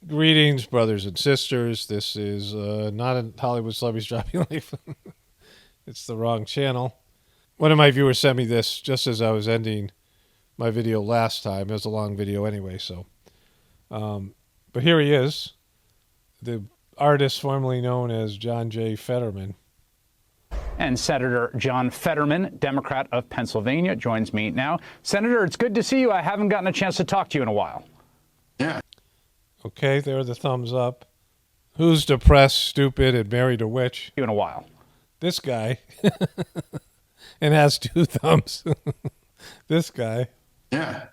Greetings, brothers and sisters. This is not a Hollywood Celebrities Dropping Life. It's the wrong channel. One of my viewers sent me this just as I was ending my video last time. It was a long video anyway, so. But here he is, the artist formerly known as John J. Fetterman. And Senator John Fetterman, Democrat of Pennsylvania, joins me now. Senator, it's good to see you. I haven't gotten a chance to talk to you in a while. Yeah. Okay, there are the thumbs up. Who's depressed, stupid, and married a witch? In a while. This guy. And has 2 thumbs. This guy. Yeah.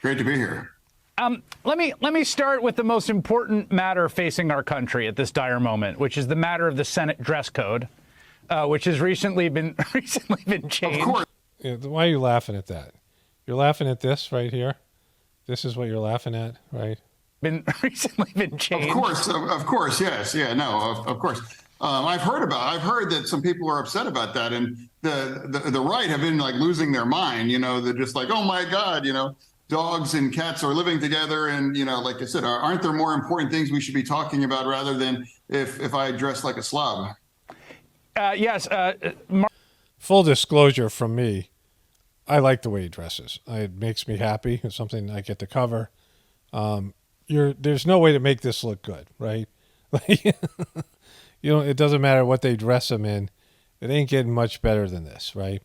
Great to be here. Let me start with the most important matter facing our country at this dire moment, which is the matter of the Senate dress code, which has recently been changed. Of course. Yeah, why are you laughing at that? You're laughing at this right here? This is what you're laughing at, right? Recently been changed. Of course, yes, yeah, no, of course. I've heard that some people are upset about that, and the right have been like losing their mind. You know, they're just like, oh my God, you know, dogs and cats are living together, and you know, like I said, aren't there more important things we should be talking about rather than if I dress like a slob? Yes. Full disclosure from me. I like the way he dresses. It makes me happy. It's something I get to cover. There's no way to make this look good, right? Like, it doesn't matter what they dress him in. It ain't getting much better than this, right?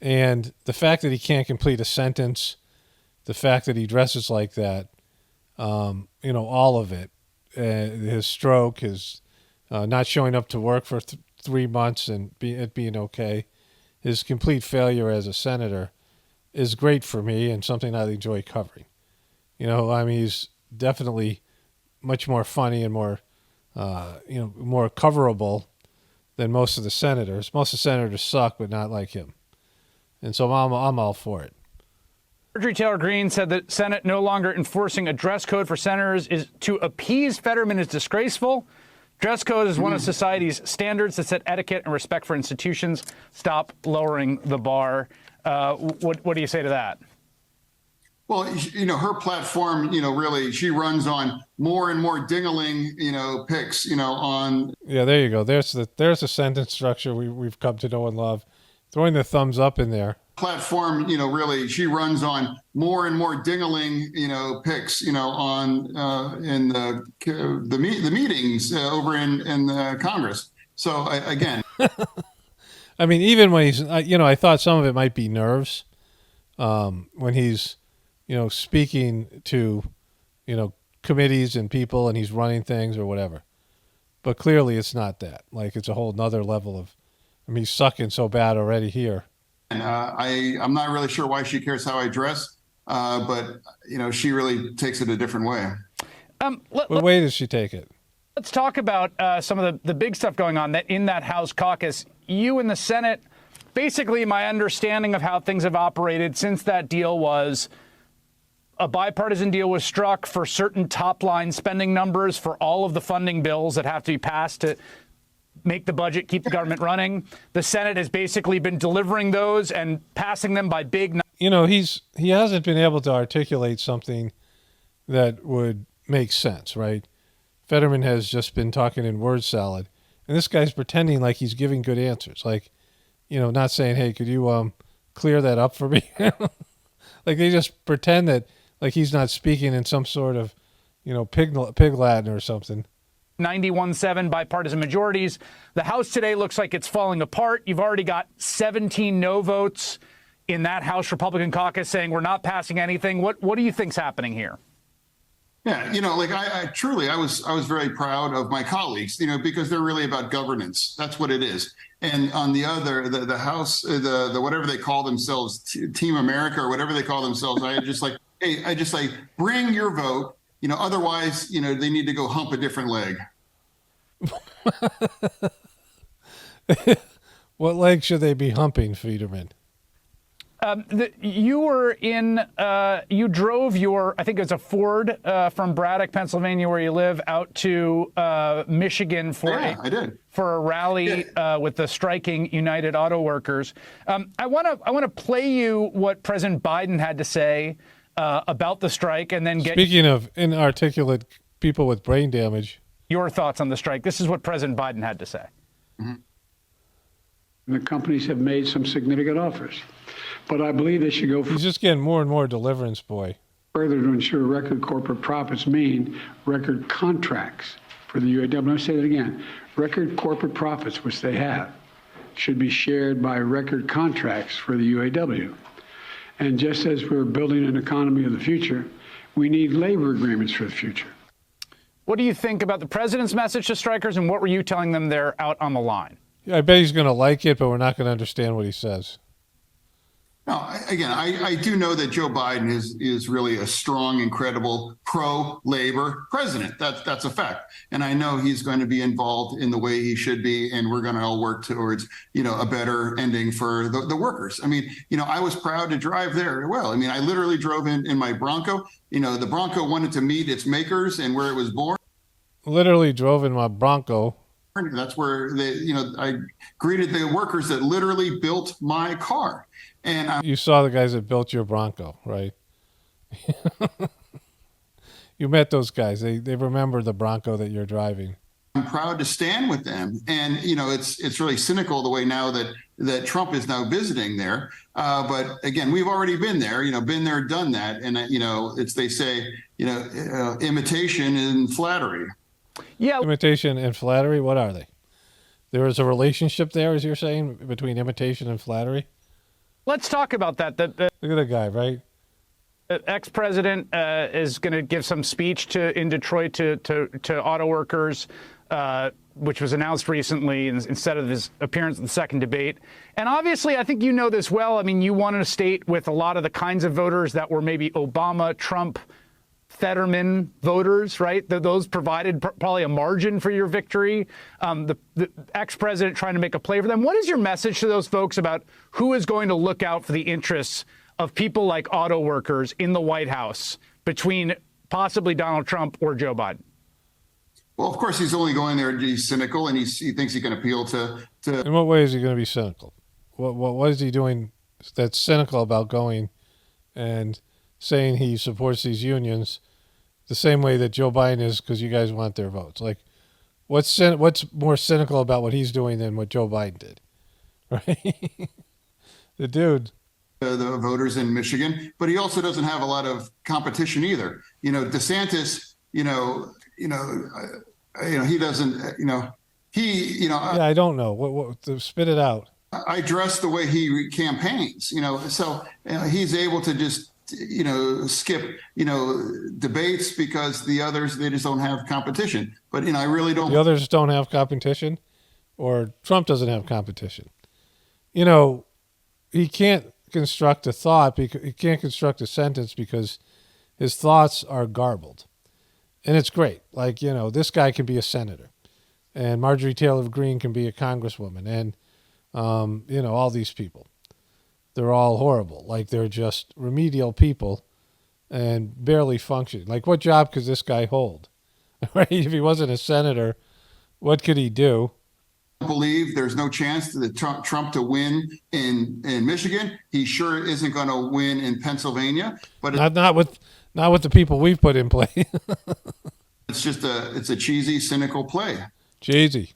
And the fact that he can't complete a sentence, the fact that he dresses like that, all of it, his stroke, his not showing up to work for 3 months and it being okay, his complete failure as a senator is great for me and something I enjoy covering. He's definitely much more funny and more, more coverable than most of the senators. Most of the senators suck, but not like him. And so I'm all for it. Marjorie Taylor Greene said that Senate no longer enforcing a dress code for senators is to appease Fetterman is disgraceful. Dress code is one of society's standards that set etiquette and respect for institutions. Stop lowering the bar. What do you say to that? Well, her platform, really, she runs on more and more dingling, picks, on. Yeah, there you go. There's the sentence structure we've come to know and love. Throwing the thumbs up in there. Platform, really, she runs on more and more dingling, picks, on in the meetings over in Congress. So again, I mean, even when he's, I thought some of it might be nerves when he's, speaking to, committees and people and he's running things or whatever. But clearly it's not that. Like, it's a whole nother level of, he's sucking so bad already here. And I'm not really sure why she cares how I dress, but she really takes it a different way. What way does she take it? Let's talk about some of the big stuff going on in that House caucus. You in the Senate, basically my understanding of how things have operated since that deal was a bipartisan deal was struck for certain top-line spending numbers for all of the funding bills that have to be passed to make the budget, keep the government running. The Senate has basically been delivering those and passing them by big. He hasn't been able to articulate something that would make sense, right? Fetterman has just been talking in word salad, and this guy's pretending like he's giving good answers, like, not saying, "Hey, could you clear that up for me?" Like they just pretend that like he's not speaking in some sort of, pig Latin or something. 91-7 bipartisan majorities. The House today looks like it's falling apart. You've already got 17 no votes in that House Republican caucus saying we're not passing anything. What do you think's happening here? Yeah, I truly, I was very proud of my colleagues, because they're really about governance. That's what it is. And on the other, the House, the whatever they call themselves, Team America or whatever they call themselves, I just like, bring your vote. Otherwise, they need to go hump a different leg. What leg should they be humping, Fetterman? You drove your, I think it was a Ford from Braddock, Pennsylvania, where you live, out to Michigan for a rally with the striking United Auto Workers. I want to play you what President Biden had to say about the strike and then get Speaking of inarticulate people with brain damage, your thoughts on the strike. This is what President Biden had to say. The companies have made some significant offers, but I believe they should go he's just getting more and more deliverance boy. further to ensure record corporate profits mean record contracts for the UAW. Let me say that again. Record corporate profits, which they have, should be shared by record contracts for the UAW. And just as we're building an economy of the future, we need labor agreements for the future. What do you think about the president's message to strikers, and what were you telling them there out on the line? I bet he's going to like it, but we're not going to understand what he says. No, I do know that Joe Biden is really a strong, incredible pro-labor president. That's a fact. And I know he's going to be involved in the way he should be, and we're going to all work towards, a better ending for the workers. I mean, I was proud to drive there. Well, I mean, I literally drove in my Bronco. The Bronco wanted to meet its makers and where it was born. Literally drove in my Bronco. That's where I greeted the workers that literally built my car. And You saw the guys that built your Bronco, right? You met those guys. They remember the Bronco that you're driving. I'm proud to stand with them. And, it's really cynical the way now that Trump is now visiting there. But again, we've already been there, been there, done that. And, they say, imitation and flattery. Yeah. Imitation and flattery, what are they? There is a relationship there, as you're saying, between imitation and flattery? Let's talk about that. Look at the guy, right? The ex-president is going to give some speech in Detroit to auto workers, which was announced recently instead of his appearance in the second debate. And obviously, I think you know this well. I mean, you won in a state with a lot of the kinds of voters that were maybe Obama, Trump, Fetterman voters, right? Those provided probably a margin for your victory. The ex-president trying to make a play for them. What is your message to those folks about who is going to look out for the interests of people like auto workers in the White House between possibly Donald Trump or Joe Biden? Well, of course, he's only going there to be cynical, and he thinks he can appeal to. In what way is he going to be cynical? What is he doing that's cynical about going and saying he supports these unions the same way that Joe Biden is because you guys want their votes? Like, what's more cynical about what he's doing than what Joe Biden did? Right? The dude. The voters in Michigan, but he also doesn't have a lot of competition either. DeSantis, he doesn't, Yeah, I don't know. What spit it out. I dress the way he campaigns, so he's able to just skip, debates because the others, they just don't have competition. But, I really don't. The others don't have competition, or Trump doesn't have competition. He can't construct a thought because he can't construct a sentence because his thoughts are garbled. And it's great. Like, this guy can be a senator and Marjorie Taylor Greene can be a congresswoman and, all these people. They're all horrible. Like, they're just remedial people and barely function. Like, what job could this guy hold? Right? If he wasn't a senator, what could he do? I believe there's no chance that Trump to win in Michigan. He sure isn't going to win in Pennsylvania. But not with the people we've put in play. It's just a cheesy, cynical play. Cheesy.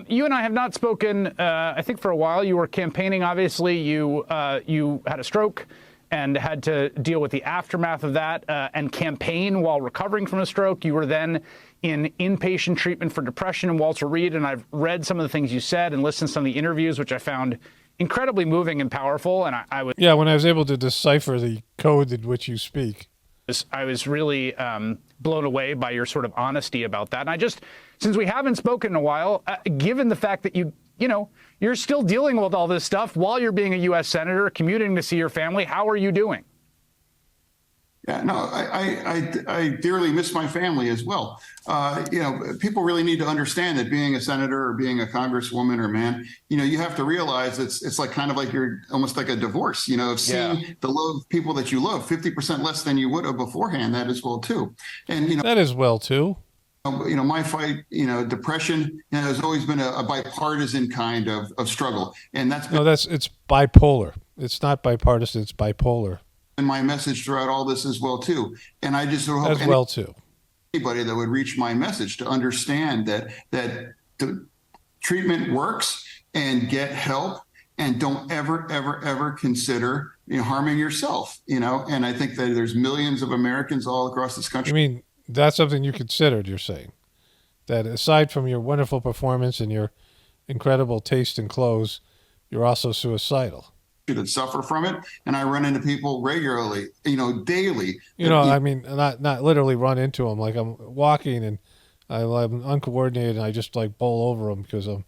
You and I have not spoken, I think, for a while. You were campaigning. Obviously, you had a stroke and had to deal with the aftermath of that and campaign while recovering from a stroke. You were then in inpatient treatment for depression in Walter Reed, and I've read some of the things you said and listened to some of the interviews, which I found incredibly moving and powerful. And I was when I was able to decipher the code in which you speak. I was really blown away by your sort of honesty about that. And since we haven't spoken in a while, given the fact that you're still dealing with all this stuff while you're being a U.S. senator, commuting to see your family, how are you doing? Yeah, no, I dearly miss my family as well. People really need to understand that being a senator or being a congresswoman or man, you have to realize it's like kind of like you're almost like a divorce, of seeing the love people that you love 50% less than you would have beforehand. That as well, too. And, that as well, too. My fight, depression, has always been a bipartisan kind of struggle. And it's bipolar. It's not bipartisan, it's bipolar. in my message throughout all this as well too. And I just hope as well too. Anybody that would reach my message to understand that the treatment works, and get help, and don't ever consider harming yourself. And I think that there's millions of Americans all across this country. I mean, that's something you considered. You're saying that aside from your wonderful performance and your incredible taste in clothes, you're also suicidal. That suffer from it, and I run into people regularly, daily. I mean, not literally run into them. Like I'm walking and I'm uncoordinated, and I just like bowl over them because I'm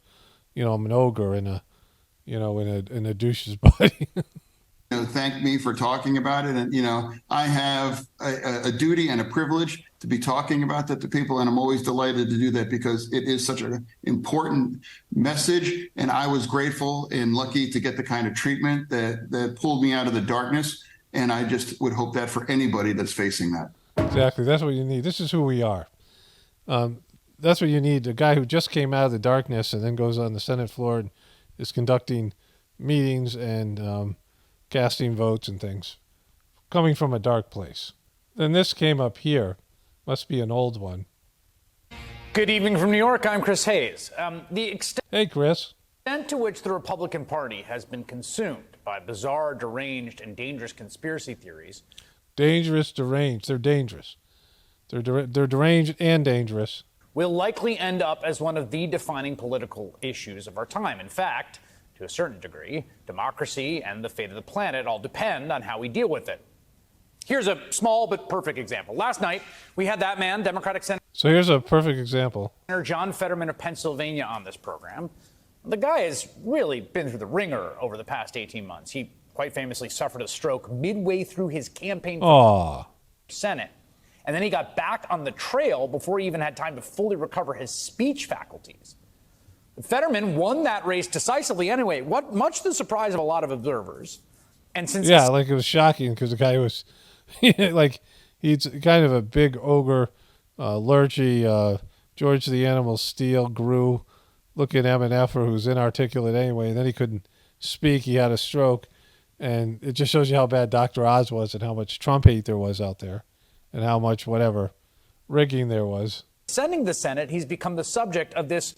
an ogre in a douche's body. Thank me for talking about it, and I have a duty and a privilege to be talking about that to people, and I'm always delighted to do that because it is such an important message. And I was grateful and lucky to get the kind of treatment that pulled me out of the darkness. And I just would hope that for anybody that's facing that. Exactly, that's what you need. This is who we are. That's what you need. A guy who just came out of the darkness and then goes on the Senate floor and is conducting meetings and casting votes and things, coming from a dark place. Then this came up here. Must be an old one. Good evening from New York. I'm Chris Hayes. Hey, Chris. The extent to which the Republican Party has been consumed by bizarre, deranged, and dangerous conspiracy theories. Dangerous, deranged. They're dangerous. They're deranged and dangerous. Will likely end up as one of the defining political issues of our time. In fact, to a certain degree, democracy and the fate of the planet all depend on how we deal with it. Here's a small but perfect example. Last night, we had that man, Democratic Senator. So here's a perfect example. John Fetterman of Pennsylvania on this program. The guy has really been through the ringer over the past 18 months. He quite famously suffered a stroke midway through his campaign for Senate. And then he got back on the trail before he even had time to fully recover his speech faculties. Fetterman won that race decisively anyway, much to the surprise of a lot of observers. And since it was shocking because the guy was like, he's kind of a big ogre, lurchy, George the Animal Steel, Gru, looking MNFer who's inarticulate anyway. And then he couldn't speak. He had a stroke. And it just shows you how bad Dr. Oz was and how much Trump hate there was out there and how much whatever rigging there was. Ascending the Senate, he's become the subject of this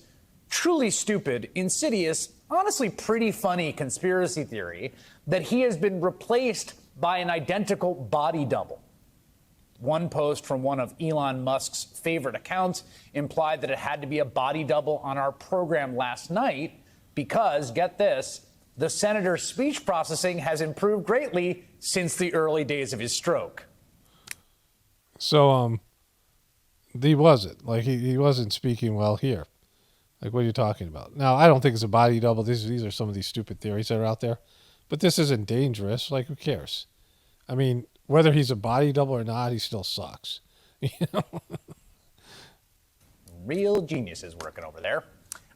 truly stupid, insidious, honestly pretty funny conspiracy theory that he has been replaced by an identical body double. One post from one of Elon Musk's favorite accounts implied that it had to be a body double on our program last night because, get this, the senator's speech processing has improved greatly since the early days of his stroke. So, he wasn't. Like, he wasn't speaking well here. Like, what are you talking about? Now, I don't think it's a body double. These are some of these stupid theories that are out there. But this isn't dangerous. Like, who cares? I mean, whether he's a body double or not, he still sucks. Real geniuses working over there.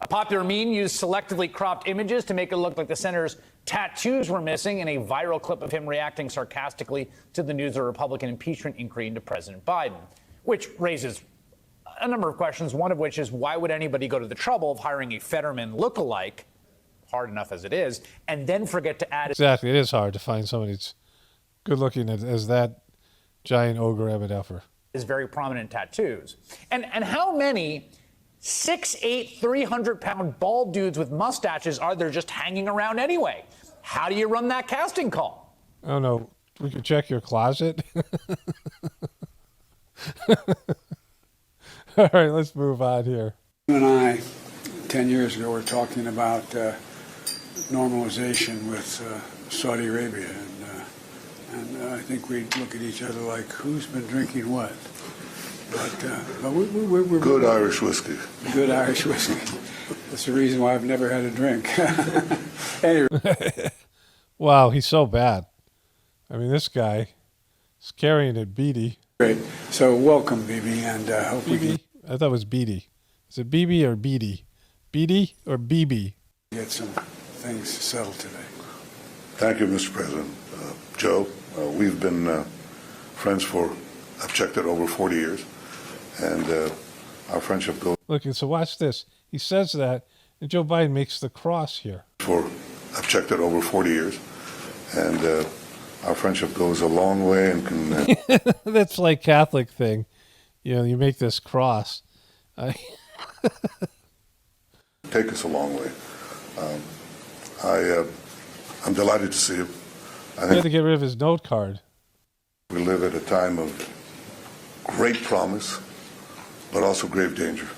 A popular meme used selectively cropped images to make it look like the senator's tattoos were missing in a viral clip of him reacting sarcastically to the news of a Republican impeachment inquiry into President Biden, which raises a number of questions, one of which is why would anybody go to the trouble of hiring a Fetterman lookalike, hard enough as it is, and then forget to add... Exactly. It is hard to find somebody that's good looking as that giant ogre MNFer. ...his very prominent tattoos. And how many 6'8", 300-pound bald dudes with mustaches are there just hanging around anyway? How do you run that casting call? I don't know. We could check your closet. All right, let's move on here. You and I, 10 years ago, were talking about normalization with Saudi Arabia, and I think we'd look at each other like, who's been drinking what? But we're good Irish whiskey. Good Irish whiskey. That's the reason why I've never had a drink. Anyway. Wow, he's so bad. I mean, this guy is carrying it, Beatty. Great. So welcome, Bibi, and hope we can... I thought it was Beatty. Is it BB or Beatty? Beatty or BB? Get some things settled today. Thank you, Mr. President. Joe, we've been friends for, I've checked it, over 40 years. And our friendship goes... Look, so watch this. He says that, and Joe Biden makes the cross here. I've checked it over 40 years. And our friendship goes a long way and can That's like Catholic thing. You know, you make this cross. take us a long way. I'm delighted to see him. I He had think to get rid of his note card. we live at a time of great promise, but also grave danger.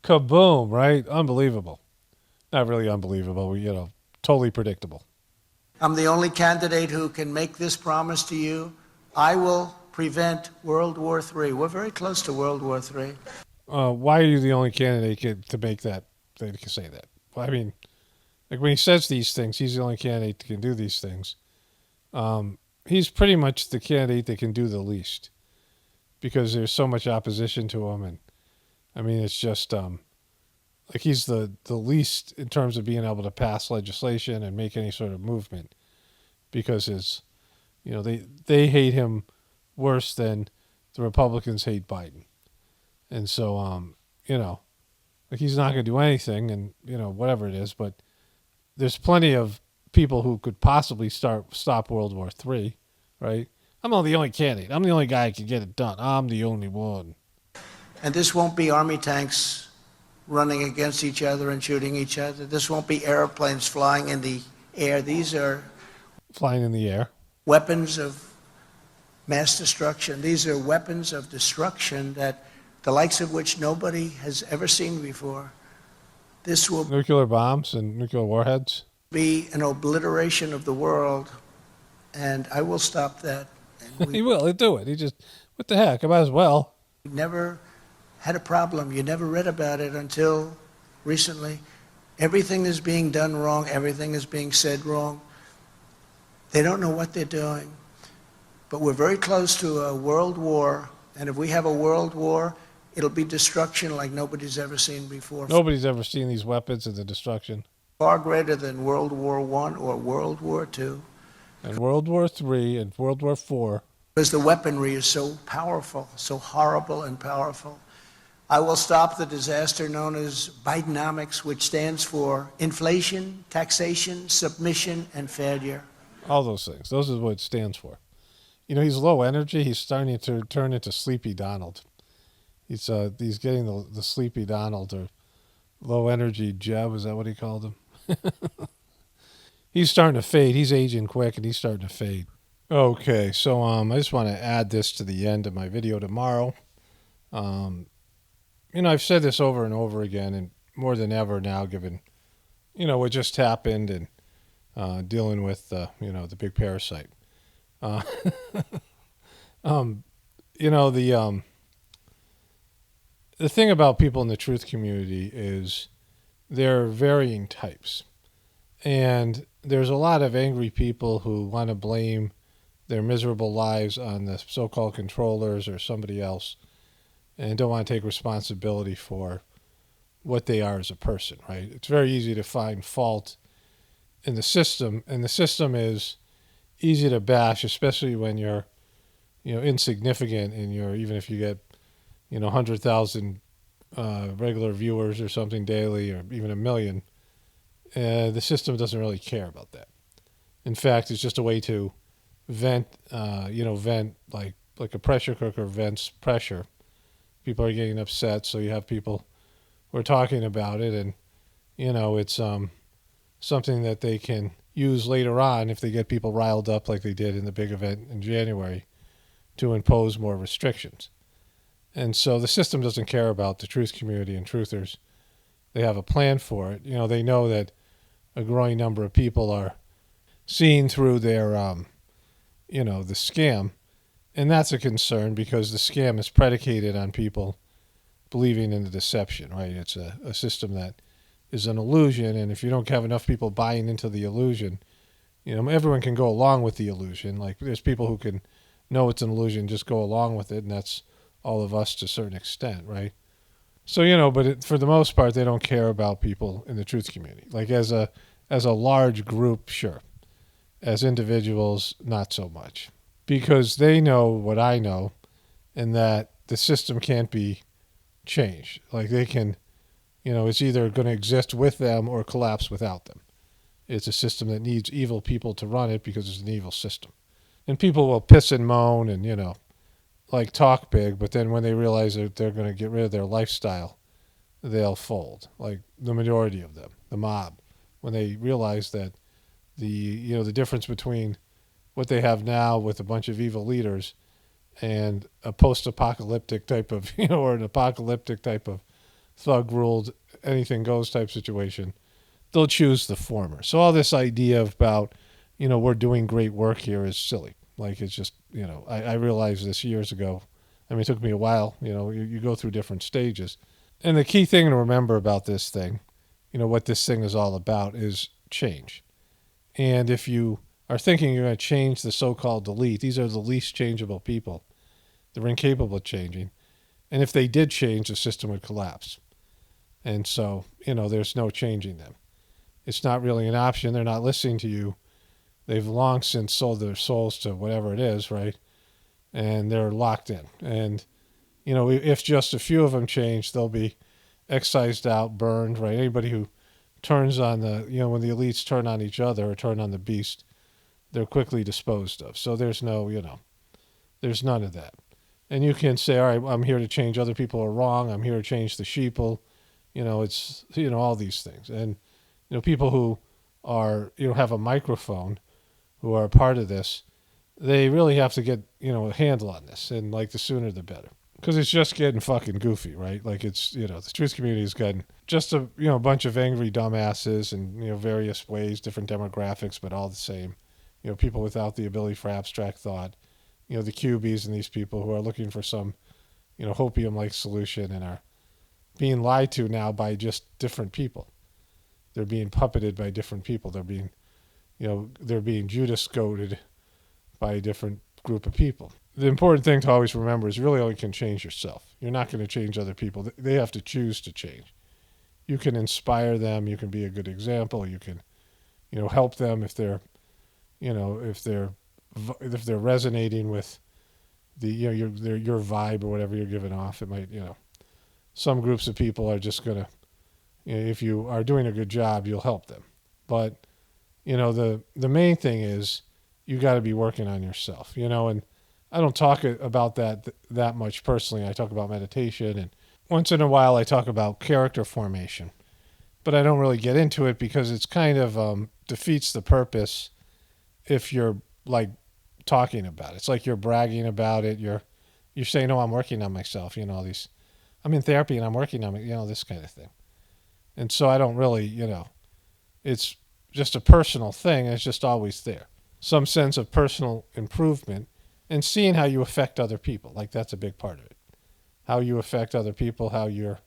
Kaboom, right? Unbelievable. Not really unbelievable, you know, totally predictable. I'm the only candidate who can make this promise to you. I will prevent World War III. We're very close to World War III. Why are you the only candidate to make that, to say that? Well, I mean, like when he says these things, he's the only candidate that can do these things. He's pretty much the candidate that can do the least because there's so much opposition to him. And I mean, it's just like he's the least in terms of being able to pass legislation and make any sort of movement because his, you know, they hate him worse than the Republicans hate Biden. And so, you know, like he's not going to do anything and, you know, whatever it is, but there's plenty of people who could possibly stop World War III, right? I'm not the only candidate. I'm the only guy who can get it done. I'm the only one. And this won't be Army tanks running against each other and shooting each other. This won't be airplanes flying in the air. These are Flying in the air. weapons of mass destruction. These are weapons of destruction that the likes of which nobody has ever seen before. This will Nuclear bombs and nuclear warheads. be an obliteration of the world, and I will stop that. And He will. He'll do it. He just, what the heck? I might as well. we never had a problem. You never read about it until recently. Everything is being done wrong. Everything is being said wrong. They don't know what they're doing. But we're very close to a world war, and if we have a world war, it'll be destruction like nobody's ever seen before. Nobody's ever seen these weapons and the destruction. Far greater than World War I or World War II, And World War III and World War IV. because the weaponry is so powerful, so horrible and powerful. I will stop the disaster known as Bidenomics, which stands for inflation, taxation, submission, and failure. All those things. Those is what it stands for. You know, he's low energy. He's starting to turn into Sleepy Donald. He's getting the Sleepy Donald or low energy Jeb. Is that what he called him? He's starting to fade. He's aging quick, and he's starting to fade. Okay, so I just want to add this to the end of my video tomorrow. You know, I've said this over and over again, and more than ever now, given, you know, what just happened and dealing with, you know, the big parasite. You know, the thing about people in the truth community is there are varying types. And there's a lot of angry people who want to blame their miserable lives on the so-called controllers or somebody else and don't want to take responsibility for what they are as a person, right? It's very easy to find fault in the system, and the system is easy to bash, especially when you're, you know, insignificant and you're, even if you get, you know, 100,000 regular viewers or something daily or even 1 million, the system doesn't really care about that. In fact, it's just a way to vent, vent like a pressure cooker vents pressure. People are getting upset, so you have people who are talking about it, and, you know, it's something that they can use later on if they get people riled up like they did in the big event in January to impose more restrictions. And so the system doesn't care about the truth community and truthers. They have a plan for it. You know, they know that a growing number of people are seeing through their, the scam. And that's a concern because the scam is predicated on people believing in the deception, right? It's a system that is an illusion. And if you don't have enough people buying into the illusion, you know, everyone can go along with the illusion. Like there's people who can know it's an illusion, just go along with it. And that's all of us to a certain extent, right? So, you know, but for the most part, they don't care about people in the truth community. Like as a large group, sure. As individuals, not so much. Because they know what I know, and that the system can't be changed. Like they can, you know, it's either going to exist with them or collapse without them. It's a system that needs evil people to run it because it's an evil system. And people will piss and moan and, like talk big, but then when they realize that they're going to get rid of their lifestyle, they'll fold. Like the majority of them, the mob, when they realize that the difference between what they have now with a bunch of evil leaders and a post-apocalyptic type of, or an apocalyptic type of thug-ruled, anything goes type situation, they'll choose the former. So all this idea about, we're doing great work here is silly. Like it's just, I realized this years ago. I mean, it took me a while. You go through different stages. And the key thing to remember about this thing, what this thing is all about is change. And if you are thinking you're going to change the so-called elite, these are the least changeable people. They're incapable of changing. And if they did change, the system would collapse. And so, there's no changing them. It's not really an option. They're not listening to you. They've long since sold their souls to whatever it is, right? And they're locked in. And, if just a few of them change, they'll be excised out, burned, right? Anybody who turns on when the elites turn on each other or turn on the beast, they're quickly disposed of. So there's no, there's none of that. And you can say, all right, I'm here to change. Other people are wrong. I'm here to change the sheeple. It's, all these things. And, people who are, have a microphone, who are a part of this, they really have to get, a handle on this. And like the sooner the better. Because it's just getting fucking goofy, right? Like it's, the truth community has gotten just a, bunch of angry dumbasses and, various ways, different demographics, but all the same. People without the ability for abstract thought. The QBs and these people who are looking for some, hopium-like solution and are being lied to now by just different people. They're being puppeted by different people. They're being, they're being Judas-goaded by a different group of people. The important thing to always remember is you really only can change yourself. You're not going to change other people. They have to choose to change. You can inspire them. You can be a good example. You can, help them if they're, if they're resonating with the, your vibe or whatever you're giving off. It might, some groups of people are just going to, if you are doing a good job, you'll help them. But, the main thing is you got to be working on yourself, and I don't talk about that much personally. I talk about meditation, and once in a while I talk about character formation, but I don't really get into it because it's kind of defeats the purpose if you're like talking about it. It's like you're bragging about it. You're saying, "Oh, I'm working on myself." I'm in therapy and I'm working on it. This kind of thing. And so I don't really, it's just a personal thing. And it's just always there, some sense of personal improvement. And seeing how you affect other people, like that's a big part of it. How you affect other people, how your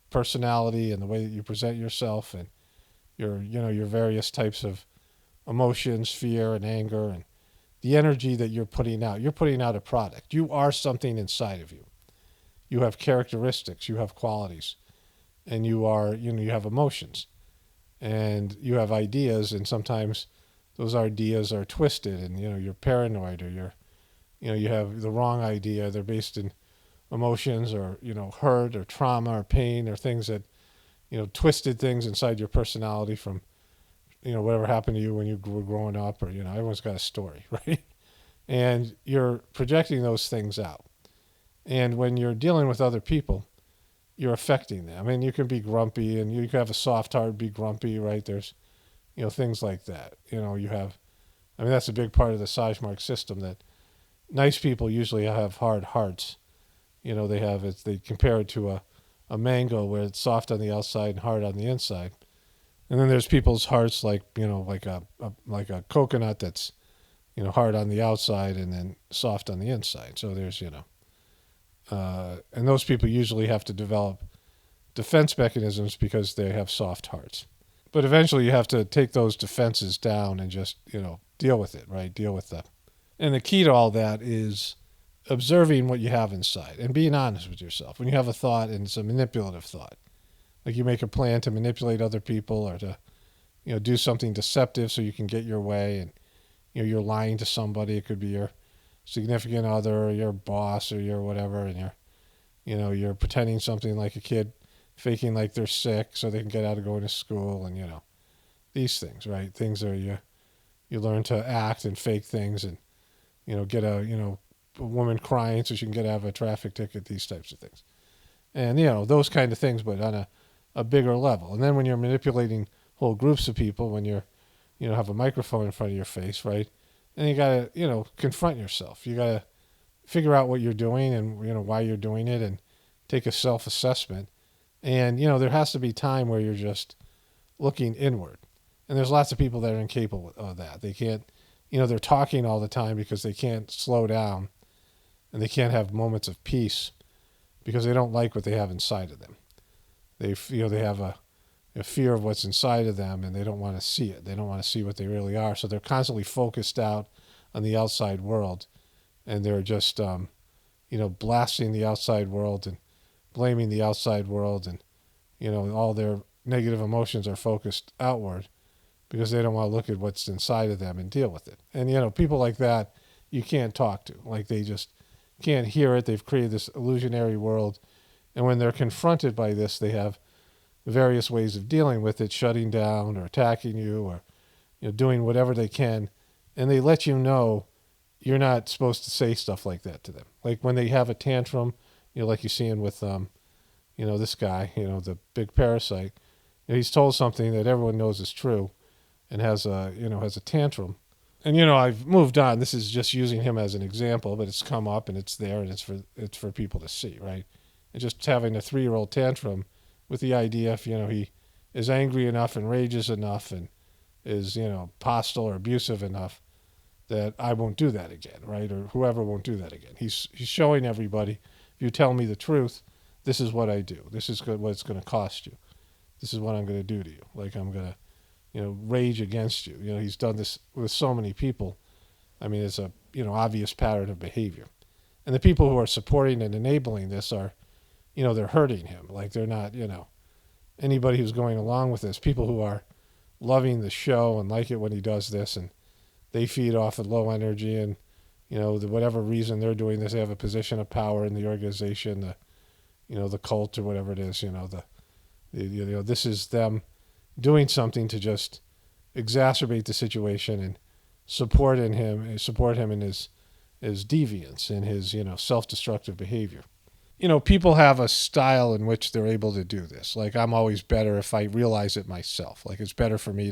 personality and the way that you present yourself and your various types of emotions, fear and anger and the energy that you're putting out. You're putting out a product. You are something inside of you. You have characteristics, you have qualities, and you are, you have emotions and you have ideas, and sometimes those ideas are twisted and, you're paranoid or you have the wrong idea. They're based in emotions or, hurt or trauma or pain or things that, twisted things inside your personality from, whatever happened to you when you were growing up or, everyone's got a story, right? And you're projecting those things out. And when you're dealing with other people, you're affecting them. I mean, you can be grumpy and you can have a soft heart, be grumpy, right? There's, things like that. That's a big part of the Sajmark system, that nice people usually have hard hearts. They compare it to a mango where it's soft on the outside and hard on the inside. And then there's people's hearts like a coconut that's, hard on the outside and then soft on the inside. So there's, and those people usually have to develop defense mechanisms because they have soft hearts. But eventually you have to take those defenses down and just, deal with it, right? Deal with them. And the key to all that is observing what you have inside and being honest with yourself. When you have a thought and it's a manipulative thought, like you make a plan to manipulate other people or to, do something deceptive so you can get your way and, you're lying to somebody. It could be your significant other or your boss or your whatever, and you're pretending something like a kid, faking like they're sick so they can get out of going to school and, these things, right? Things are you're you learn to act and fake things, and get a woman crying so she can get out of a traffic ticket. These types of things, and those kind of things, but on a bigger level. And then when you're manipulating whole groups of people, when you're have a microphone in front of your face, right? And you gotta confront yourself. You gotta figure out what you're doing and why you're doing it, and take a self-assessment. And there has to be time where you're just looking inward. And there's lots of people that are incapable of that. They can't, they're talking all the time because they can't slow down, and they can't have moments of peace because they don't like what they have inside of them. They feel they have a fear of what's inside of them, and they don't want to see it. They don't want to see what they really are. So they're constantly focused out on the outside world, and they're just, blasting the outside world and blaming the outside world, and, all their negative emotions are focused outward because they don't want to look at what's inside of them and deal with it. And, people like that, you can't talk to. Like, they just can't hear it. They've created this illusionary world. And when they're confronted by this, they have various ways of dealing with it, shutting down or attacking you, or doing whatever they can. And they let you know you're not supposed to say stuff like that to them. Like when they have a tantrum, like you're seeing with, this guy, the big parasite. He's told something that everyone knows is true, and has a tantrum. And I've moved on. This is just using him as an example, but it's come up and it's there, and it's for people to see, right? And just having a 3-year-old tantrum with the idea if he is angry enough and rages enough and is hostile or abusive enough, that I won't do that again, right? Or whoever won't do that again. He's showing everybody, if you tell me the truth, this is what I do. This is what it's going to cost you. This is what I'm going to do to you. Like, I'm going to, rage against you. He's done this with so many people. I mean, it's a, obvious pattern of behavior. And the people who are supporting and enabling this are, they're hurting him. Like, they're not, anybody who's going along with this, people who are loving the show and like it when he does this, and they feed off of low energy, and, whatever reason they're doing this, they have a position of power in the organization, the cult or whatever it is, this is them doing something to just exacerbate the situation and support him in his deviance and his, self-destructive behavior. People have a style in which they're able to do this. Like, I'm always better if I realize it myself. Like, it's better for me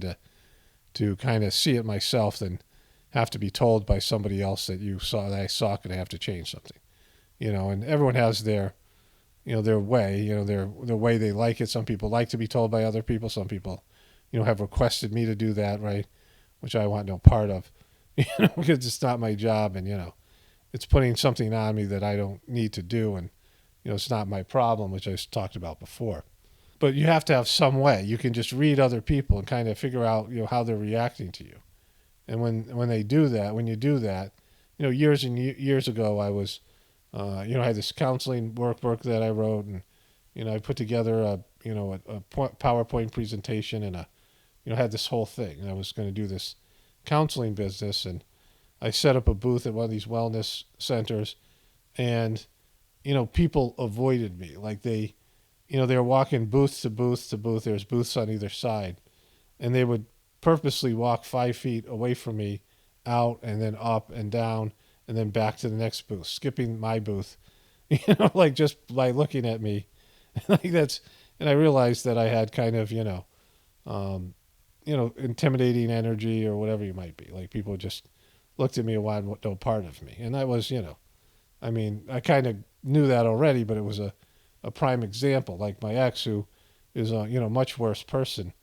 to kind of see it myself than have to be told by somebody else that I suck and I have to change something. And everyone has their way, their way they like it. Some people like to be told by other people. Some people, have requested me to do that, right? Which I want no part of, because it's not my job, and, it's putting something on me that I don't need to do, and, it's not my problem, which I talked about before. But you have to have some way. You can just read other people and kind of figure out, how they're reacting to you. And when they do that, when you do that, years and years ago, I was, I had this counseling workbook that I wrote, and, I put together a PowerPoint presentation, and had this whole thing. And I was going to do this counseling business, and I set up a booth at one of these wellness centers, and, people avoided me. Like, they were walking booth to booth to booth. There's booths on either side, and they would purposely walk 5 feet away from me, out and then up and down and then back to the next booth, skipping my booth, like just by looking at me. Like, and I realized that I had kind of, intimidating energy or whatever you might be. Like, people just looked at me and wanted no part of me. And that was, I kind of knew that already, but it was a prime example. Like, my ex, who is a, much worse person,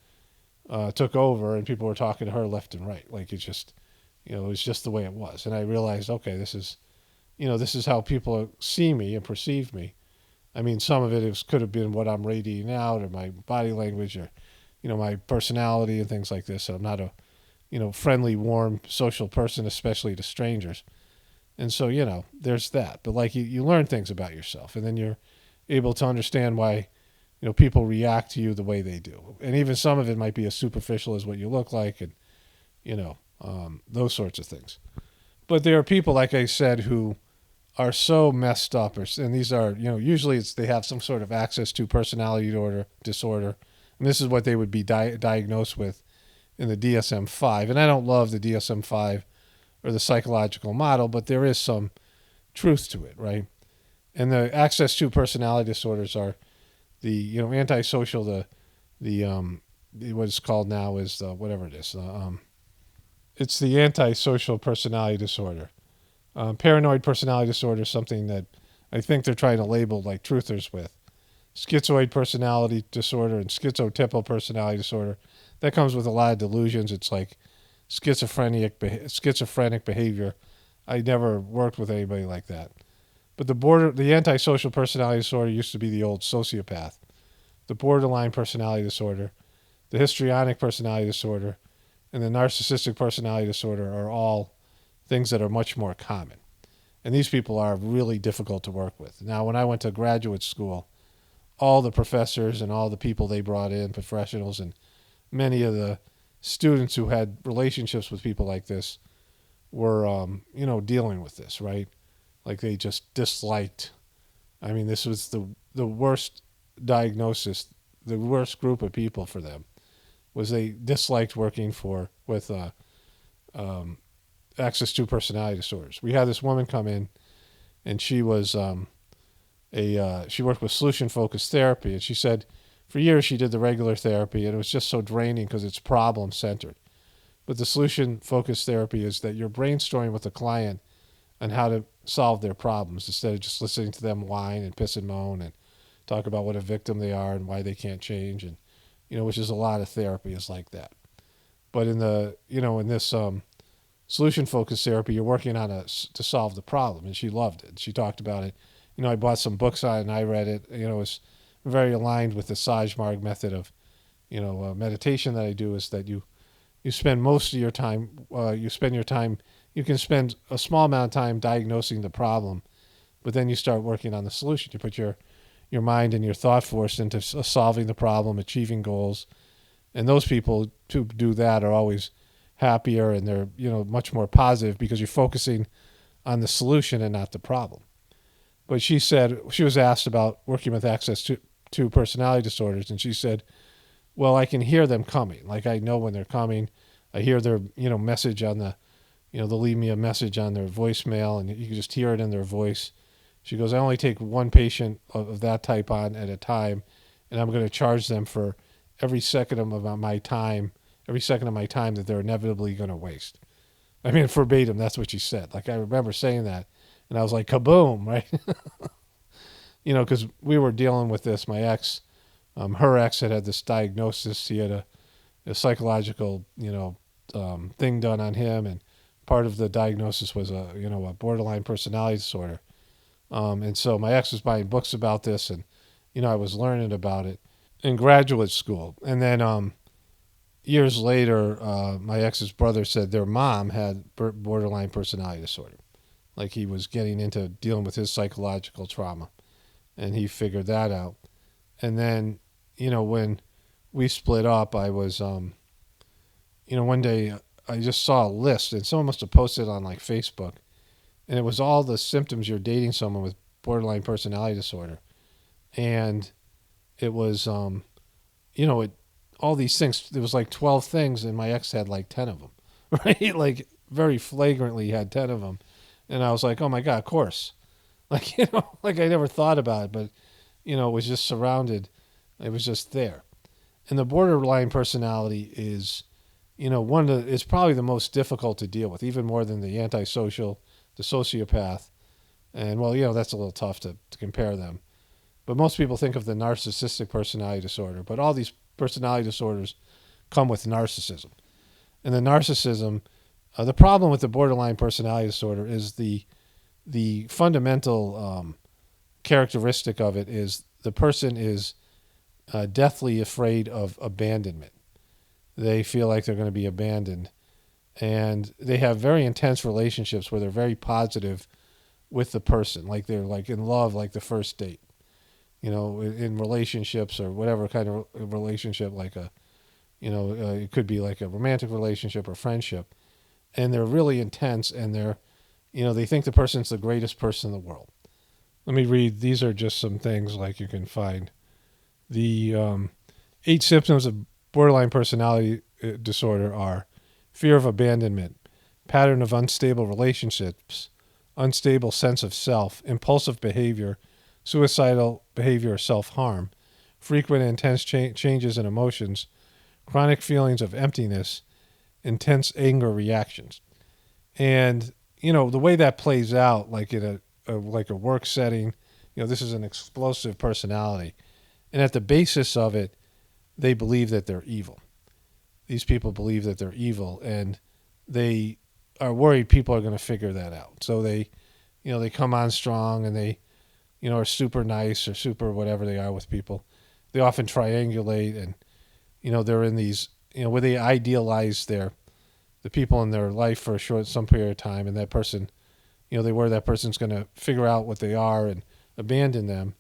took over, and people were talking to her left and right. Like, it just, it was just the way it was. And I realized, okay, this is how people see me and perceive me. I mean, some of it could have been what I'm radiating out, or my body language, or, my personality and things like this. So I'm not a, friendly, warm, social person, especially to strangers. And so, there's that. But, like, you learn things about yourself, and then you're able to understand why, people react to you the way they do. And even some of it might be as superficial as what you look like, and, those sorts of things. But there are people, like I said, who are so messed up, and these are, usually they have some sort of access to personality disorder, and this is what they would be diagnosed with in the DSM-5. And I don't love the DSM-5 or the psychological model, but there is some truth to it, right? And the access to personality disorders are the antisocial, the what it's called now is whatever it is. It's the antisocial personality disorder. Paranoid personality disorder is something that I think they're trying to label like truthers with. Schizoid personality disorder and schizotypal personality disorder, that comes with a lot of delusions. It's like schizophrenic behavior. I never worked with anybody like that. But the antisocial personality disorder used to be the old sociopath. The borderline personality disorder, the histrionic personality disorder, and the narcissistic personality disorder are all things that are much more common. And these people are really difficult to work with. Now, when I went to graduate school, all the professors and all the people they brought in, professionals, and many of the students who had relationships with people like this were, dealing with this, right? Like they just disliked. I mean, this was the worst diagnosis, the worst group of people for them, was they disliked working with access to personality disorders. We had this woman come in, and she was she worked with solution-focused therapy, and she said for years she did the regular therapy, and it was just so draining because it's problem-centered. But the solution-focused therapy is that you're brainstorming with the client on how to solve their problems instead of just listening to them whine and piss and moan and talk about what a victim they are and why they can't change, and which is a lot of therapy is like that. But in this solution-focused therapy, you're working on to solve the problem, and she loved it. She talked about it. I bought some books on it, and I read it. It was very aligned with the Sajmarg method of, meditation that I do, is that you spend most of your time, you can spend a small amount of time diagnosing the problem, but then you start working on the solution. You put your mind and your thought force into solving the problem, achieving goals. And those people who do that are always happier, and they're, much more positive because you're focusing on the solution and not the problem. But she said, she was asked about working with access to personality disorders, and she said, well, I can hear them coming. Like I know when they're coming. I hear their, message on the, they'll leave me a message on their voicemail, and you can just hear it in their voice. She goes, I only take one patient of that type on at a time, and I'm going to charge them for every second of my time that they're inevitably going to waste. I mean, verbatim, that's what she said. Like I remember saying that, and I was like, kaboom, right? Because we were dealing with this. My ex, her ex had this diagnosis. He had a psychological, thing done on him, and part of the diagnosis was a borderline personality disorder. And so my ex was buying books about this, and I was learning about it in graduate school. And then years later, my ex's brother said their mom had borderline personality disorder. Like he was getting into dealing with his psychological trauma, and he figured that out. And then, when we split up, I was, one day I just saw a list, and someone must have posted it on like Facebook, and it was all the symptoms you're dating someone with borderline personality disorder. And it was, all these things, there was like 12 things, and my ex had like 10 of them, right? Like very flagrantly had 10 of them. And I was like, oh my God, of course. Like, like I never thought about it, but, it was just surrounded. It was just there. And the borderline personality is, it's probably the most difficult to deal with, even more than the antisocial, the sociopath. And well, that's a little tough to compare them. But most people think of the narcissistic personality disorder, but all these personality disorders come with narcissism. And the narcissism, the problem with the borderline personality disorder is the fundamental characteristic of it is the person is deathly afraid of abandonment. They feel like they're going to be abandoned, and they have very intense relationships where they're very positive with the person, like they're like in love, like the first date. In relationships or whatever kind of relationship, like it could be like a romantic relationship or friendship, and they're really intense, and they think the person's the greatest person in the world. Let me read. These are just some things like you can find. The 8 symptoms of borderline personality disorder are fear of abandonment, pattern of unstable relationships, unstable sense of self, impulsive behavior, suicidal behavior or self-harm, frequent and intense changes in emotions, chronic feelings of emptiness, intense anger reactions. And, the way that plays out, like in a work setting, this is an explosive personality. And at the basis of it, they believe that they're evil. These people believe that they're evil, and they are worried people are going to figure that out. So they come on strong, and they, are super nice or super whatever they are with people. They often triangulate, and, they're in these, where they idealize the people in their life for some period of time, and that person, they worry that person's going to figure out what they are and abandon them,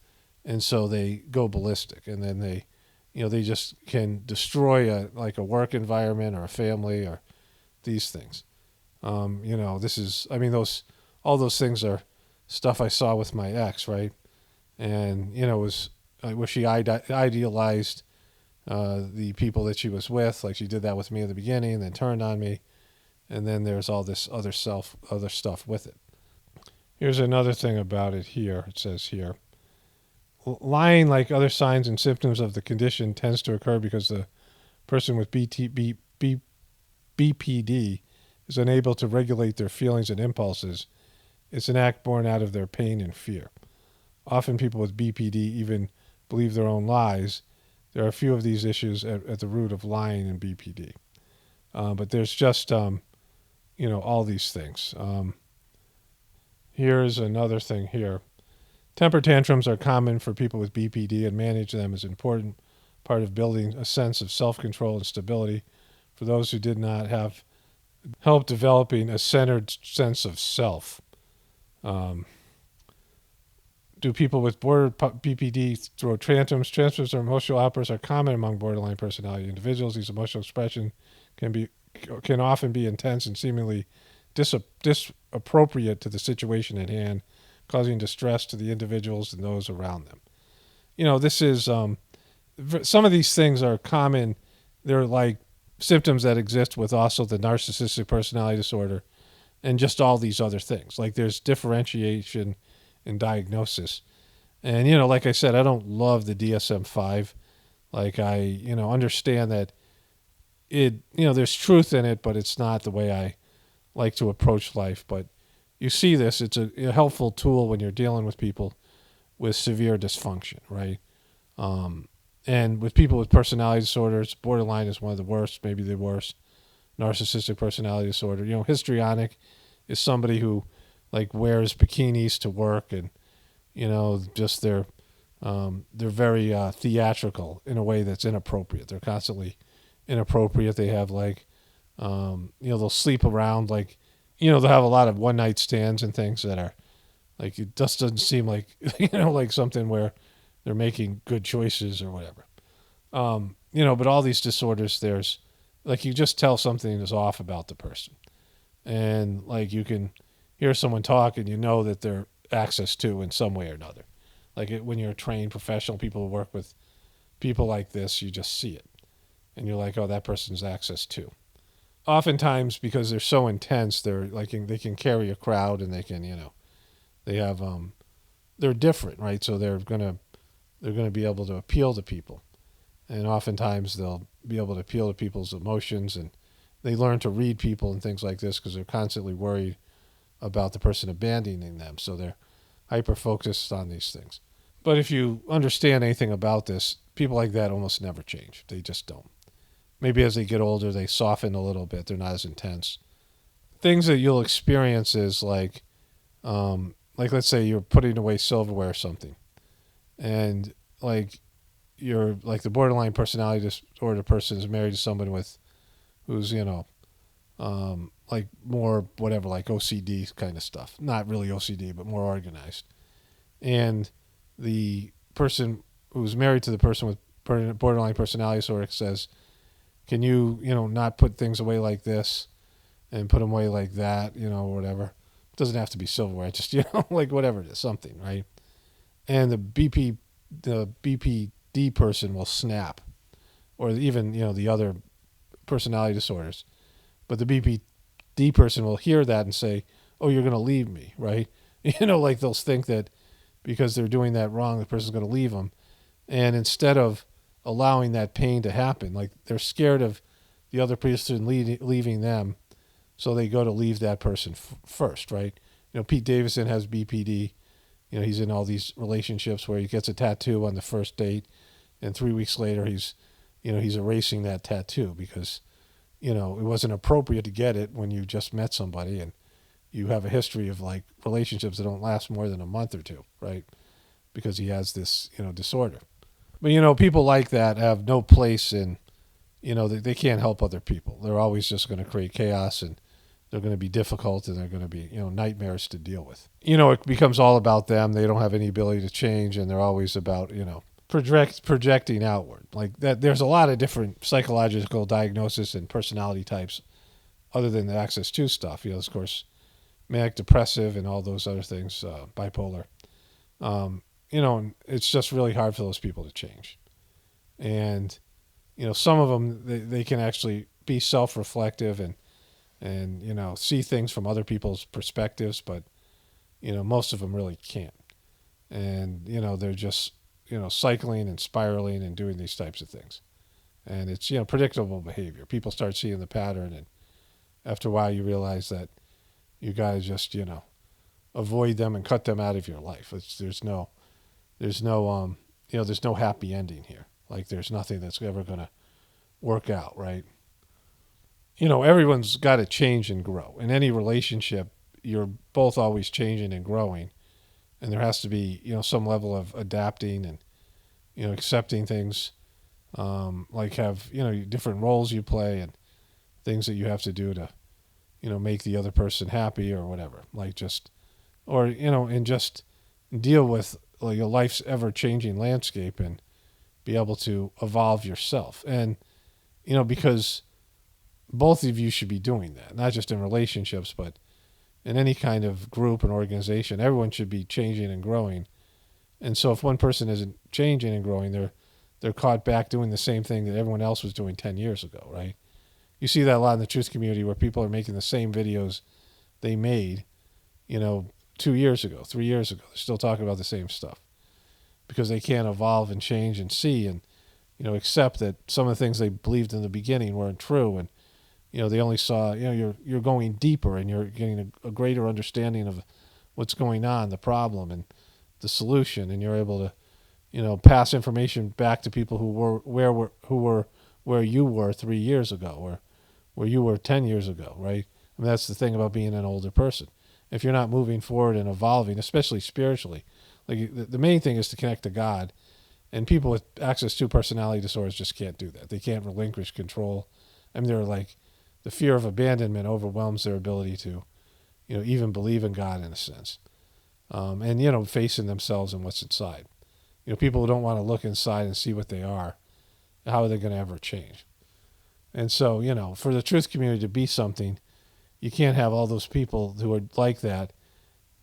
and so they go ballistic, and then they just can destroy a work environment or a family or these things. All those things are stuff I saw with my ex, right? And, it was where she idealized the people that she was with, like she did that with me in the beginning and then turned on me. And then there's all this other stuff with it. Here's another thing about it here. It says here, lying, like other signs and symptoms of the condition, tends to occur because the person with BPD is unable to regulate their feelings and impulses. It's an act born out of their pain and fear. Often people with BPD even believe their own lies. There are a few of these issues at the root of lying and BPD. But there's just, all these things. Here's another thing here. Temper tantrums are common for people with BPD, and manage them is an important part of building a sense of self-control and stability for those who did not have help developing a centered sense of self. Do people with border BPD throw tantrums? Tantrums or emotional outbursts are common among borderline personality individuals. These emotional expressions can often be intense and seemingly disappropriate to the situation at hand, causing distress to the individuals and those around them. This is some of these things are common. They're like symptoms that exist with also the narcissistic personality disorder and just all these other things. Like there's differentiation in diagnosis. And, like I said, I don't love the DSM-5. Like I, understand that there's truth in it, but it's not the way I like to approach life. But you see this, it's a helpful tool when you're dealing with people with severe dysfunction, right? And with people with personality disorders, borderline is one of the worst, maybe the worst. Narcissistic personality disorder. Histrionic is somebody who wears bikinis to work, and just they're very theatrical in a way that's inappropriate. They're constantly inappropriate. They have they'll sleep around, they'll have a lot of one night stands and things that are it just doesn't seem like like something where they're making good choices or whatever. But all these disorders, there's you just tell something is off about the person, and you can hear someone talk and that they're access to in some way or another. When you're a trained professional, people who work with people like this, you just see it. And you're like, oh, that person's access to. Oftentimes, because they're so intense, they're they can carry a crowd, and they can, they have, they're different, right? So they're gonna be able to appeal to people, and oftentimes they'll be able to appeal to people's emotions, and they learn to read people and things like this because they're constantly worried about the person abandoning them. So they're hyper focused on these things. But if you understand anything about this, people like that almost never change. They just don't. Maybe as they get older, they soften a little bit. They're not as intense. Things that you'll experience is let's say you're putting away silverware or something, and you're the borderline personality disorder person is married to someone who's more whatever, OCD kind of stuff. Not really OCD, but more organized. And the person who's married to the person with borderline personality disorder says, can you, not put things away like this and put them away like that, or whatever. It doesn't have to be silverware, just, whatever it is, something, right? And the BPD person will snap, or even, the other personality disorders, but the BPD person will hear that and say, "Oh, you're going to leave me," right? Like they'll think that because they're doing that wrong, the person's going to leave them, and instead of allowing that pain to happen, like they're scared of the other person leaving them, so they go to leave that person first, right? Pete Davidson has BPD. He's in all these relationships where he gets a tattoo on the first date, and 3 weeks later he's erasing that tattoo because, it wasn't appropriate to get it when you just met somebody and you have a history of like relationships that don't last more than a month or two, right? Because he has this, disorder. But, people like that have no place in, they can't help other people. They're always just going to create chaos, and they're going to be difficult, and they're going to be, nightmares to deal with. It becomes all about them. They don't have any ability to change, and they're always about, projecting outward. Like that, there's a lot of different psychological diagnosis and personality types other than the Access 2 stuff. Of course, manic depressive and all those other things, bipolar. And it's just really hard for those people to change. And, some of them, they can actually be self-reflective and see things from other people's perspectives, but, most of them really can't. And, they're just, cycling and spiraling and doing these types of things. And it's, predictable behavior. People start seeing the pattern, and after a while you realize that you got to just, avoid them and cut them out of your life. There's no happy ending here. Like there's nothing that's ever going to work out, right? Everyone's got to change and grow. In any relationship, you're both always changing and growing. And there has to be, some level of adapting and, accepting things, like have, different roles you play and things that you have to do to, make the other person happy or whatever. Like just, or, and just deal with like your life's ever-changing landscape and be able to evolve yourself. And, because both of you should be doing that, not just in relationships, but in any kind of group and organization. Everyone should be changing and growing. And so if one person isn't changing and growing, they're caught back doing the same thing that everyone else was doing 10 years ago, right? You see that a lot in the truth community where people are making the same videos they made, 2 years ago, 3 years ago. They're still talking about the same stuff because they can't evolve and change and see and, accept that some of the things they believed in the beginning weren't true. And, they only saw, you're going deeper and you're getting a greater understanding of what's going on, the problem and the solution. And you're able to, pass information back to people who were where you were 3 years ago or where you were 10 years ago, right? I mean, that's the thing about being an older person. If you're not moving forward and evolving, especially spiritually, like the main thing is to connect to God. And people with Access 2 personality disorders just can't do that. They can't relinquish control. I mean, they're like, the fear of abandonment overwhelms their ability to, even believe in God in a sense. And, facing themselves and what's inside. People who don't want to look inside and see what they are, how are they going to ever change? And so, for the truth community to be something, you can't have all those people who are like that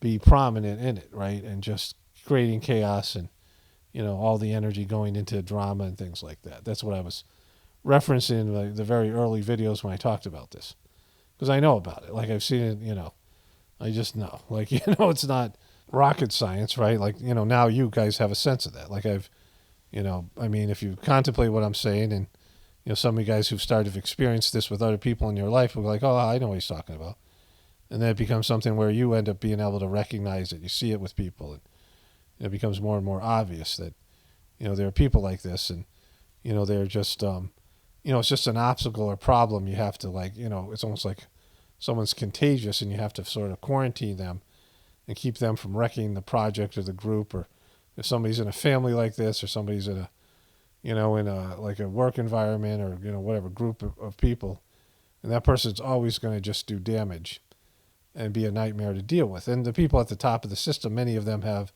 be prominent in it, right? And just creating chaos and, all the energy going into drama and things like that. That's what I was referencing in the very early videos when I talked about this. Because I know about it. Like I've seen it, I just know. Like, it's not rocket science, right? Like, now you guys have a sense of that. Like if you contemplate what I'm saying and, some of you guys who've started to experience this with other people in your life will be like, oh, I know what he's talking about. And then it becomes something where you end up being able to recognize it. You see it with people. And it becomes more and more obvious that, there are people like this and, they're just, it's just an obstacle or problem. You have to it's almost like someone's contagious and you have to sort of quarantine them and keep them from wrecking the project or the group. Or if somebody's in a family like this or somebody's in a, in a like a work environment or, whatever group of people, and that person's always going to just do damage and be a nightmare to deal with. And the people at the top of the system, many of them have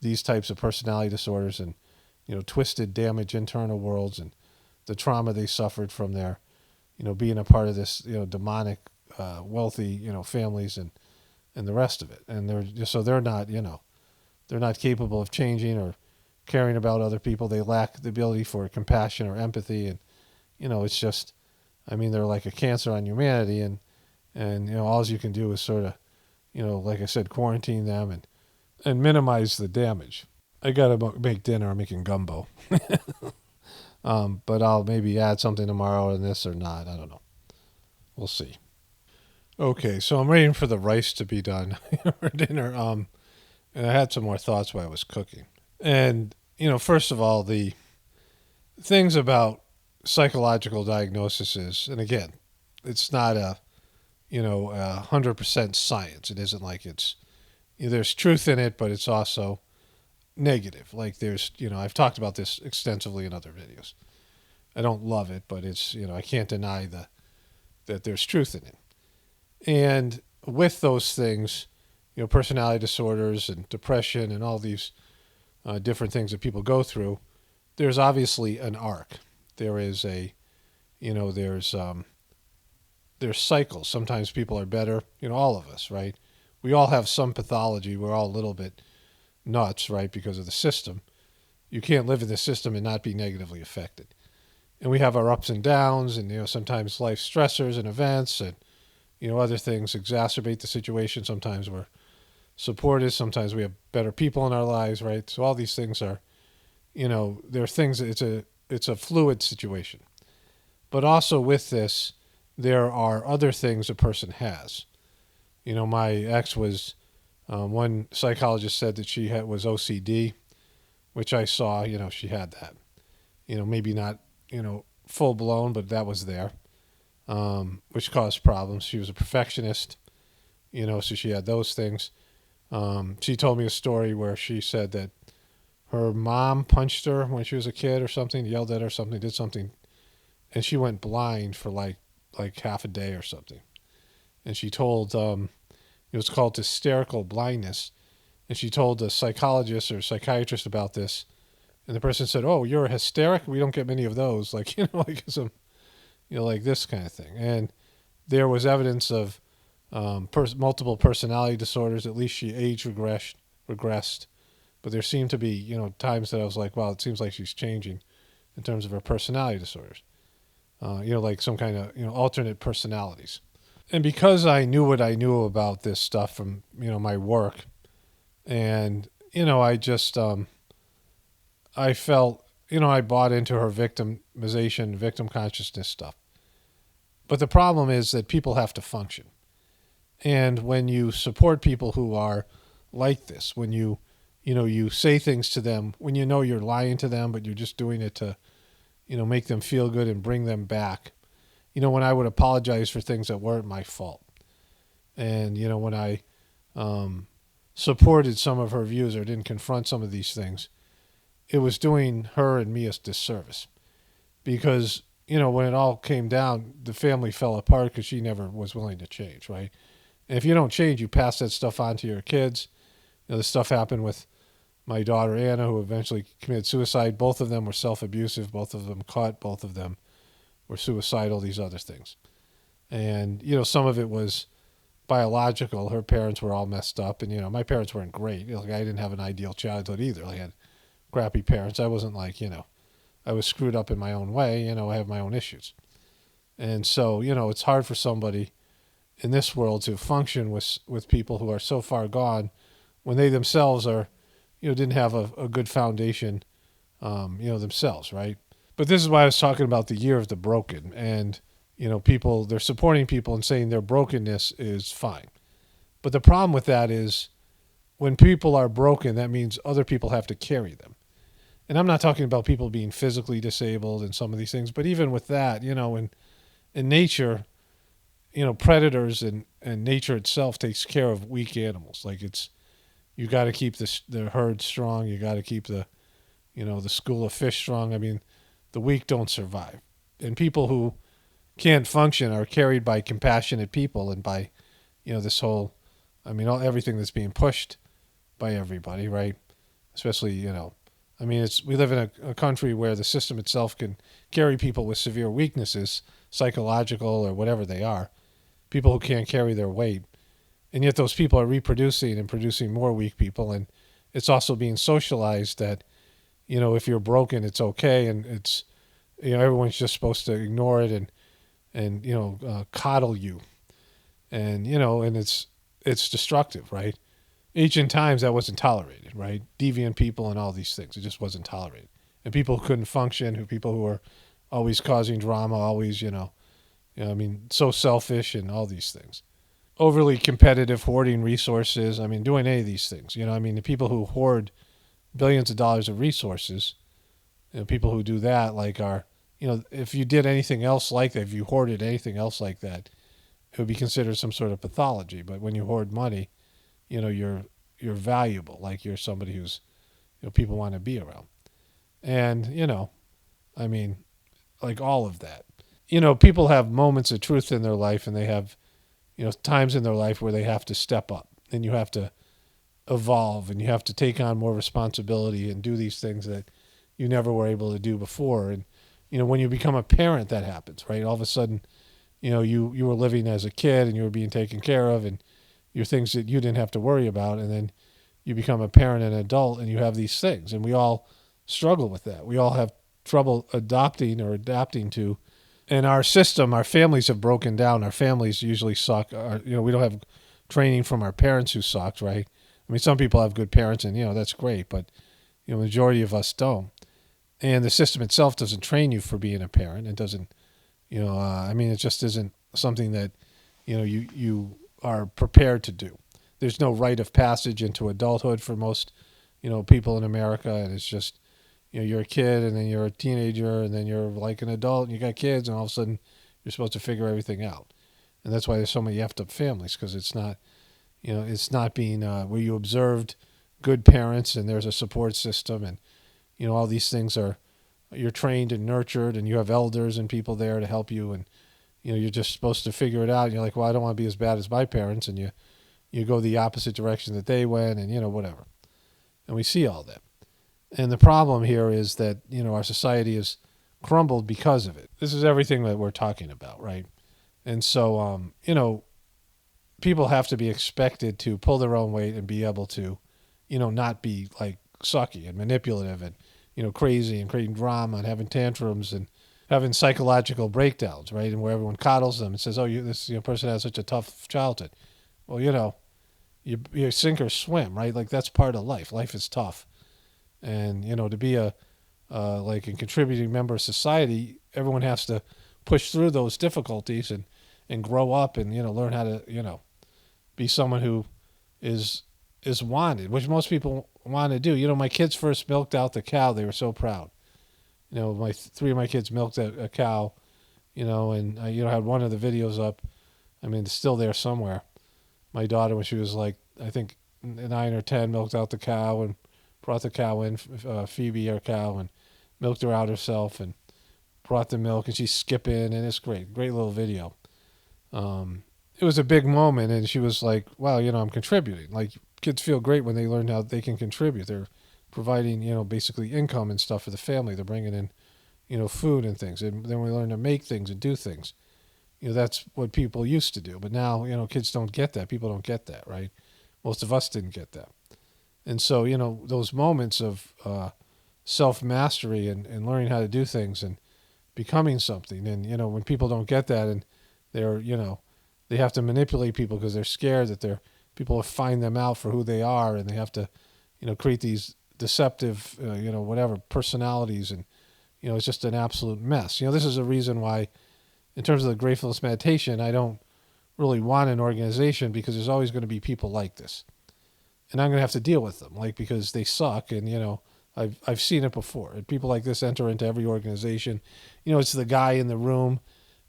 these types of personality disorders and, twisted, damaged internal worlds and the trauma they suffered from their, being a part of this, demonic, wealthy, families and the rest of it. And they're not, they're not capable of changing or caring about other people. They lack the ability for compassion or empathy. And, it's just, I mean, they're like a cancer on humanity, and all you can do is sort of, like I said, quarantine them and minimize the damage. I gotta make dinner. I'm making gumbo, but I'll maybe add something tomorrow in this or not. I don't know. We'll see. Okay, so I'm waiting for the rice to be done for dinner. And I had some more thoughts while I was cooking. And first of all, the things about psychological diagnoses, and again, it's not a 100% science. It isn't like there's truth in it, but it's also negative. Like there's, I've talked about this extensively in other videos. I don't love it, but it's, I can't deny that there's truth in it. And with those things, personality disorders and depression and all these different things that people go through, there's obviously an arc. There is there's cycles. Sometimes people are better, all of us, right? We all have some pathology. We're all a little bit nuts, right, because of the system. You can't live in the system and not be negatively affected. And we have our ups and downs, and sometimes life stressors and events and other things exacerbate the situation. Sometimes we're supported. Sometimes we have better people in our lives, right? So all these things are, there are things. It's a fluid situation. But also with this, there are other things a person has. My ex was, one psychologist said that she was OCD, which I saw, she had that. Maybe not, full blown, but that was there, which caused problems. She was a perfectionist, so she had those things. She told me a story where she said that her mom punched her when she was a kid or something, yelled at her something, did something, and she went blind for like half a day or something. And she told, it was called hysterical blindness, and she told a psychologist or psychiatrist about this, and the person said, "Oh, you're a hysteric? We don't get many of those." Like, like some, like this kind of thing. And there was evidence of multiple personality disorders. At least she age regressed. But there seemed to be, times that I was like, wow, it seems like she's changing in terms of her personality disorders. Like some kind of, alternate personalities. And because I knew what I knew about this stuff from, my work, and, I just, I felt, I bought into her victimization, victim consciousness stuff. But the problem is that people have to function. And when you support people who are like this, when you say things to them, when you're lying to them, but you're just doing it to, make them feel good and bring them back. When I would apologize for things that weren't my fault. And, when I supported some of her views or didn't confront some of these things, it was doing her and me a disservice. Because, when it all came down, the family fell apart because she never was willing to change, right? And if you don't change, you pass that stuff on to your kids. This stuff happened with my daughter, Anna, who eventually committed suicide. Both of them were self-abusive. Both of them caught. Both of them were suicidal, these other things. And, some of it was biological. Her parents were all messed up. And, my parents weren't great. Like, I didn't have an ideal childhood either. I had crappy parents. I wasn't like, I was screwed up in my own way. I have my own issues. And so, it's hard for somebody in this world to function with people who are so far gone when they themselves are, didn't have a good foundation, themselves, right? But this is why I was talking about the year of the broken. And, people, they're supporting people and saying their brokenness is fine. But the problem with that is when people are broken, that means other people have to carry them. And I'm not talking about people being physically disabled and some of these things, but even with that, in nature, predators and nature itself takes care of weak animals. Like you got to keep the herd strong. You got to keep the school of fish strong. I mean, the weak don't survive. And people who can't function are carried by compassionate people and by, this whole, everything that's being pushed by everybody, right? Especially, we live in a country where the system itself can carry people with severe weaknesses, psychological or whatever they are, people who can't carry their weight. And yet those people are reproducing and producing more weak people. And it's also being socialized that, if you're broken, it's okay. And it's, everyone's just supposed to ignore it and, and coddle you, and and it's destructive, right? Ancient times that wasn't tolerated, right? Deviant people and all these things, it just wasn't tolerated, and people who couldn't function, people who were always causing drama, always so selfish and all these things, overly competitive, hoarding resources. Doing any of these things, the people who hoard billions of dollars of resources, people who do that, like, are, if you did anything else like that, if you hoarded anything else like that, it would be considered some sort of pathology. But when you hoard money, you're valuable, like you're somebody who's, people want to be around. And, like all of that. People have moments of truth in their life, and they have, times in their life where they have to step up, and you have to evolve, and you have to take on more responsibility and do these things that you never were able to do before. And, when you become a parent, that happens, right? All of a sudden, you were living as a kid and you were being taken care of, and your things that you didn't have to worry about. And then you become a parent and an adult, and you have these things. And we all struggle with that. We all have trouble adopting or adapting to. And our system, our families have broken down. Our families usually suck. We don't have training from our parents who sucked, right? Some people have good parents, and, that's great. But, the majority of us don't. And the system itself doesn't train you for being a parent. It doesn't, it just isn't something that, you are prepared to do. There's no rite of passage into adulthood for most, people in America. And it's just, you're a kid, and then you're a teenager, and then you're like an adult, and you got kids, and all of a sudden you're supposed to figure everything out. And that's why there's so many effed up families, because it's not, it's not being where you observed good parents, and there's a support system, and, all these things you're trained and nurtured, and you have elders and people there to help you, and, you're just supposed to figure it out. And you're like, well, I don't want to be as bad as my parents, and you go the opposite direction that they went, and, whatever. And we see all that. And the problem here is that, our society has crumbled because of it. This is everything that we're talking about, right? And so, people have to be expected to pull their own weight and be able to, not be like sucky and manipulative and, crazy and creating drama and having tantrums and having psychological breakdowns, right? And where everyone coddles them and says, oh, this person has such a tough childhood. Well, you sink or swim, right? Like, that's part of life. Life is tough. And, to be a contributing member of society, everyone has to push through those difficulties and grow up and, learn how to, be someone who is wanted, which most people want to do. My kids first milked out the cow. They were so proud. Three of my kids milked a cow, and I, had one of the videos up. It's still there somewhere. My daughter, when she was like, I think 9 or 10, milked out the cow and brought the cow in, Phoebe, our cow, and milked her out herself and brought the milk, and she's skipping, and it's great little video. It was a big moment, and she was like, wow, I'm contributing. Like, kids feel great when they learn how they can contribute. They're providing, basically income and stuff for the family. They're bringing in, food and things. And then we learn to make things and do things. That's what people used to do. But now, kids don't get that. People don't get that, right? Most of us didn't get that. And so, those moments of self-mastery and learning how to do things and becoming something. And, when people don't get that, and they're, they have to manipulate people because they're scared that people will find them out for who they are, and they have to, create these deceptive, whatever personalities. And, it's just an absolute mess. This is a reason why, in terms of the Gratefullness meditation, I don't really want an organization, because there's always going to be people like this. And I'm going to have to deal with them, because they suck. And, I've seen it before. And people like this enter into every organization. It's the guy in the room,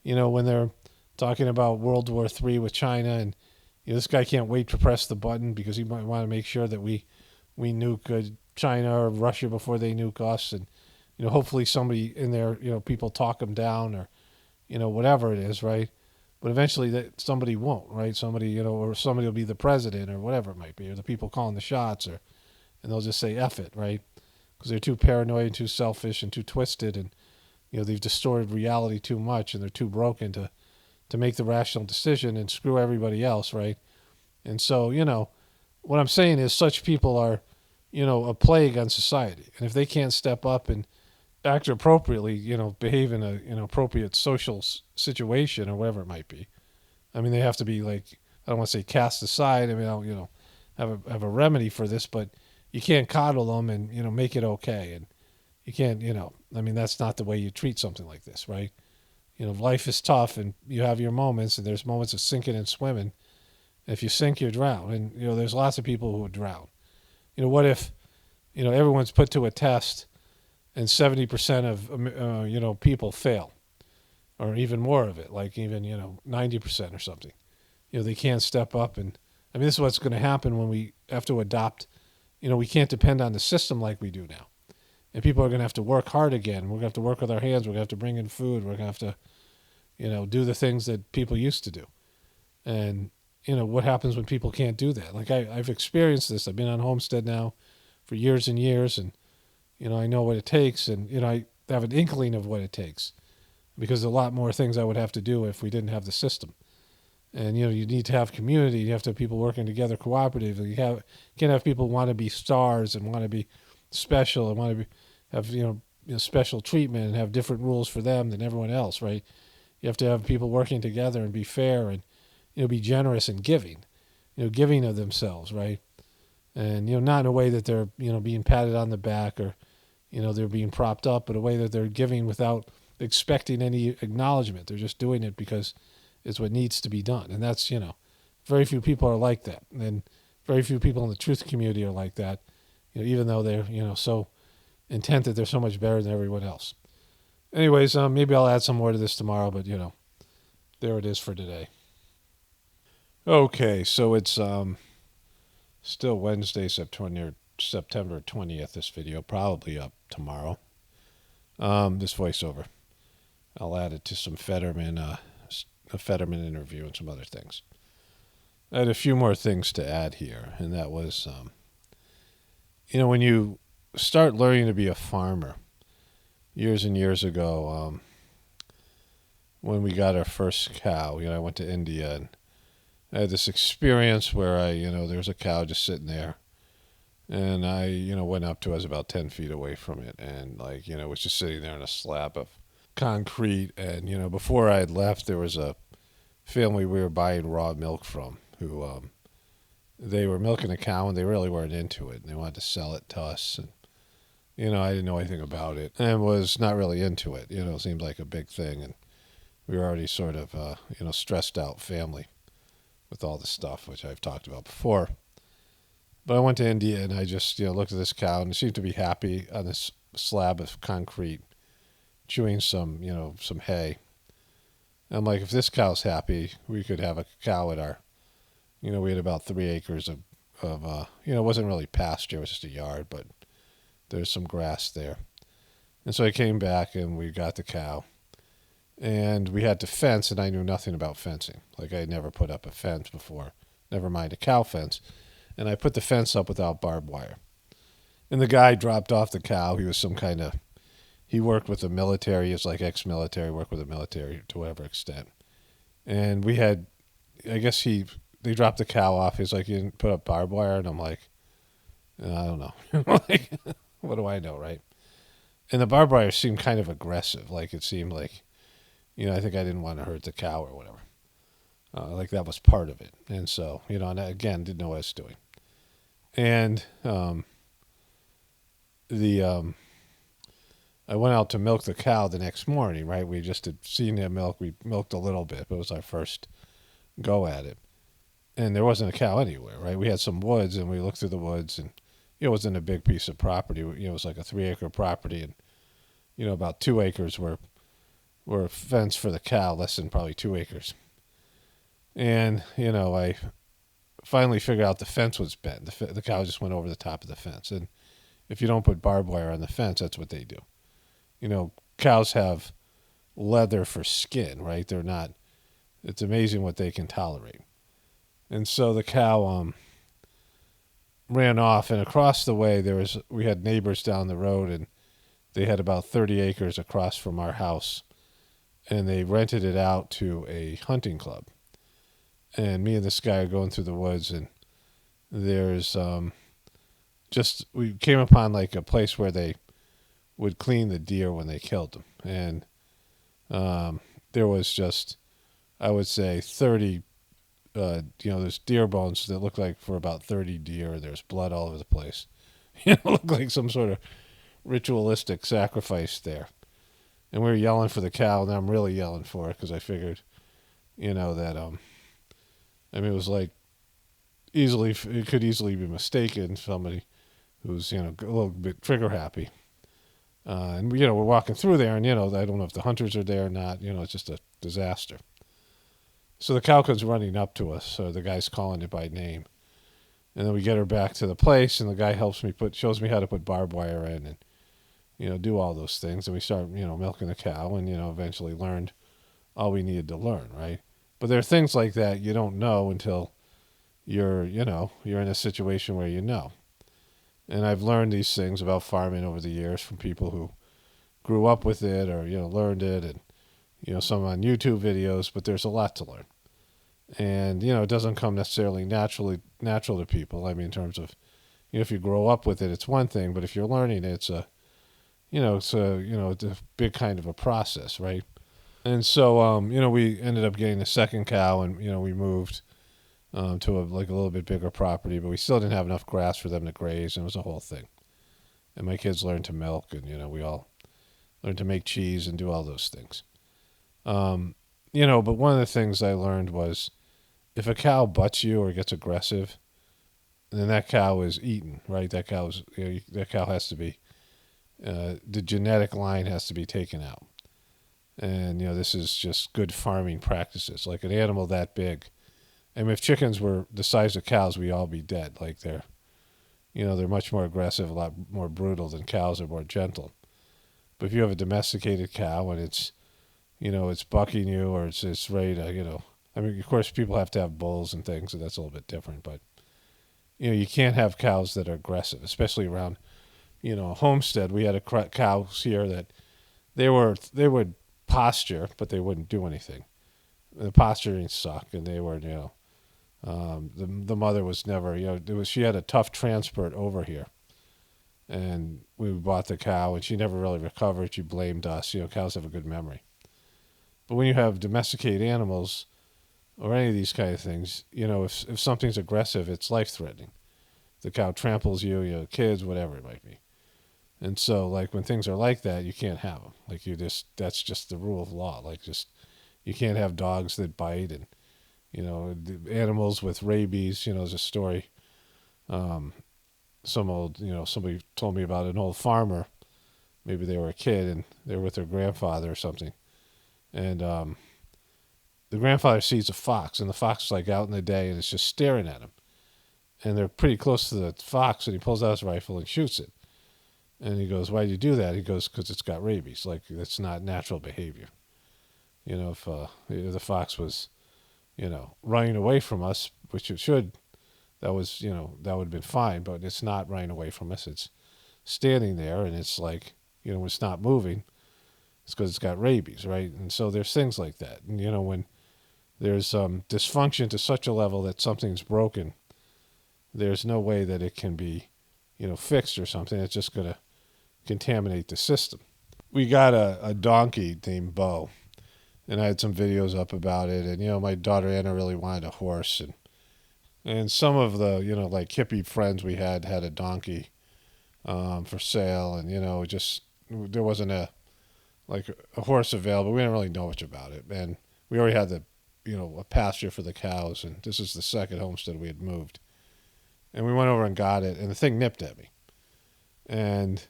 when they're talking about World War III with China, and this guy can't wait to press the button because he might want to make sure that we nuke China or Russia before they nuke us. And, hopefully somebody in there, people talk him down, or, whatever it is, right? But eventually somebody won't, right? Somebody, or somebody will be the president or whatever it might be, or the people calling the shots, and they'll just say F it, right? Because they're too paranoid and too selfish and too twisted, and, they've distorted reality too much, and they're too broken to make the rational decision and screw everybody else, right? And so, what I'm saying is such people are, a plague on society. And if they can't step up and, act appropriately, behave in an appropriate social situation or whatever it might be. I mean, they have to be like, I don't want to say cast aside. I mean, I'll, have a remedy for this, but you can't coddle them and, make it okay. And you can't, I mean, that's not the way you treat something like this, right? Life is tough and you have your moments, and there's moments of sinking and swimming. If you sink, you drown. And, there's lots of people who would drown. What if, everyone's put to a test and 70% of, people fail, or even more of it, like even, 90% or something. They can't step up. And I mean, this is what's going to happen when we have to adopt, we can't depend on the system like we do now. And people are going to have to work hard again. We're going to have to work with our hands. We're going to have to bring in food. We're going to have to, do the things that people used to do. And, what happens when people can't do that? Like I've experienced this. I've been on Homestead now for years and years, and, I know what it takes, and, I have an inkling of what it takes, because there's a lot more things I would have to do if we didn't have the system. And, you need to have community. You have to have people working together cooperatively. You can't have people want to be stars and want to be special and want to have, special treatment and have different rules for them than everyone else, right? You have to have people working together and be fair and, be generous and giving, giving of themselves, right? And, not in a way that they're, being patted on the back or, they're being propped up, but a way that they're giving without expecting any acknowledgement. They're just doing it because it's what needs to be done. And that's, very few people are like that. And very few people in the truth community are like that, even though they're, so intent that they're so much better than everyone else. Anyways, maybe I'll add some more to this tomorrow, but, there it is for today. Okay, so it's still Wednesday, September 20th, this video, probably up tomorrow. This voiceover. I'll add it to some Fetterman, a Fetterman interview and some other things. I had a few more things to add here, and that was, when you start learning to be a farmer, years and years ago, when we got our first cow, I went to India, and I had this experience where there was a cow just sitting there, and I, went up to it. I was about 10 feet away from it, and was just sitting there on a slab of concrete. And, before I had left, there was a family we were buying raw milk from who, they were milking a cow and they really weren't into it. And they wanted to sell it to us. And, I didn't know anything about it and was not really into it. It seemed like a big thing. And we were already sort of, stressed out family with all the stuff, which I've talked about before. But I went to India and I just, looked at this cow and it seemed to be happy on this slab of concrete, chewing some hay. I'm like, if this cow's happy, we could have a cow at our, we had about 3 acres of it wasn't really pasture, it was just a yard, but there's some grass there. And so I came back and we got the cow. And we had to fence, and I knew nothing about fencing. Like, I had never put up a fence before, never mind a cow fence. And I put the fence up without barbed wire. And the guy dropped off the cow. He was some kind of, he worked with the military. He was like ex-military, worked with the military to whatever extent. And we had, I guess they dropped the cow off. He's like, you didn't put up barbed wire? And I'm like, I don't know. Like, what do I know, right? And the barbed wire seemed kind of aggressive. Like, it seemed like, I think I didn't want to hurt the cow or whatever. Like that was part of it. And so, and I, again, didn't know what I was doing. And I went out to milk the cow the next morning, right? We just had seen that milk. We milked a little bit, but it was our first go at it. And there wasn't a cow anywhere, right? We had some woods, and we looked through the woods, and it wasn't a big piece of property. It was like a 3-acre property, and, about 2 acres were a fence for the cow, less than probably 2 acres. And, I finally figured out the fence was bent. The cow just went over the top of the fence. And if you don't put barbed wire on the fence, that's what they do. Cows have leather for skin, right? They're not, it's amazing what they can tolerate. And so the cow ran off, and across the way we had neighbors down the road, and they had about 30 acres across from our house. And they rented it out to a hunting club. And me and this guy are going through the woods, and there's we came upon like a place where they would clean the deer when they killed them. And there was just, I would say, 30, there's deer bones that look like for about 30 deer. There's blood all over the place. It looked like some sort of ritualistic sacrifice there. And we were yelling for the cow, and I'm really yelling for it because I figured, that, it was like it could easily be mistaken, somebody who's, a little bit trigger happy. And, we're walking through there, and, I don't know if the hunters are there or not. It's just a disaster. So the cow comes running up to us, so the guy's calling it by name. And then we get her back to the place, and the guy shows me how to put barbed wire in and, do all those things. And we start, milking the cow and, eventually learned all we needed to learn, right? But there are things like that you don't know until you're in a situation where you know. And I've learned these things about farming over the years from people who grew up with it or, learned it and, some on YouTube videos, but there's a lot to learn. And, it doesn't come necessarily natural to people. I mean, in terms of, if you grow up with it, it's one thing, but if you're learning it, it's a big kind of a process, right? And so, we ended up getting a second cow and, we moved to a little bit bigger property, but we still didn't have enough grass for them to graze, and it was a whole thing. And my kids learned to milk, and, we all learned to make cheese and do all those things. But one of the things I learned was if a cow butts you or gets aggressive, then that cow is eaten, right? That cow has to be, the genetic line has to be taken out. And, this is just good farming practices. Like an animal that big, I mean, if chickens were the size of cows, we'd all be dead. Like they're much more aggressive, a lot more brutal than cows are more gentle. But if you have a domesticated cow and it's, it's bucking you or it's ready to, of course people have to have bulls and things, and that's a little bit different. But, you can't have cows that are aggressive, especially around, a homestead. We had cows here that they would posture, but they wouldn't do anything. The posturing sucked, and they were, the mother was never, she had a tough transport over here. And we bought the cow, and she never really recovered. She blamed us. Cows have a good memory. But when you have domesticated animals or any of these kind of things, if something's aggressive, it's life-threatening. The cow tramples you, kids, whatever it might be. And so, when things are like that, you can't have them. That's just the rule of law. You can't have dogs that bite and, the animals with rabies. There's a story, somebody told me about an old farmer. Maybe they were a kid and they were with their grandfather or something. And the grandfather sees a fox, and the fox is out in the day, and it's just staring at him. And they're pretty close to the fox, and he pulls out his rifle and shoots it. And he goes, "Why do you do that?" He goes, "Because it's got rabies. That's not natural behavior. If the fox was, running away from us, which it should, that was, that would have been fine. But it's not running away from us. It's standing there, and it's when it's not moving, it's because it's got rabies, right? And so there's things like that. And, when there's dysfunction to such a level that something's broken, there's no way that it can be, fixed or something. It's just going to contaminate the system. We got a donkey named Bo, and I had some videos up about it. And, my daughter Anna really wanted a horse. And some of the, hippie friends we had a donkey for sale. And, there wasn't a horse available. We didn't really know much about it. And we already had a pasture for the cows. And this is the second homestead we had moved. And we went over and got it, and the thing nipped at me. And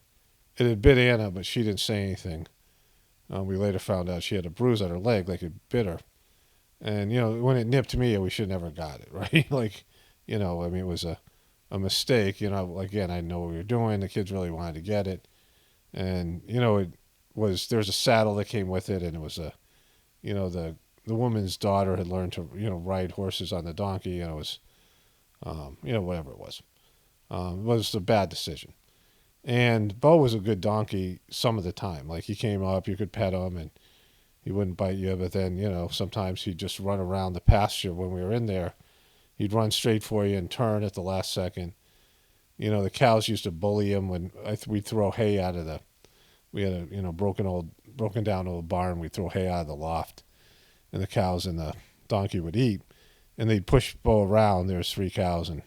it had bit Anna, but she didn't say anything. We later found out she had a bruise on her leg, like it bit her. And, when it nipped me, we should never got it, right? It was a mistake. Again, I didn't know what we were doing. The kids really wanted to get it. And, there was a saddle that came with it, and it was the woman's daughter had learned to, ride horses on the donkey, and it was, whatever it was. It was a bad decision. And Bo was a good donkey some of the time. He came up, you could pet him, and he wouldn't bite you. But then, sometimes he'd just run around the pasture when we were in there. He'd run straight for you and turn at the last second. The cows used to bully him when we'd throw hay out of we had a broken down old barn. We'd throw hay out of the loft, and the cows and the donkey would eat, and they'd push Bo around. There's 3 cows and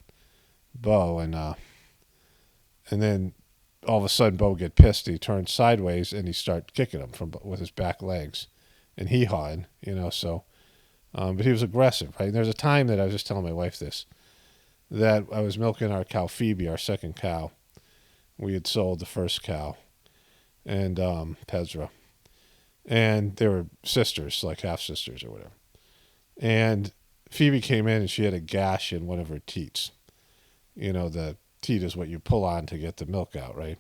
Bo, and then all of a sudden Bo would get pissed. He turned sideways and he start kicking them with his back legs, and he hawing, So, but he was aggressive, right? And there's a time that I was just telling my wife this, that I was milking our cow Phoebe, our second cow. We had sold the first cow, and Pezra, and they were sisters, like half sisters or whatever. And Phoebe came in and she had a gash in one of her teats. The teat is what you pull on to get the milk out, right?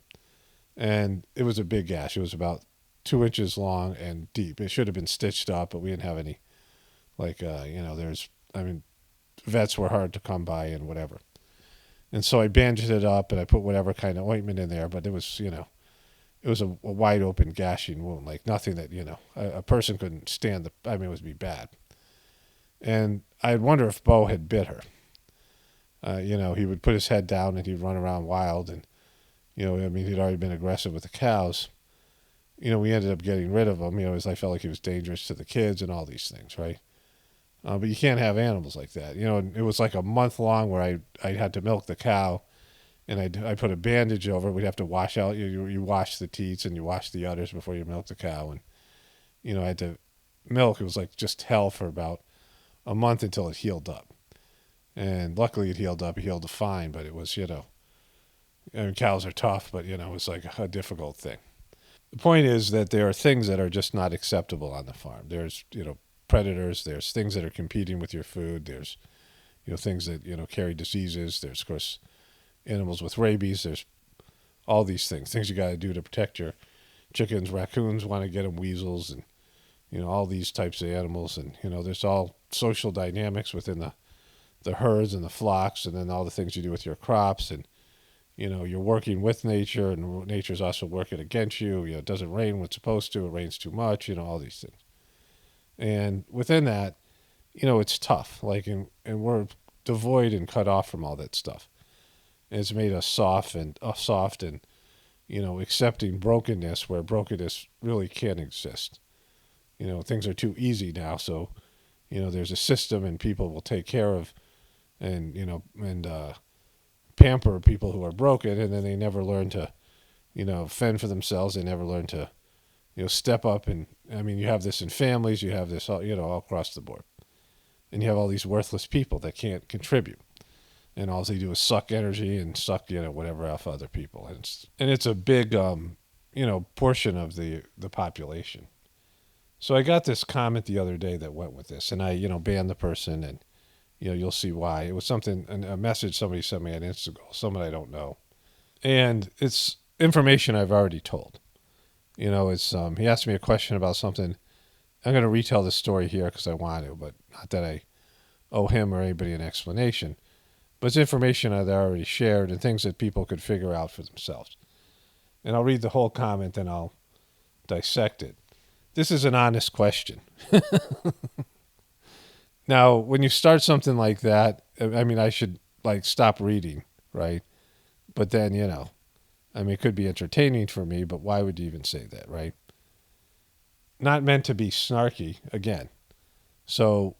And it was a big gash. It was about 2 inches long and deep. It should have been stitched up, but we didn't have any, vets were hard to come by and whatever. And so I bandaged it up and I put whatever kind of ointment in there, but it was, it was a wide open gashing wound, like nothing that, a person couldn't stand it would be bad. And I'd wonder if Bo had bit her. He would put his head down and he'd run around wild, and, he'd already been aggressive with the cows. We ended up getting rid of him, as I felt like he was dangerous to the kids and all these things, right? But you can't have animals like that. It was like a month long where I had to milk the cow, and I put a bandage over it. We'd have to wash out. You wash the teats and you wash the udders before you milk the cow. And, I had to milk. It was like just hell for about a month until it healed up. And luckily it healed up. It healed fine, but it was, cows are tough, but, it was like a difficult thing. The point is that there are things that are just not acceptable on the farm. There's, predators. There's things that are competing with your food. There's, things that, carry diseases. There's, of course, animals with rabies. There's all these things you got to do to protect your chickens. Raccoons want to get them, weasels, and, all these types of animals. And, there's all social dynamics within the herds and the flocks, and then all the things you do with your crops. And, you're working with nature, and nature's also working against you. It doesn't rain when it's supposed to. It rains too much, all these things. And within that, it's tough. And we're devoid and cut off from all that stuff. And it's made us soft and accepting brokenness where brokenness really can't exist. Things are too easy now. So, there's a system and people will take care of and pamper people who are broken, and then they never learn to, fend for themselves. They never learn to, step up. And you have this in families, you have this, all across the board. And you have all these worthless people that can't contribute. And all they do is suck energy and suck, whatever off other people. And it's a big, portion of the population. So I got this comment the other day that went with this, and I, banned the person, and, you'll see why. It was a message somebody sent me on Instagram, someone I don't know. And it's information I've already told. He asked me a question about something. I'm going to retell the story here because I want to, but not that I owe him or anybody an explanation. But it's information I've already shared and things that people could figure out for themselves. And I'll read the whole comment and I'll dissect it. This is an honest question. Now, when you start something like that, I should stop reading, right? But then, it could be entertaining for me, but why would you even say that, right? Not meant to be snarky, again. So,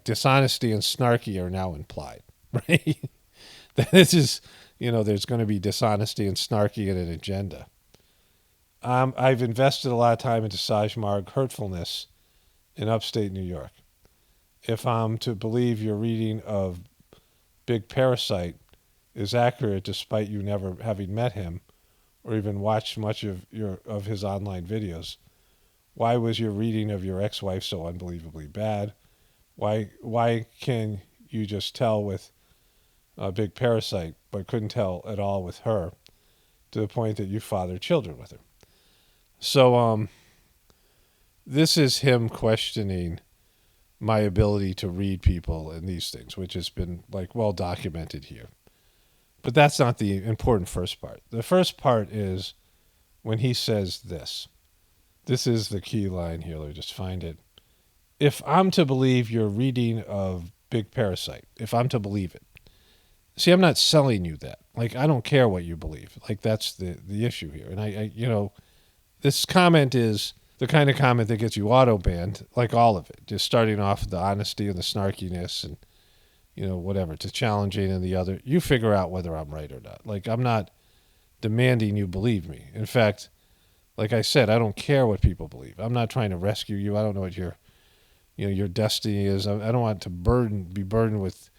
dishonesty and snarky are now implied, right? This is, there's going to be dishonesty and snarky in an agenda. I've invested a lot of time into Sajmarg Hurtfulness in upstate New York. If I'm to believe your reading of Big Parasite is accurate despite you never having met him or even watched much of his online videos, why was your reading of your ex-wife so unbelievably bad? Why can you just tell with Big Parasite but couldn't tell at all with her to the point that you fathered children with her? So this is him questioning my ability to read people and these things, which has been well documented here. But that's not the important first part. The first part is when he says this. This is the key line here. Let me just find it. If I'm to believe your reading of Big Parasite, if I'm to believe it. See, I'm not selling you that. I don't care what you believe. That's the issue here. And I this comment is the kind of comment that gets you auto banned, like all of it. Just starting off with the honesty and the snarkiness and, whatever, to challenging and the other. You figure out whether I'm right or not. Like, I'm not demanding you believe me. In fact, like I said, I don't care what people believe. I'm not trying to rescue you. I don't know what your destiny is. I don't want to be burdened with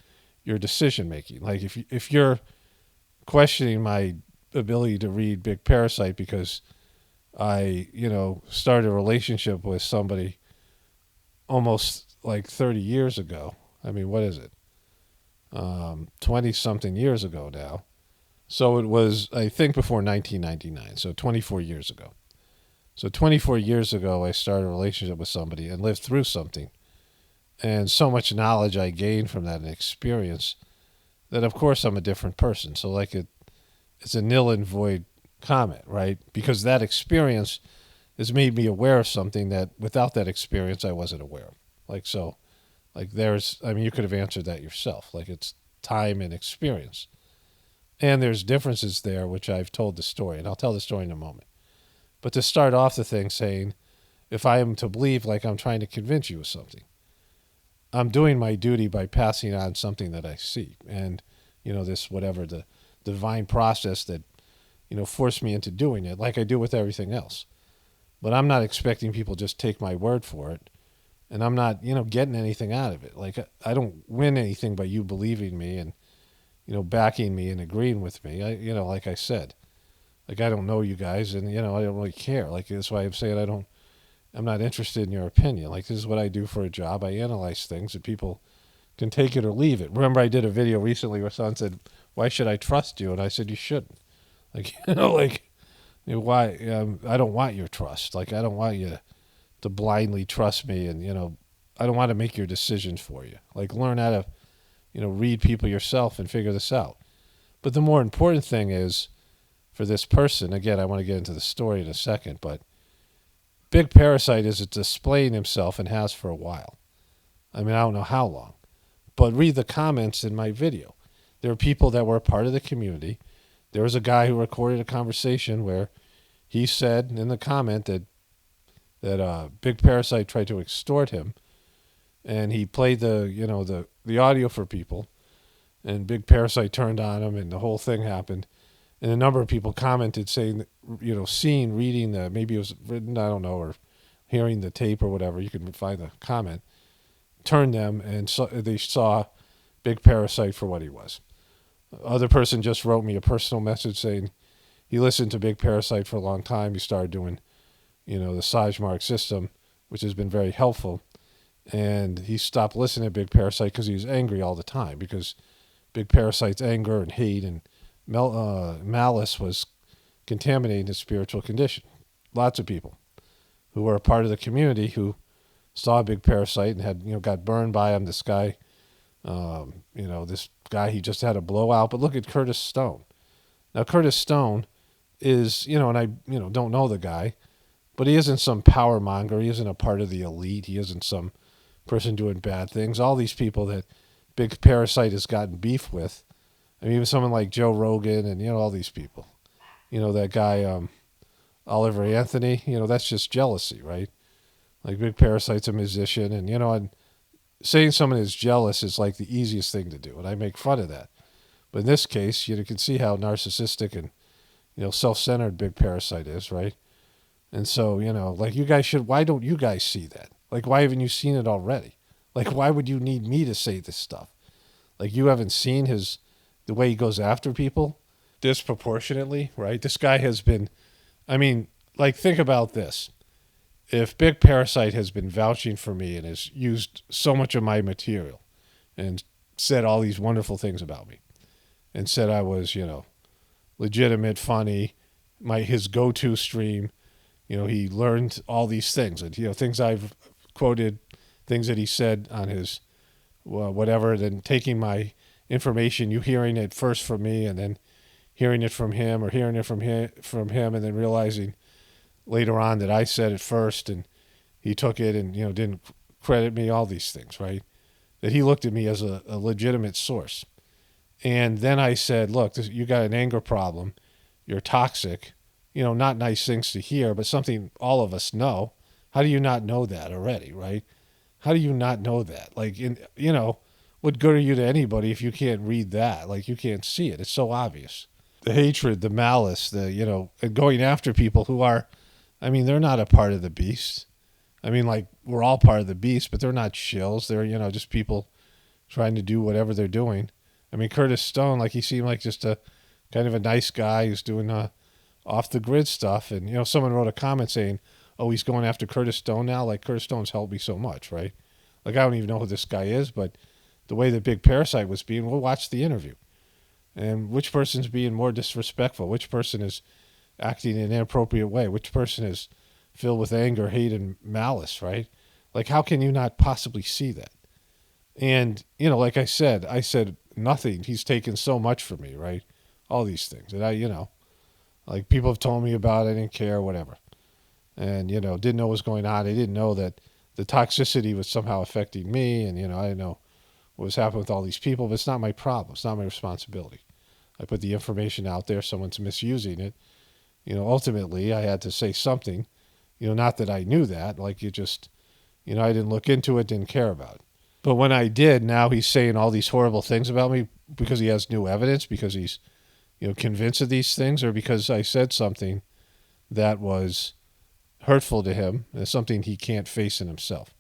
your decision making. Like if you're questioning my ability to read Big Parasite because I, started a relationship with somebody almost like 30 years ago. I mean, what is it? 20 something years ago now. So it was, I think, before 1999. So 24 years ago. So 24 years ago, I started a relationship with somebody and lived through something. And so much knowledge I gained from that and experience that, of course, I'm a different person. So like it's a nil and void comment, right? Because that experience has made me aware of something that without that experience, I wasn't aware of. You could have answered that yourself. Like, it's time and experience. And there's differences there, which I've told the story, and I'll tell the story in a moment. But to start off the thing saying, if I am to believe like I'm trying to convince you of something, I'm doing my duty by passing on something that I see. And, the divine process that, forced me into doing it, like I do with everything else. But I'm not expecting people just take my word for it. And I'm not, getting anything out of it. Like, I don't win anything by you believing me and, backing me and agreeing with me. Like I said, like, I don't know you guys and, I don't really care. Like, that's why I'm saying I'm not interested in your opinion. Like, this is what I do for a job. I analyze things and people can take it or leave it. Remember, I did a video recently where someone said, why should I trust you? And I said, you shouldn't. Like, why? I don't want your trust. Like, I don't want you to blindly trust me. And, I don't want to make your decisions for you. Like, learn how to, read people yourself and figure this out. But the more important thing is, for this person, again, I want to get into the story in a second, but Big Parasite is displaying himself and has for a while. I mean, I don't know how long. But read the comments in my video. There are people that were a part of the community. There was a guy who recorded a conversation where he said in the comment that Big Parasite tried to extort him, and he played the audio for people, and Big Parasite turned on him, and the whole thing happened. And a number of people commented saying, reading maybe it was written, I don't know, or hearing the tape or whatever, you can find the comment, turned them and they saw Big Parasite for what he was. Other person just wrote me a personal message saying he listened to Big Parasite for a long time. He started doing, the Sajmark system, which has been very helpful. And he stopped listening to Big Parasite because he was angry all the time, because Big Parasite's anger and hate and malice was contaminating his spiritual condition. Lots of people who were a part of the community who saw Big Parasite and had, got burned by him. This guy, he just had a blowout. But look at Curtis Stone. Now, Curtis Stone is, and I, don't know the guy, but he isn't some power monger. He isn't a part of the elite. He isn't some person doing bad things. All these people that Big Parasite has gotten beef with, I mean, even someone like Joe Rogan and, all these people, that guy, Oliver Anthony, that's just jealousy, right? Like, Big Parasite's a musician, and, and saying someone is jealous is like the easiest thing to do, and I make fun of that. But in this case, you can see how narcissistic and, self-centered Big Parasite is, right? And so, like, you guys why don't you guys see that? Like, why haven't you seen it already? Like, why would you need me to say this stuff? Like, you haven't seen the way he goes after people disproportionately, right? This guy has been, think about this. If Big Parasite has been vouching for me and has used so much of my material and said all these wonderful things about me and said I was, legitimate, funny, his go-to stream, he learned all these things and, things I've quoted, things that he said on his whatever, then taking my information, you hearing it first from me and then hearing it from him or hearing it from him and then realizing later on that I said it first and he took it and, didn't credit me, all these things, right? That he looked at me as a legitimate source. And then I said, look, you got an anger problem. You're toxic. not nice things to hear, but something all of us know. How do you not know that already, right? How do you not know that? Like, what good are you to anybody if you can't read that? Like, you can't see it. It's so obvious. The hatred, the malice, and going after people who are, they're not a part of the beast. Like, we're all part of the beast, but they're not shills. They're, just people trying to do whatever they're doing. Curtis Stone, like, he seemed like just a kind of a nice guy who's doing off the grid stuff. And, someone wrote a comment saying, oh, he's going after Curtis Stone now. Like, Curtis Stone's helped me so much, right? Like, I don't even know who this guy is, but the way the Big Parasite was being, we'll watch the interview. And which person's being more disrespectful? Which person is acting in an inappropriate way? Which person is filled with anger, hate, and malice, right? Like, how can you not possibly see that? And, like I said nothing. He's taken so much from me, right? All these things. And like, people have told me about it. I didn't care, whatever. And, didn't know what was going on. I didn't know that the toxicity was somehow affecting me. And, I didn't know what was happening with all these people. But it's not my problem. It's not my responsibility. I put the information out there. Someone's misusing it. Ultimately, I had to say something. Not that I knew that. Like, I didn't look into it, didn't care about it. But when I did, now he's saying all these horrible things about me because he has new evidence, because he's, convinced of these things, or because I said something that was hurtful to him and something he can't face in himself.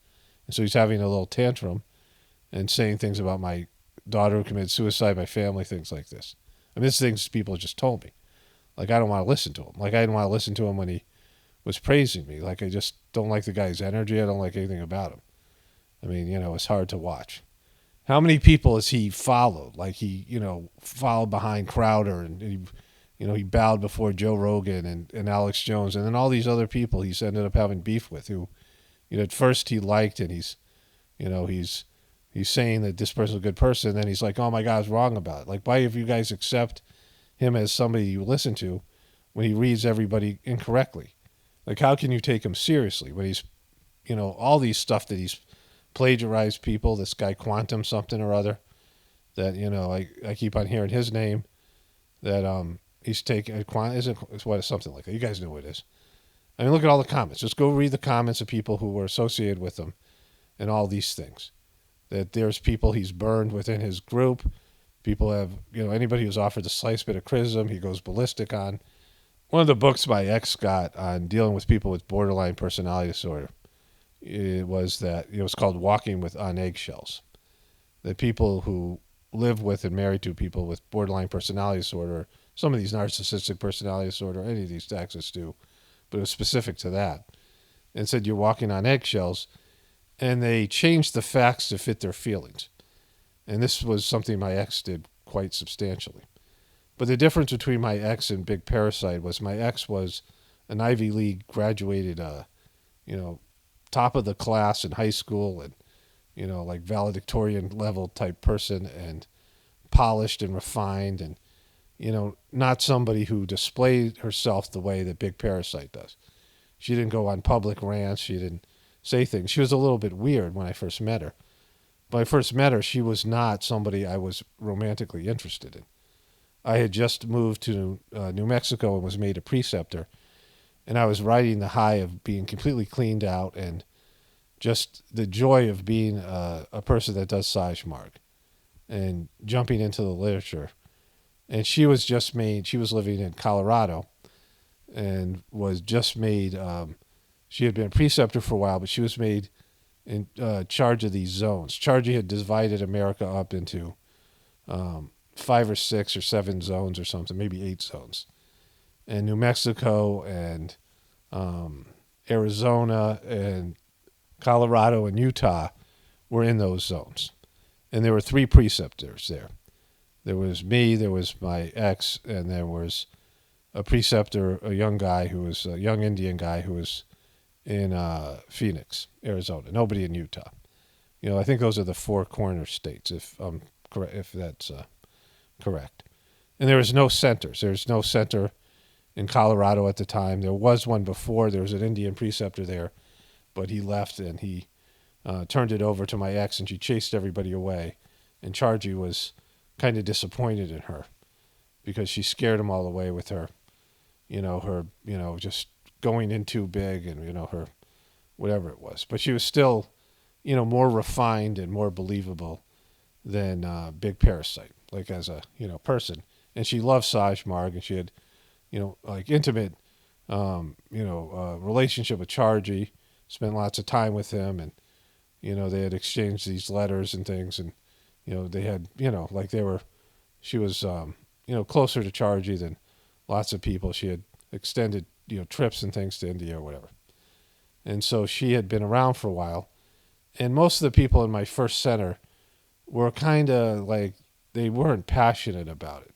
And so he's having a little tantrum and saying things about my daughter who committed suicide, my family, things like this. This things people just told me. Like, I don't want to listen to him. Like, I didn't want to listen to him when he was praising me. Like, I just don't like the guy's energy. I don't like anything about him. It's hard to watch. How many people has he followed? Like, he, followed behind Crowder, and he bowed before Joe Rogan and Alex Jones, and then all these other people he's ended up having beef with who, at first he liked, and he's saying that this person's a good person, and then he's like, oh my God, I was wrong about it. Like, why if you guys accept him as somebody you listen to when he reads everybody incorrectly? Like, how can you take him seriously when he's, all these stuff that he's plagiarized people, this guy Quantum something or other, that, I keep on hearing his name, that he's taking, it's something like that. You guys know what it is. Look at all the comments. Just go read the comments of people who were associated with him and all these things. That there's people he's burned within his group. People have, anybody who's offered the slightest bit of criticism, he goes ballistic on. One of the books my ex got on dealing with people with borderline personality disorder, it was called Walking on Eggshells. The people who live with and married to people with borderline personality disorder, some of these narcissistic personality disorder, any of these taxes do, but it was specific to that. And said you're walking on eggshells, and they changed the facts to fit their feelings. And this was something my ex did quite substantially. But the difference between my ex and Big Parasite was my ex was an Ivy League graduated, top of the class in high school, and, like valedictorian level type person, and polished and refined, and, not somebody who displayed herself the way that Big Parasite does. She didn't go on public rants. She didn't say things. She was a little bit weird when I first met her. When I first met her, she was not somebody I was romantically interested in. I had just moved to New Mexico and was made a preceptor, and I was riding the high of being completely cleaned out and just the joy of being a person that does Sajmark and jumping into the literature. And she was just made, she was living in Colorado and was just made, she had been a preceptor for a while, but she was made in charge of these zones. Chargy had divided America up into 5 or 6 or 7 zones or something, maybe 8 zones. And New Mexico and Arizona and Colorado and Utah were in those zones. And there were 3 preceptors there. There was me, there was my ex, and there was a preceptor, a young guy who was a young Indian guy who was in Phoenix, Arizona. Nobody in Utah. I think those are the 4 corner states, if that's correct. And there was no centers. There's no center in Colorado at the time. There was one before. There was an Indian preceptor there, but he left and he turned it over to my ex, and she chased everybody away. And Chargy was kind of disappointed in her because she scared him all away with her, her, just going in too big and, her, whatever it was. But she was still, more refined and more believable than Big Parasite, like as a, person. And she loved Saj Marg, and she had, like intimate, relationship with Chargy, spent lots of time with him, and, they had exchanged these letters and things, and, they had, like she was, closer to Chargy than lots of people. She had extended, trips and things to India or whatever. And so she had been around for a while. And most of the people in my first center were kind of like, they weren't passionate about it.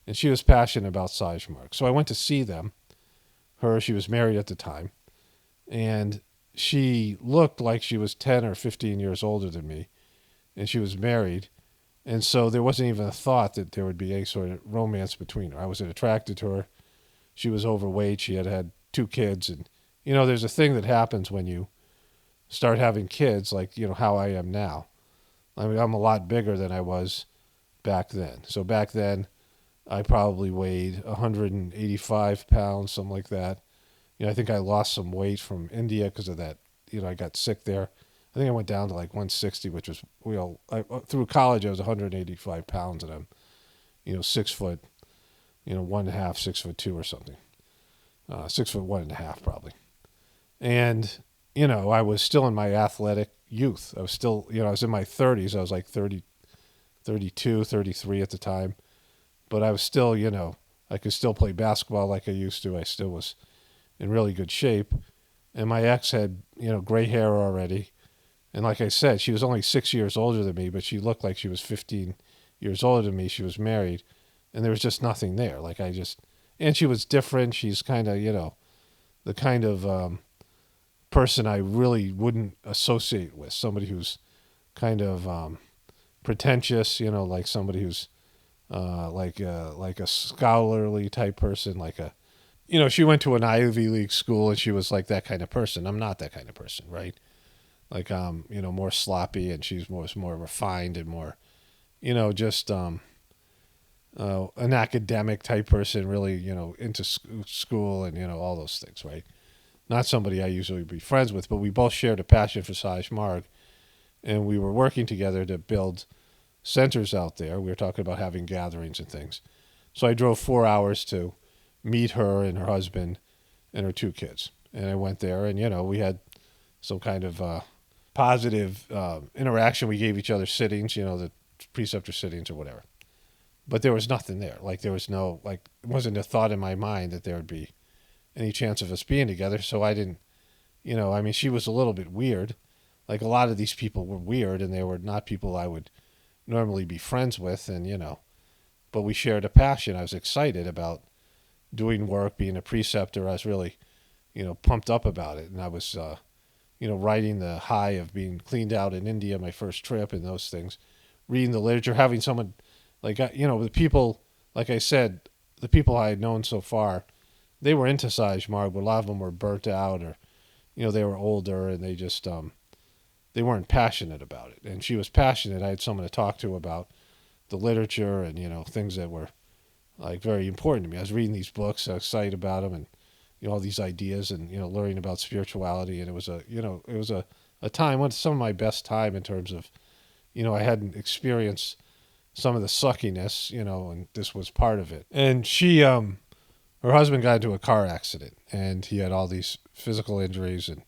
And she was passionate about Saj Marg. So I went to see them. She was married at the time. And she looked like she was 10 or 15 years older than me. And she was married. And so there wasn't even a thought that there would be any sort of romance between her. I wasn't attracted to her. She was overweight. She had 2 kids. And, there's a thing that happens when you start having kids, like, how I am now. I mean, I'm a lot bigger than I was back then. So back then, I probably weighed 185 pounds, something like that. I think I lost some weight from India because of that. I got sick there. I think I went down to like 160, which was, through college, I was 185 pounds, and I'm, 6 foot, 1.5, 6'2" or something. 6'1.5" probably. And, I was still in my athletic youth. I was still, I was in my 30s. I was like 30, 32, 33 at the time. But I was still, I could still play basketball like I used to. I still was in really good shape. And my ex had, gray hair already. And like I said, she was only 6 years older than me, but she looked like she was 15 years older than me. She was married. And there was just nothing there. And she was different. She's kind of, the kind of person I really wouldn't associate with. Somebody who's kind of pretentious, like somebody who's like a scholarly type person, she went to an Ivy League school, and she was like that kind of person. I'm not that kind of person, right? Like, more sloppy, and she's more refined and more, just an academic type person, really, into school and, all those things, right? Not somebody I usually be friends with, but we both shared a passion for Saj Marg, and we were working together to build centers out there. We were talking about having gatherings and things. So I drove 4 hours to meet her and her husband and her 2 kids. And I went there, and, we had some kind of positive interaction. We gave each other sittings, the preceptor sittings or whatever. But there was nothing there. Like, there was no, it wasn't a thought in my mind that there would be any chance of us being together. So I didn't, she was a little bit weird. Like, a lot of these people were weird, and they were not people I would normally be friends with. And, but we shared a passion. I was excited about doing work, being a preceptor. I was really, pumped up about it. And I was, riding the high of being cleaned out in India, my first trip, and those things, reading the literature, having someone the people, like I said, the people I had known so far, they were into Saj Marg, but a lot of them were burnt out, or, they were older, and they just, they weren't passionate about it. And she was passionate. I had someone to talk to about the literature and, things that were very important to me. I was reading these books, I was excited about them, and, all these ideas, and, learning about spirituality. And it was a time, some of my best time in terms of, I hadn't experienced some of the suckiness, and this was part of it. And she, her husband got into a car accident, and he had all these physical injuries, and,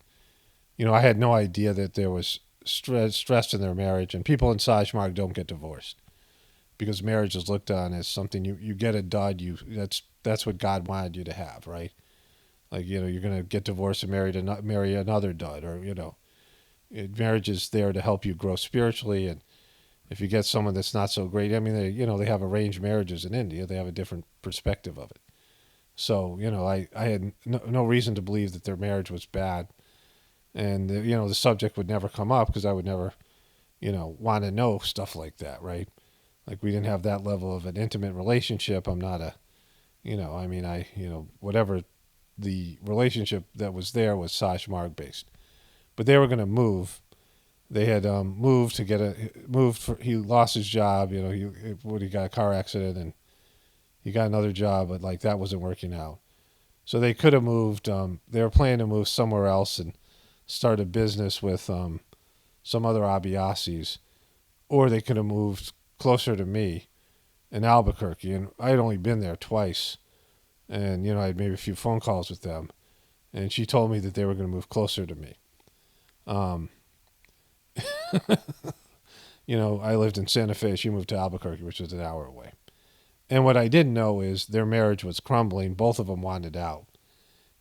I had no idea that there was stress in their marriage. And people in Saj Marg don't get divorced because marriage is looked on as something you get a dud. That's what God wanted you to have, right? Like, you're going to get divorced and marry another dud, or, marriage is there to help you grow spiritually. And if you get someone that's not so great, they have arranged marriages in India. They have a different perspective of it. So, I had no reason to believe that their marriage was bad. And, the subject would never come up because I would never, want to know stuff like that, right? Like, we didn't have that level of an intimate relationship. I'm not whatever the relationship that was there was Saj Marg based. But they were going to move. They had moved to he lost his job, he got a car accident, and he got another job, but that wasn't working out. So they could have moved. They were planning to move somewhere else and start a business with some other Abiasis, or they could have moved closer to me in Albuquerque. And I had only been there twice, and I had maybe a few phone calls with them. And she told me that they were going to move closer to me. I lived in Santa Fe. She moved to Albuquerque, which was an hour away. And what I didn't know is their marriage was crumbling. Both of them wanted out.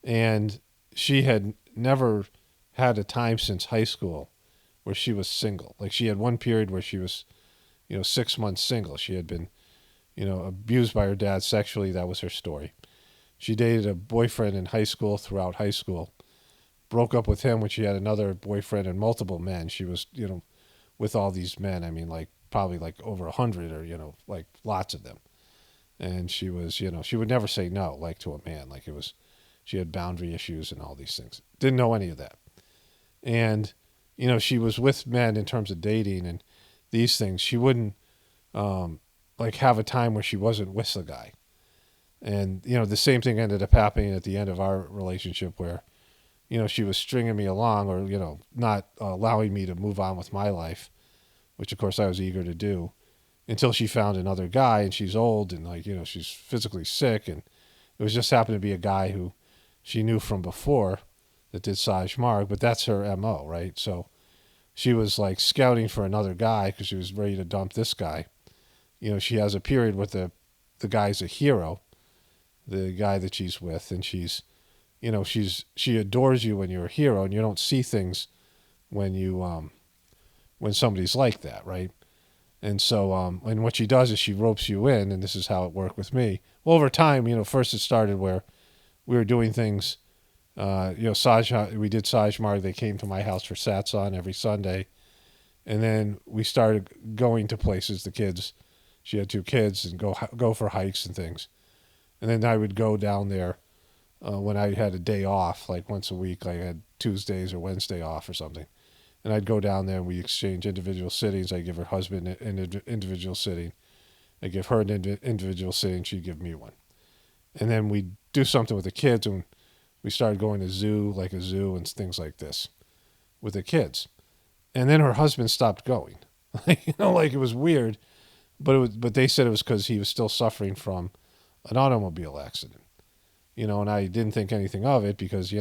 And she had never had a time since high school where she was single. Like, she had one period where she was, 6 months single. She had been, abused by her dad sexually. That was her story. She dated a boyfriend in high school throughout high school. Broke up with him when she had another boyfriend and multiple men. She was, with all these men. I mean, like, probably like over 100 or, like lots of them. And she was, she would never say no, like, to a man. Like, she had boundary issues and all these things. Didn't know any of that. And, she was with men in terms of dating and these things. She wouldn't, have a time where she wasn't with the guy. And, the same thing ended up happening at the end of our relationship where, she was stringing me along or, not allowing me to move on with my life, which, of course, I was eager to do, until she found another guy, and she's old and, she's physically sick. And it was just happened to be a guy who she knew from before that did Saj Marg, but that's her MO, right? So she was, like, scouting for another guy because she was ready to dump this guy. She has a period with the guy's a hero, the guy that she's with, and she's, she adores you when you're a hero, and you don't see things when when somebody's like that, right? And so, and what she does is she ropes you in, and this is how it worked with me. Well, over time, first it started where we were doing things, we did Saj Marg. They came to my house for satsang every Sunday. And then we started going to places, the kids, she had 2 kids, and go for hikes and things. And then I would go down there when I had a day off, like once a week, like I had Tuesdays or Wednesday off or something. And I'd go down there and we exchange individual sittings. I'd give her husband an individual sitting. I'd give her an individual sitting. She'd give me one. And then we'd do something with the kids, and we started going to a zoo and things like this with the kids. And then her husband stopped going. Like, it was weird, but they said it was because he was still suffering from an automobile accident. And I didn't think anything of it because,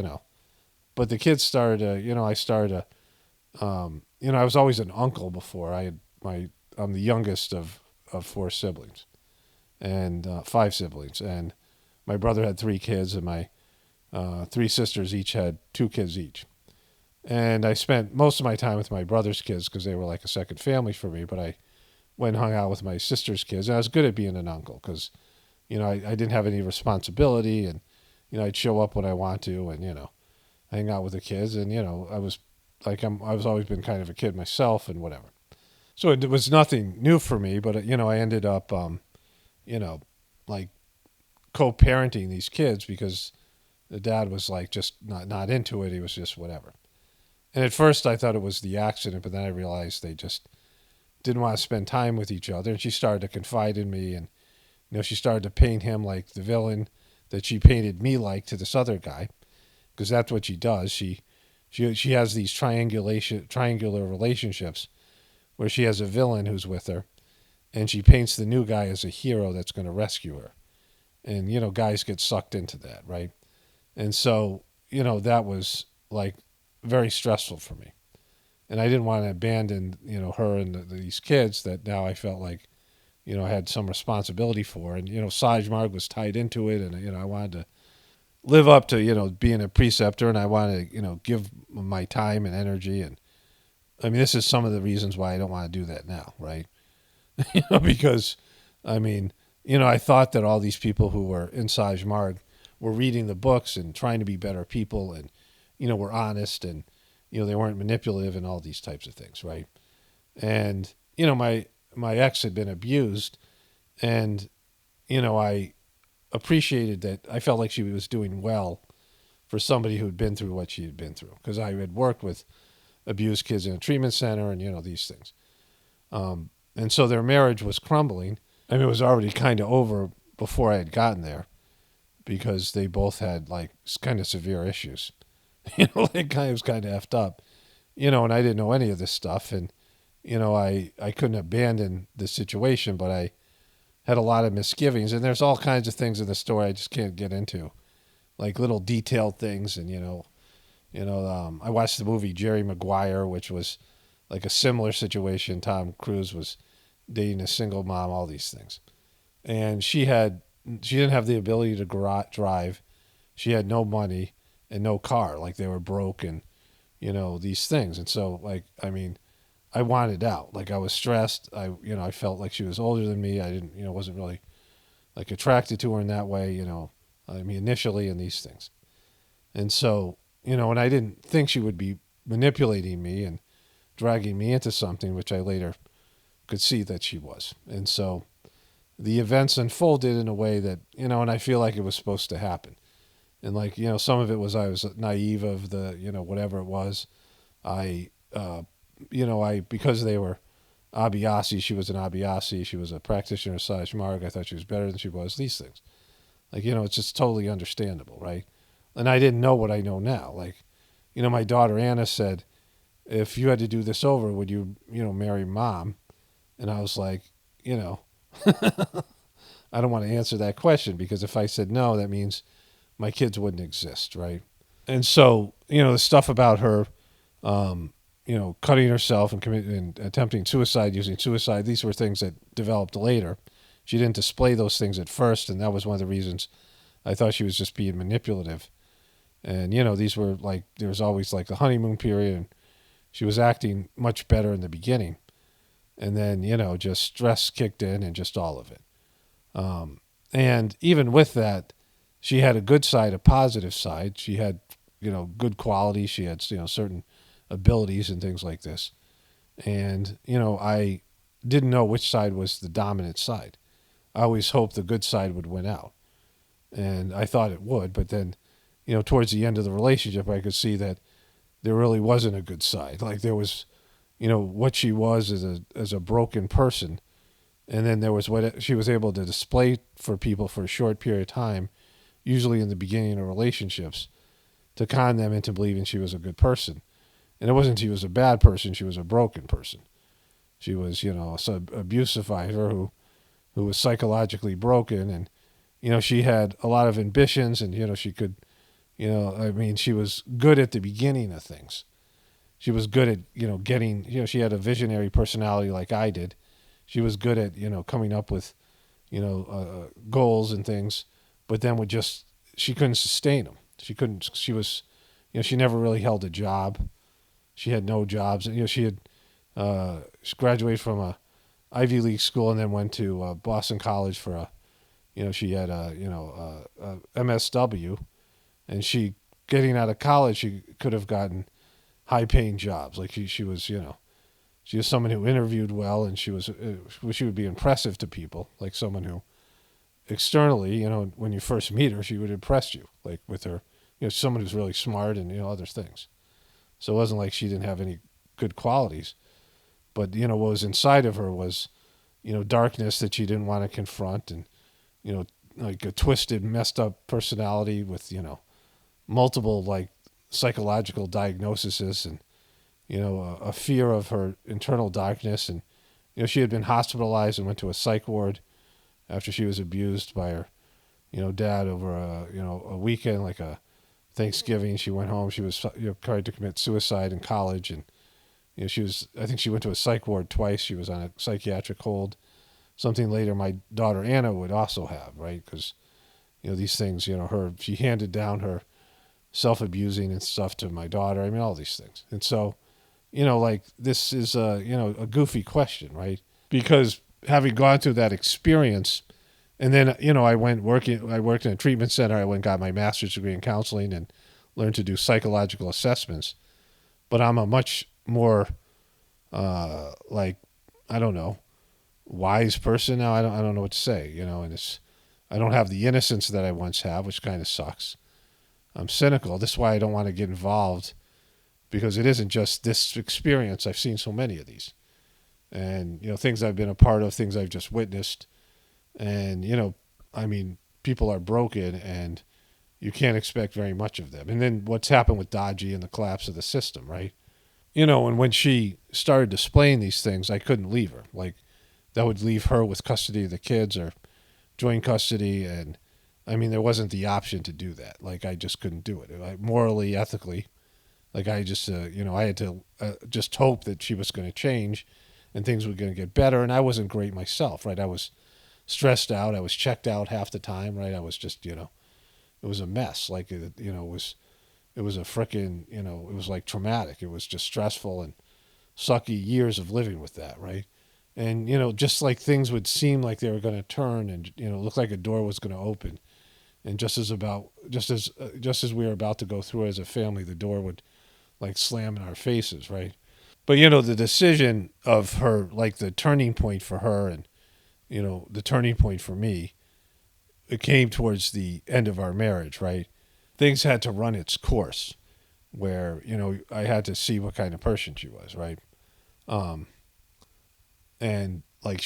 but the kids started to, I started to, I was always an uncle before. I'm the youngest of 4 siblings and 5 siblings. And my brother had 3 kids, and my 3 sisters each had 2 kids each. And I spent most of my time with my brother's kids because they were like a second family for me. But I went and hung out with my sister's kids. And I was good at being an uncle because, I didn't have any responsibility. And, I'd show up when I want to and, hang out with the kids. And, I was always been kind of a kid myself and whatever. So it was nothing new for me. But, I ended up, like co-parenting these kids because the dad was like just not into it. He was just whatever. And at first I thought it was the accident, but then I realized they just didn't want to spend time with each other. And she started to confide in me, and she started to paint him like the villain that she painted me like to this other guy, because that's what she does. She has these triangular relationships where she has a villain who's with her, and she paints the new guy as a hero that's going to rescue her. And guys get sucked into that, right? And so that was like very stressful for me. And I didn't want to abandon, her and these kids that now I felt like, I had some responsibility for. And, Saj Marg was tied into it. And, I wanted to live up to, being a preceptor. And I wanted to, give my time and energy. And, I mean, this is some of the reasons why I don't want to do that now, right? Because, I mean, I thought that all these people who were in Saj Marg were reading the books and trying to be better people and, were honest and, they weren't manipulative and all these types of things, right? And, my ex had been abused, and, I appreciated that. I felt like she was doing well for somebody who'd been through what she had been through, because I had worked with abused kids in a treatment center and, these things. And so their marriage was crumbling. I mean, it was already kind of over before I had gotten there. because they both had like kind of severe issues. Like guy was kind of effed up, and I didn't know any of this stuff. And, I couldn't abandon the situation, but I had a lot of misgivings. And there's all kinds of things in the story I just can't get into, like little detailed things. And, I watched the movie Jerry Maguire, which was like a similar situation. Tom Cruise was dating a single mom, all these things. And she didn't have the ability to drive. She had no money and no car. Like they were broke and, these things. And so I wanted out. Like I was stressed. I felt like she was older than me. I didn't, wasn't really like attracted to her in that way, initially in these things. And so, and I didn't think she would be manipulating me and dragging me into something, which I later could see that she was. And so the events unfolded in a way that, and I feel like it was supposed to happen. And like, some of it was I was naive of the, whatever it was. Because they were Abiasi, she was an Abiasi, she was a practitioner / Marg. I thought she was better than she was, these things. Like, it's just totally understandable, right? And I didn't know what I know now. Like, my daughter Anna said, if you had to do this over, would you, marry mom? And I was like, I don't want to answer that question because if I said no, that means my kids wouldn't exist, right? And so, the stuff about her, cutting herself and attempting suicide, using suicide, these were things that developed later. She didn't display those things at first, and that was one of the reasons I thought she was just being manipulative. And, these were like, there was always like a honeymoon period, and she was acting much better in the beginning. And then, just stress kicked in and just all of it. And even with that, she had a good side, a positive side. She had, good qualities. She had, certain abilities and things like this. And, I didn't know which side was the dominant side. I always hoped the good side would win out. And I thought it would. But then, towards the end of the relationship, I could see that there really wasn't a good side. Like there was, what she was as a broken person. And then there was what she was able to display for people for a short period of time, usually in the beginning of relationships, to con them into believing she was a good person. And it wasn't she was a bad person, she was a broken person. She was, some abuse survivor who was psychologically broken. And, she had a lot of ambitions and, she could, she was good at the beginning of things. She was good at, getting, she had a visionary personality like I did. She was good at, coming up with, goals and things, but then she couldn't sustain them. She was, she never really held a job. She had no jobs. She graduated from a Ivy League school and then went to Boston College for she had a MSW, and getting out of college, she could have gotten high paying jobs. Like she was, she was someone who interviewed well, and she would be impressive to people, like someone who externally, when you first meet her, she would impress you, like with her, someone who's really smart and, other things. So it wasn't like she didn't have any good qualities, but, what was inside of her was, darkness that she didn't want to confront and, like a twisted, messed up personality with, multiple like psychological diagnoses and, a fear of her internal darkness. And, she had been hospitalized and went to a psych ward after she was abused by her, dad over a weekend, like a Thanksgiving. She went home. She was, tried to commit suicide in college. And, I think she went to a psych ward twice. She was on a psychiatric hold, something later my daughter Anna would also have, right? Because, these things, she handed down her self-abusing and stuff to my daughter. All these things. And so, like this is a goofy question, right? Because having gone through that experience, and then, I worked in a treatment center. I went and got my master's degree in counseling and learned to do psychological assessments. But I'm a much more, wise person now. I don't know what to say, and I don't have the innocence that I once have, which kind of sucks. I'm cynical. This is why I don't want to get involved, because it isn't just this experience. I've seen so many of these, and things I've been a part of, things I've just witnessed, and people are broken and you can't expect very much of them. And then what's happened with Dodgy and the collapse of the system, right? And when she started displaying these things, I couldn't leave her. Like, that would leave her with custody of the kids or joint custody. And I mean, there wasn't the option to do that. Like, I just couldn't do it. Like, morally, ethically, like, I just, I had to just hope that she was going to change and things were going to get better. And I wasn't great myself, right? I was stressed out. I was checked out half the time, right? I was just, it was a mess. Like, it was a frickin', it was like traumatic. It was just stressful and sucky years of living with that, right? And, just like things would seem like they were going to turn and, look like a door was going to open. And just as we were about to go through as a family, the door would like slam in our faces, right? But, the decision of her, like the turning point for her and, the turning point for me, it came towards the end of our marriage, right? Things had to run its course where, I had to see what kind of person she was, right? And like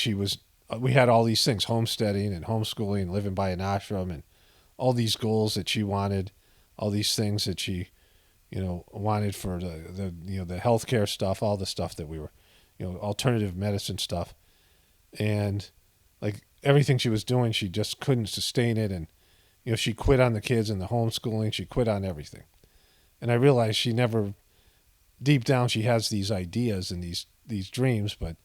we had all these things, homesteading and homeschooling, living by an ashram and all these goals that she wanted, all these things that she, wanted for the healthcare stuff, all the stuff that we were, alternative medicine stuff. And like everything she was doing, she just couldn't sustain it. And, she quit on the kids and the homeschooling. She quit on everything. And I realized she never, deep down, she has these ideas and these dreams, but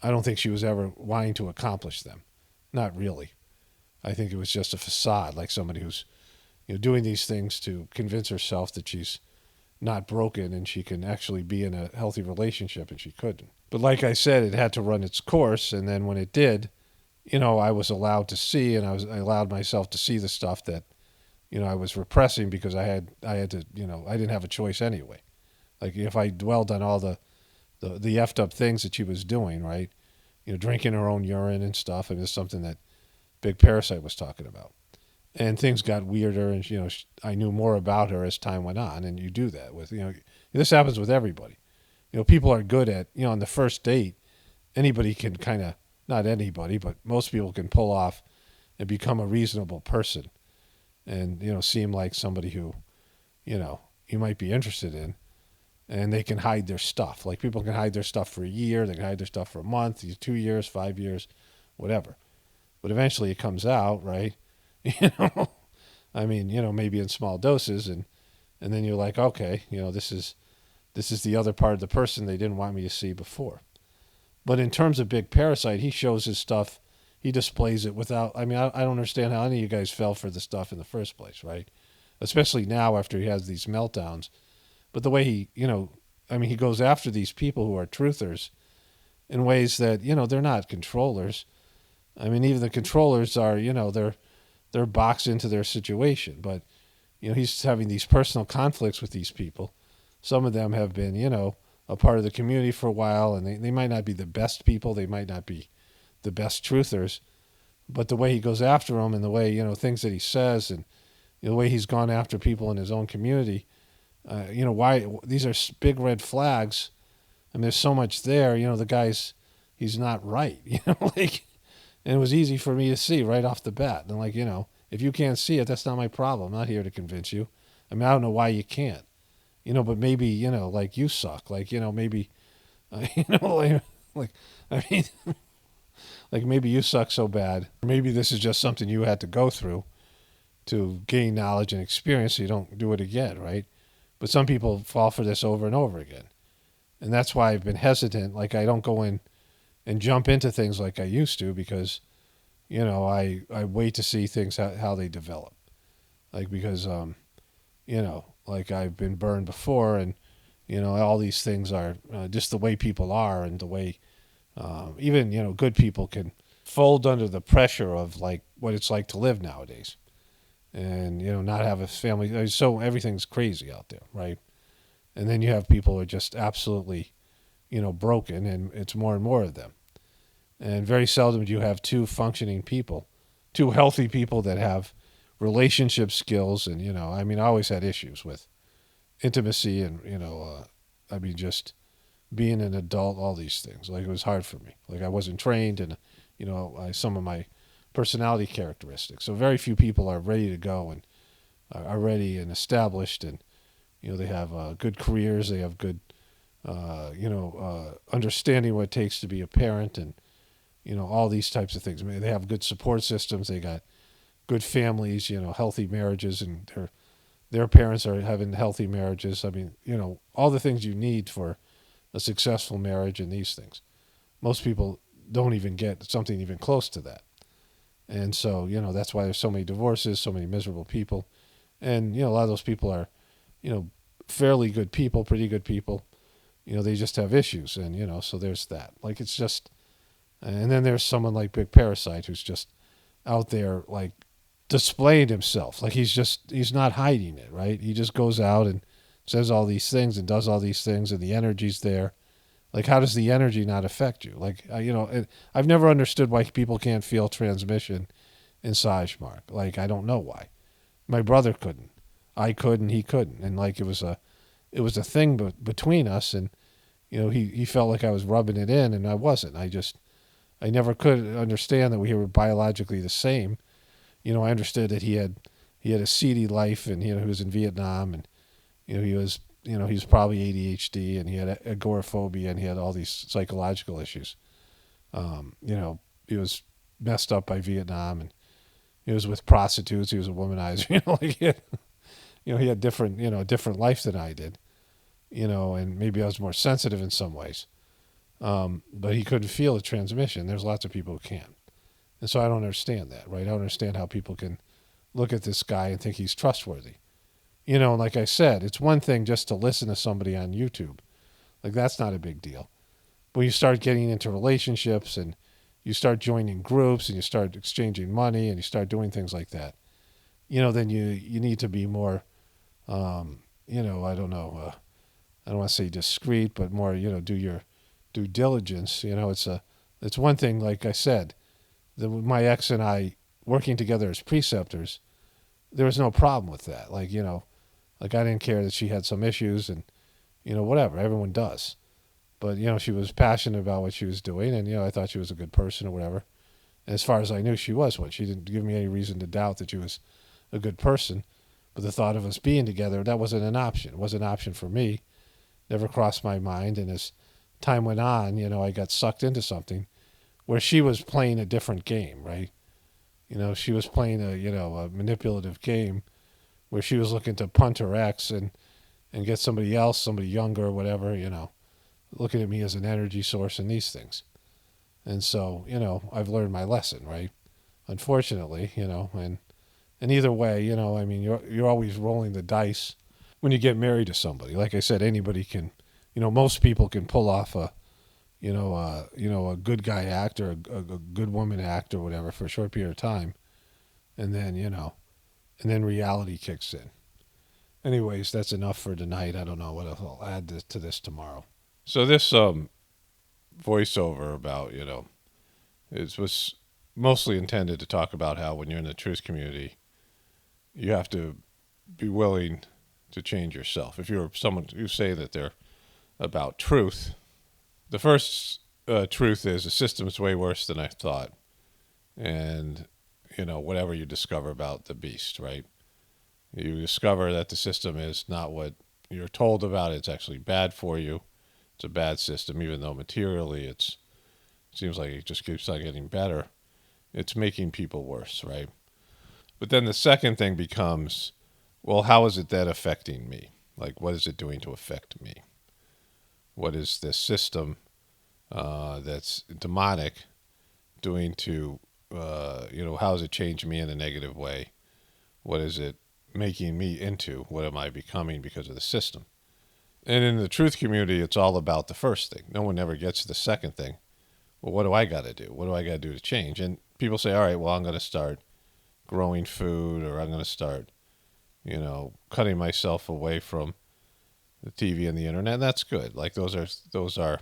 I don't think she was ever wanting to accomplish them. Not really. I think it was just a facade, like somebody who's, doing these things to convince herself that she's not broken and she can actually be in a healthy relationship, and she couldn't. But like I said, it had to run its course, and then when it did, I was allowed to see, and I allowed myself to see the stuff that, I was repressing because I had to, I didn't have a choice anyway. Like if I dwelled on all the effed up things that she was doing, right? Drinking her own urine and stuff, and it's something that Big Parasite was talking about. And things got weirder, and I knew more about her as time went on, and you do that with, this happens with everybody. People are good at, on the first date, anybody can kind of, not anybody, but most people can pull off and become a reasonable person and, seem like somebody who, you might be interested in, and they can hide their stuff. Like people can hide their stuff for a year, they can hide their stuff for a month, 2 years, 5 years, whatever. But eventually it comes out, right? I mean, maybe in small doses, and then you're like, okay, this is the other part of the person they didn't want me to see before. But in terms of Big Parasite, he shows his stuff, he displays it without, I mean, I don't understand how any of you guys fell for the stuff in the first place, right? Especially now after he has these meltdowns. But the way he, he goes after these people who are truthers in ways that, they're not controllers. I mean, even the controllers are, they're boxed into their situation. But, he's having these personal conflicts with these people. Some of them have been, a part of the community for a while, and they might not be the best people. They might not be the best truthers. But the way he goes after them and the way, things that he says and the way he's gone after people in his own community, why these are big red flags. I mean, there's so much there, he's not right, and it was easy for me to see right off the bat. And if you can't see it, that's not my problem. I'm not here to convince you. I mean, I don't know why you can't, but maybe, you suck. Maybe, maybe you suck so bad. Maybe this is just something you had to go through to gain knowledge and experience so you don't do it again, right? But some people fall for this over and over again. And that's why I've been hesitant. I don't go in and jump into things like I used to because, I wait to see things how they develop. Because, I've been burned before and, all these things are just the way people are and the way even, good people can fold under the pressure of what it's like to live nowadays and, not have a family. So everything's crazy out there, right? And then you have people who are just absolutely, broken, and it's more and more of them. And very seldom do you have two functioning people, two healthy people that have relationship skills. And, I always had issues with intimacy and, just being an adult, all these things. It was hard for me. I wasn't trained, and, some of my personality characteristics. So very few people are ready to go and are ready and established, and they have good careers, they have good understanding what it takes to be a parent, and all these types of things. I mean, they have good support systems, they got good families, healthy marriages, and their parents are having healthy marriages. I mean, all the things you need for a successful marriage and these things. Most people don't even get something even close to that. And so, that's why there's so many divorces, so many miserable people. And, a lot of those people are, fairly good people, pretty good people. They just have issues. And, so there's that. Like, it's just, and then there's someone like Big Parasite who's just out there, like, displaying himself. Like, he's not hiding it, right? He just goes out and says all these things and does all these things, and the energy's there. Like, how does the energy not affect you? Like, I've never understood why people can't feel transmission in Sagemark. Like, I don't know why. My brother couldn't. I could, and he couldn't. And like, it was a thing between us, and he felt like I was rubbing it in, and I wasn't. I never could understand that we were biologically the same. I understood that he had a seedy life, and he was in Vietnam, and he was probably ADHD, and he had agoraphobia, and he had all these psychological issues. He was messed up by Vietnam, and he was with prostitutes. He was a womanizer. He had different life than I did. And maybe I was more sensitive in some ways. But he couldn't feel the transmission. There's lots of people who can. And so I don't understand that, right? I don't understand how people can look at this guy and think he's trustworthy. And like I said, it's one thing just to listen to somebody on YouTube. Like, that's not a big deal. But when you start getting into relationships, and you start joining groups, and you start exchanging money, and you start doing things like that, then you need to be more, I don't know, I don't want to say discreet, but more, do your due diligence. It's one thing, like I said, my ex and I working together as preceptors, there was no problem with that. Like, like, I didn't care that she had some issues, and, whatever, everyone does. But, she was passionate about what she was doing, and, I thought she was a good person or whatever. And as far as I knew, she was one. She didn't give me any reason to doubt that she was a good person. But the thought of us being together, that wasn't an option. It wasn't an option for me. Never crossed my mind. And as time went on, I got sucked into something where she was playing a different game, right? She was playing a manipulative game where she was looking to punt her ex and get somebody else, somebody younger or whatever, looking at me as an energy source and these things. And so, I've learned my lesson, right? Unfortunately, and either way, I mean, you're always rolling the dice when you get married to somebody. Like I said, anybody can, most people can pull off a good guy act or a good woman act or whatever for a short period of time. And then, reality kicks in. Anyways, that's enough for tonight. I don't know what else I'll add to this tomorrow. So this voiceover about, it was mostly intended to talk about how when you're in the truth community, you have to be willing to change yourself. If you're someone who say that they're about truth, the first truth is the system's way worse than I thought. And, whatever you discover about the beast, right? You discover that the system is not what you're told about. It's actually bad for you. It's a bad system, even though materially it seems like it just keeps on getting better. It's making people worse, right? But then the second thing becomes, well, how is it that affecting me? Like, what is it doing to affect me? What is this system that's demonic doing to, how has it changed me in a negative way? What is it making me into? What am I becoming because of the system? And in the truth community, it's all about the first thing. No one ever gets to the second thing. Well, what do I got to do? What do I got to do to change? And people say, all right, well, I'm going to start growing food, or I'm going to start, cutting myself away from the TV and the internet. And that's good. Like, those are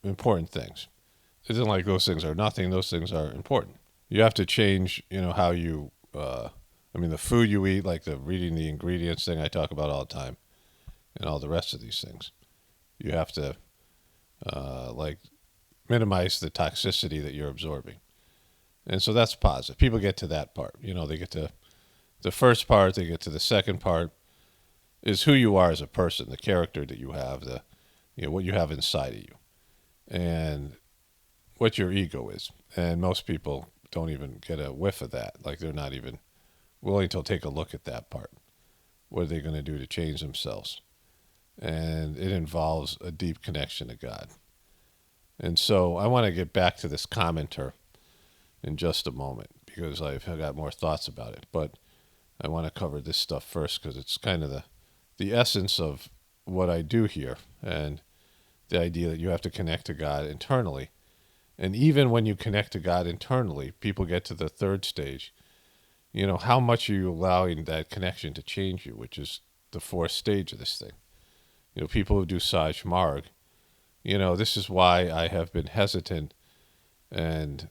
important things. It isn't like those things are nothing. Those things are important. You have to change, how you, the food you eat, like the reading the ingredients thing I talk about all the time, and all the rest of these things. You have to, minimize the toxicity that you're absorbing. And so that's positive. People get to that part. They get to the first part, they get to the second part, is who you are as a person, the character that you have, what you have inside of you, and what your ego is. And most people don't even get a whiff of that. Like, they're not even willing to take a look at that part. What are they going to do to change themselves? And it involves a deep connection to God. And so I want to get back to this commenter in just a moment, because I've got more thoughts about it. But I want to cover this stuff first, because it's kind of the essence of what I do here, and the idea that you have to connect to God internally. And even when you connect to God internally, people get to the third stage. How much are you allowing that connection to change you, which is the fourth stage of this thing? People who do Saj Marg, this is why I have been hesitant and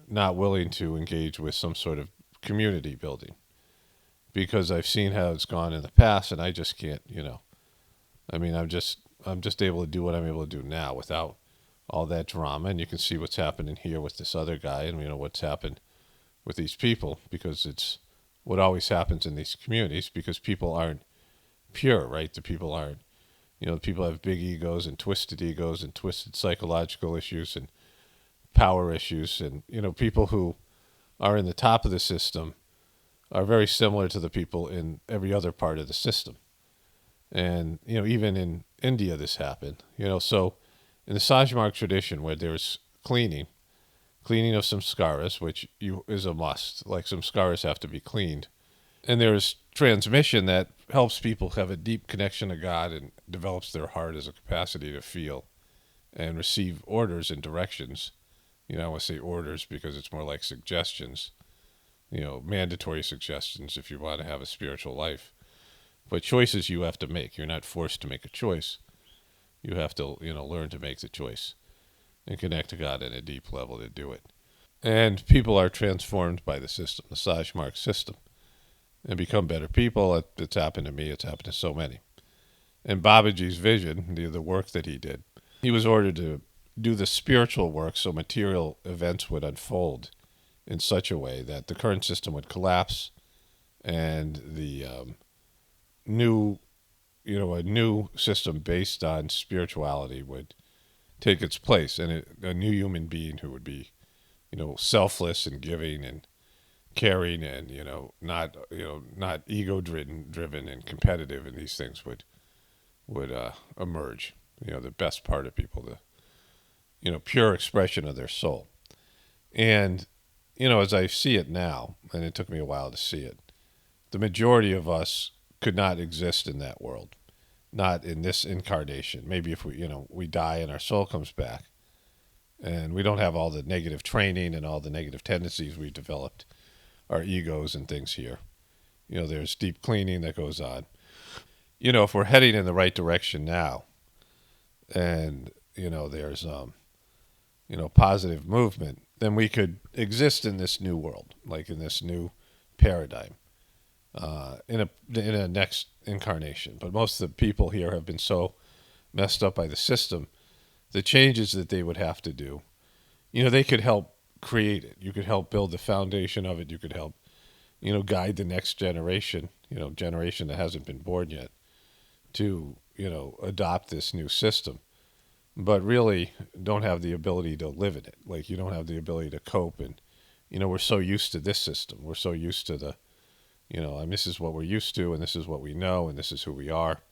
not willing to engage with some sort of community building, because I've seen how it's gone in the past, and I just can't, I'm just able to do what I'm able to do now without all that drama. And you can see what's happening here with this other guy, and what's happened with these people, because it's what always happens in these communities, because people aren't pure, right? The people aren't, people have big egos and twisted psychological issues and power issues. And, people who are in the top of the system are very similar to the people in every other part of the system. And, even in India, this happened, so in the Sajmark tradition, where there's cleaning of samskaras, which is a must, like samskaras have to be cleaned. And there's transmission that helps people have a deep connection to God and develops their heart as a capacity to feel and receive orders and directions. I want to say orders because it's more like suggestions, mandatory suggestions if you want to have a spiritual life. But choices you have to make. You're not forced to make a choice. You have to, learn to make the choice and connect to God at a deep level to do it. And people are transformed by the system, the Sajmark system, and become better people. It's happened to me. It's happened to so many. And Babaji's vision, the work that he did, he was ordered to do the spiritual work so material events would unfold in such a way that the current system would collapse, and the a new system based on spirituality would take its place, and a new human being who would be, selfless and giving and caring, and not ego driven and competitive, and these things would emerge. The best part of people, the pure expression of their soul. And as I see it now, and it took me a while to see it, the majority of us could not exist in that world, not in this incarnation. Maybe if we die and our soul comes back, and we don't have all the negative training and all the negative tendencies we developed, our egos and things here. There's deep cleaning that goes on. If we're heading in the right direction now, and there's positive movement, then we could exist in this new world, like in this new paradigm, in a next incarnation. But most of the people here have been so messed up by the system, the changes that they would have to do, they could help create it. You could help build the foundation of it. You could help, guide the next generation, generation that hasn't been born yet, to, adopt this new system, but really don't have the ability to live in it. Like, you don't have the ability to cope. And, we're so used to this system. We're so used to the, and this is what we're used to, and this is what we know, and this is who we are.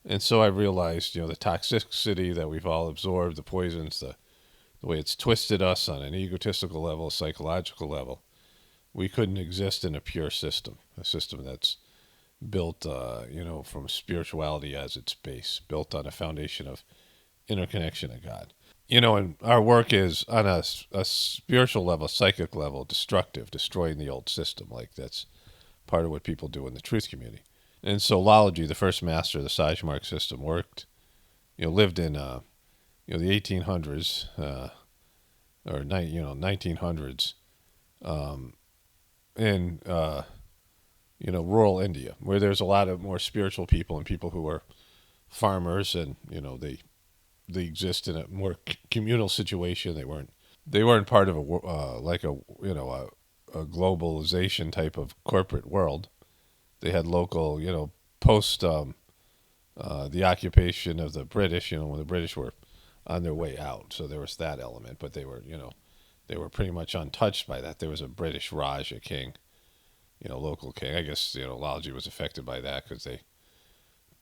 And so I realized, the toxicity that we've all absorbed, the poisons, the way it's twisted us on an egotistical level, a psychological level. We couldn't exist in a pure system, a system that's built, from spirituality as its base, built on a foundation of interconnection to God. And our work is on a spiritual level, psychic level, destructive, destroying the old system. Like, that's part of what people do in the truth community. And so Lalaji, the first master of the Sajmark system, lived in, the 1800s, or 1900s, in, rural India, where there's a lot of more spiritual people and people who are farmers, and, they exist in a more communal situation. They weren't they weren't part of like a a globalization type of corporate world. They had local, post the occupation of the British, when the British were on their way out. So there was that element, but they were, they were pretty much untouched by that. There was a British Raj, a king, local king. I guess, Lalji was affected by that because they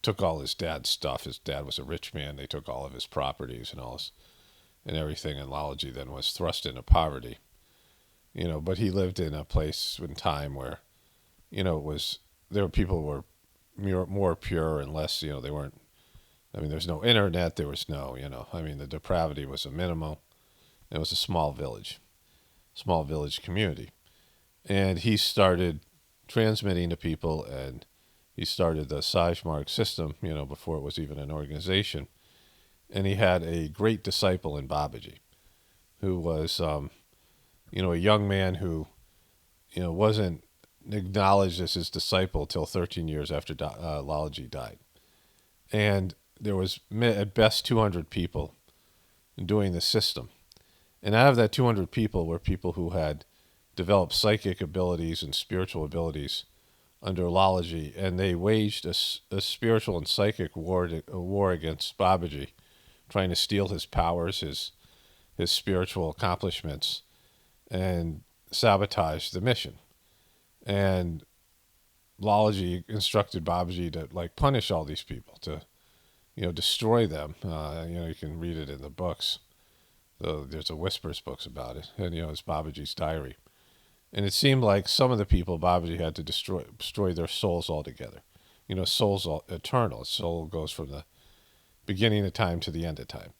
took all his dad's stuff. His dad was a rich man. They took all of his properties and and everything, and Lalji then was thrust into poverty. But he lived in a place in time where, there were people who were more pure and less, they weren't, there's no internet, there was no, the depravity was a minimal. It was a small village community. And he started transmitting to people, and he started the Sajmarg system, before it was even an organization. And he had a great disciple in Babaji, who was, a young man who, wasn't acknowledged as his disciple till 13 years after Lalaji died. And there was at best 200 people doing the system. And out of that 200 people were people who had developed psychic abilities and spiritual abilities under Lalaji, and they waged a spiritual and psychic war against Babaji, trying to steal his powers, his spiritual accomplishments, and sabotage the mission. And Lalaji instructed Babaji to punish all these people, to destroy them. You can read it in the books. There's a Whispers books about it, and it's Babaji's diary. And it seemed like some of the people Babaji had to destroy their souls altogether. Souls eternal. Soul goes from the beginning of time to the end of time.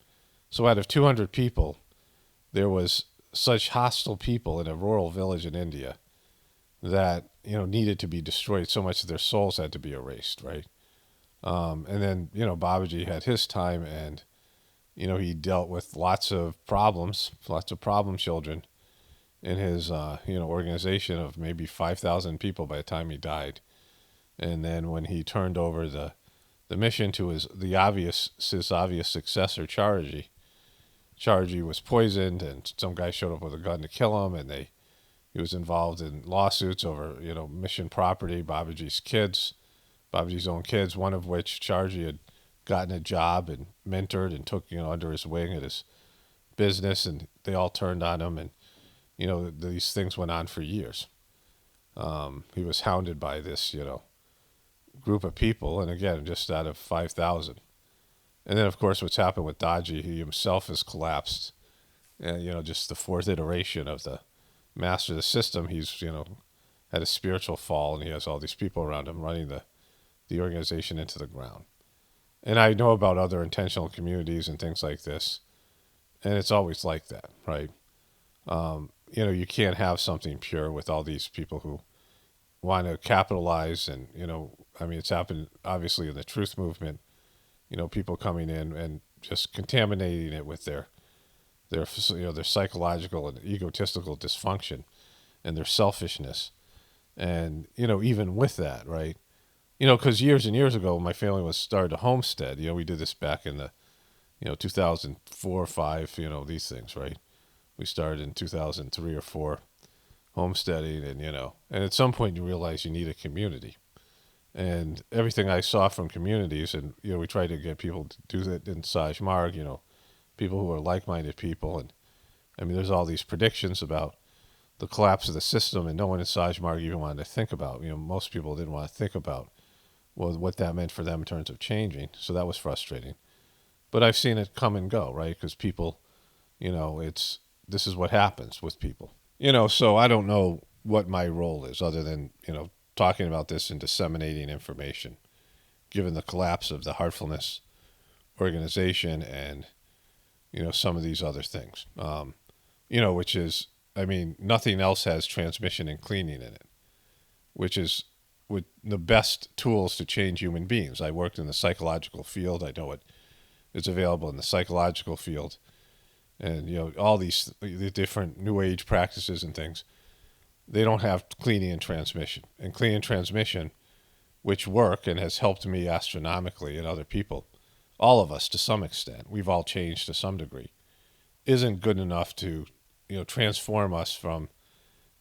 So out of 200 people, there was such hostile people in a rural village in India that needed to be destroyed. So much of their souls had to be erased, right? And then Babaji had his time, and he dealt with lots of problem children in his organization of maybe 5,000 people by the time he died. And then when he turned over the mission to his obvious successor, Charji was poisoned, and some guy showed up with a gun to kill him, and he was involved in lawsuits over mission property, Babaji's own kids, one of which Charji had gotten a job and mentored and took under his wing at his business, and they all turned on him, and these things went on for years. He was hounded by this group of people, and again, just out of 5,000. And then, of course, what's happened with Daji, he himself has collapsed. And, just the fourth iteration of the master of the system, he's, had a spiritual fall, and he has all these people around him running the organization into the ground. And I know about other intentional communities and things like this, and it's always like that, right? You can't have something pure with all these people who want to capitalize, and, it's happened, obviously, in the truth movement. People coming in and just contaminating it with their psychological and egotistical dysfunction and their selfishness. And, even with that, right? Because years and years ago, when my family was started a homestead, we did this back in the, 2004 or 5, these things, right? We started in 2003 or 4 homesteading, and, and at some point you realize you need a community. And everything I saw from communities, and, we tried to get people to do that in Sajmarg, people who are like-minded people. And, there's all these predictions about the collapse of the system, and no one in Sajmarg even wanted to think about. Most people didn't want to think about what that meant for them in terms of changing. So that was frustrating. But I've seen it come and go, right? Because people, this is what happens with people. So I don't know what my role is other than, talking about this and disseminating information, given the collapse of the Heartfulness organization and, some of these other things, which is, nothing else has transmission and cleaning in it, which is with the best tools to change human beings. I worked in the psychological field. I know it is available in the psychological field, and, all the different new age practices and things. They don't have cleaning and transmission. And cleaning and transmission, which work and has helped me astronomically and other people, all of us to some extent, we've all changed to some degree, isn't good enough to transform us from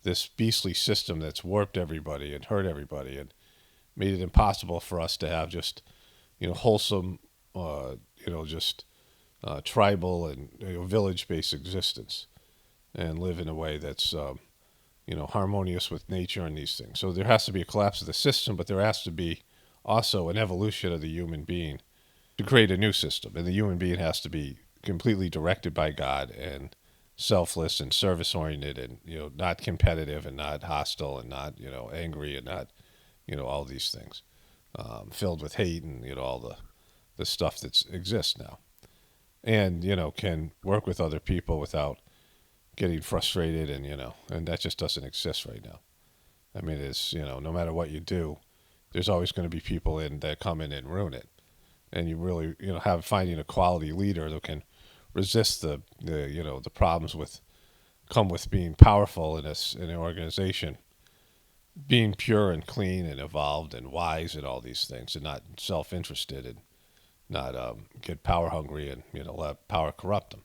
this beastly system that's warped everybody and hurt everybody and made it impossible for us to have just, wholesome, just tribal and village-based existence and live in a way that's, harmonious with nature and these things. So there has to be a collapse of the system, but there has to be also an evolution of the human being to create a new system. And the human being has to be completely directed by God and selfless and service-oriented and, not competitive and not hostile and not, angry and not, all these things, filled with hate and, all the stuff that exists now. And, can work with other people without getting frustrated and, and that just doesn't exist right now. I mean, it's, no matter what you do, there's always going to be people that come in and ruin it. And you really, finding a quality leader that can resist the problems come with being powerful in an organization, being pure and clean and evolved and wise and all these things, and not self-interested and not get power hungry and let power corrupt them.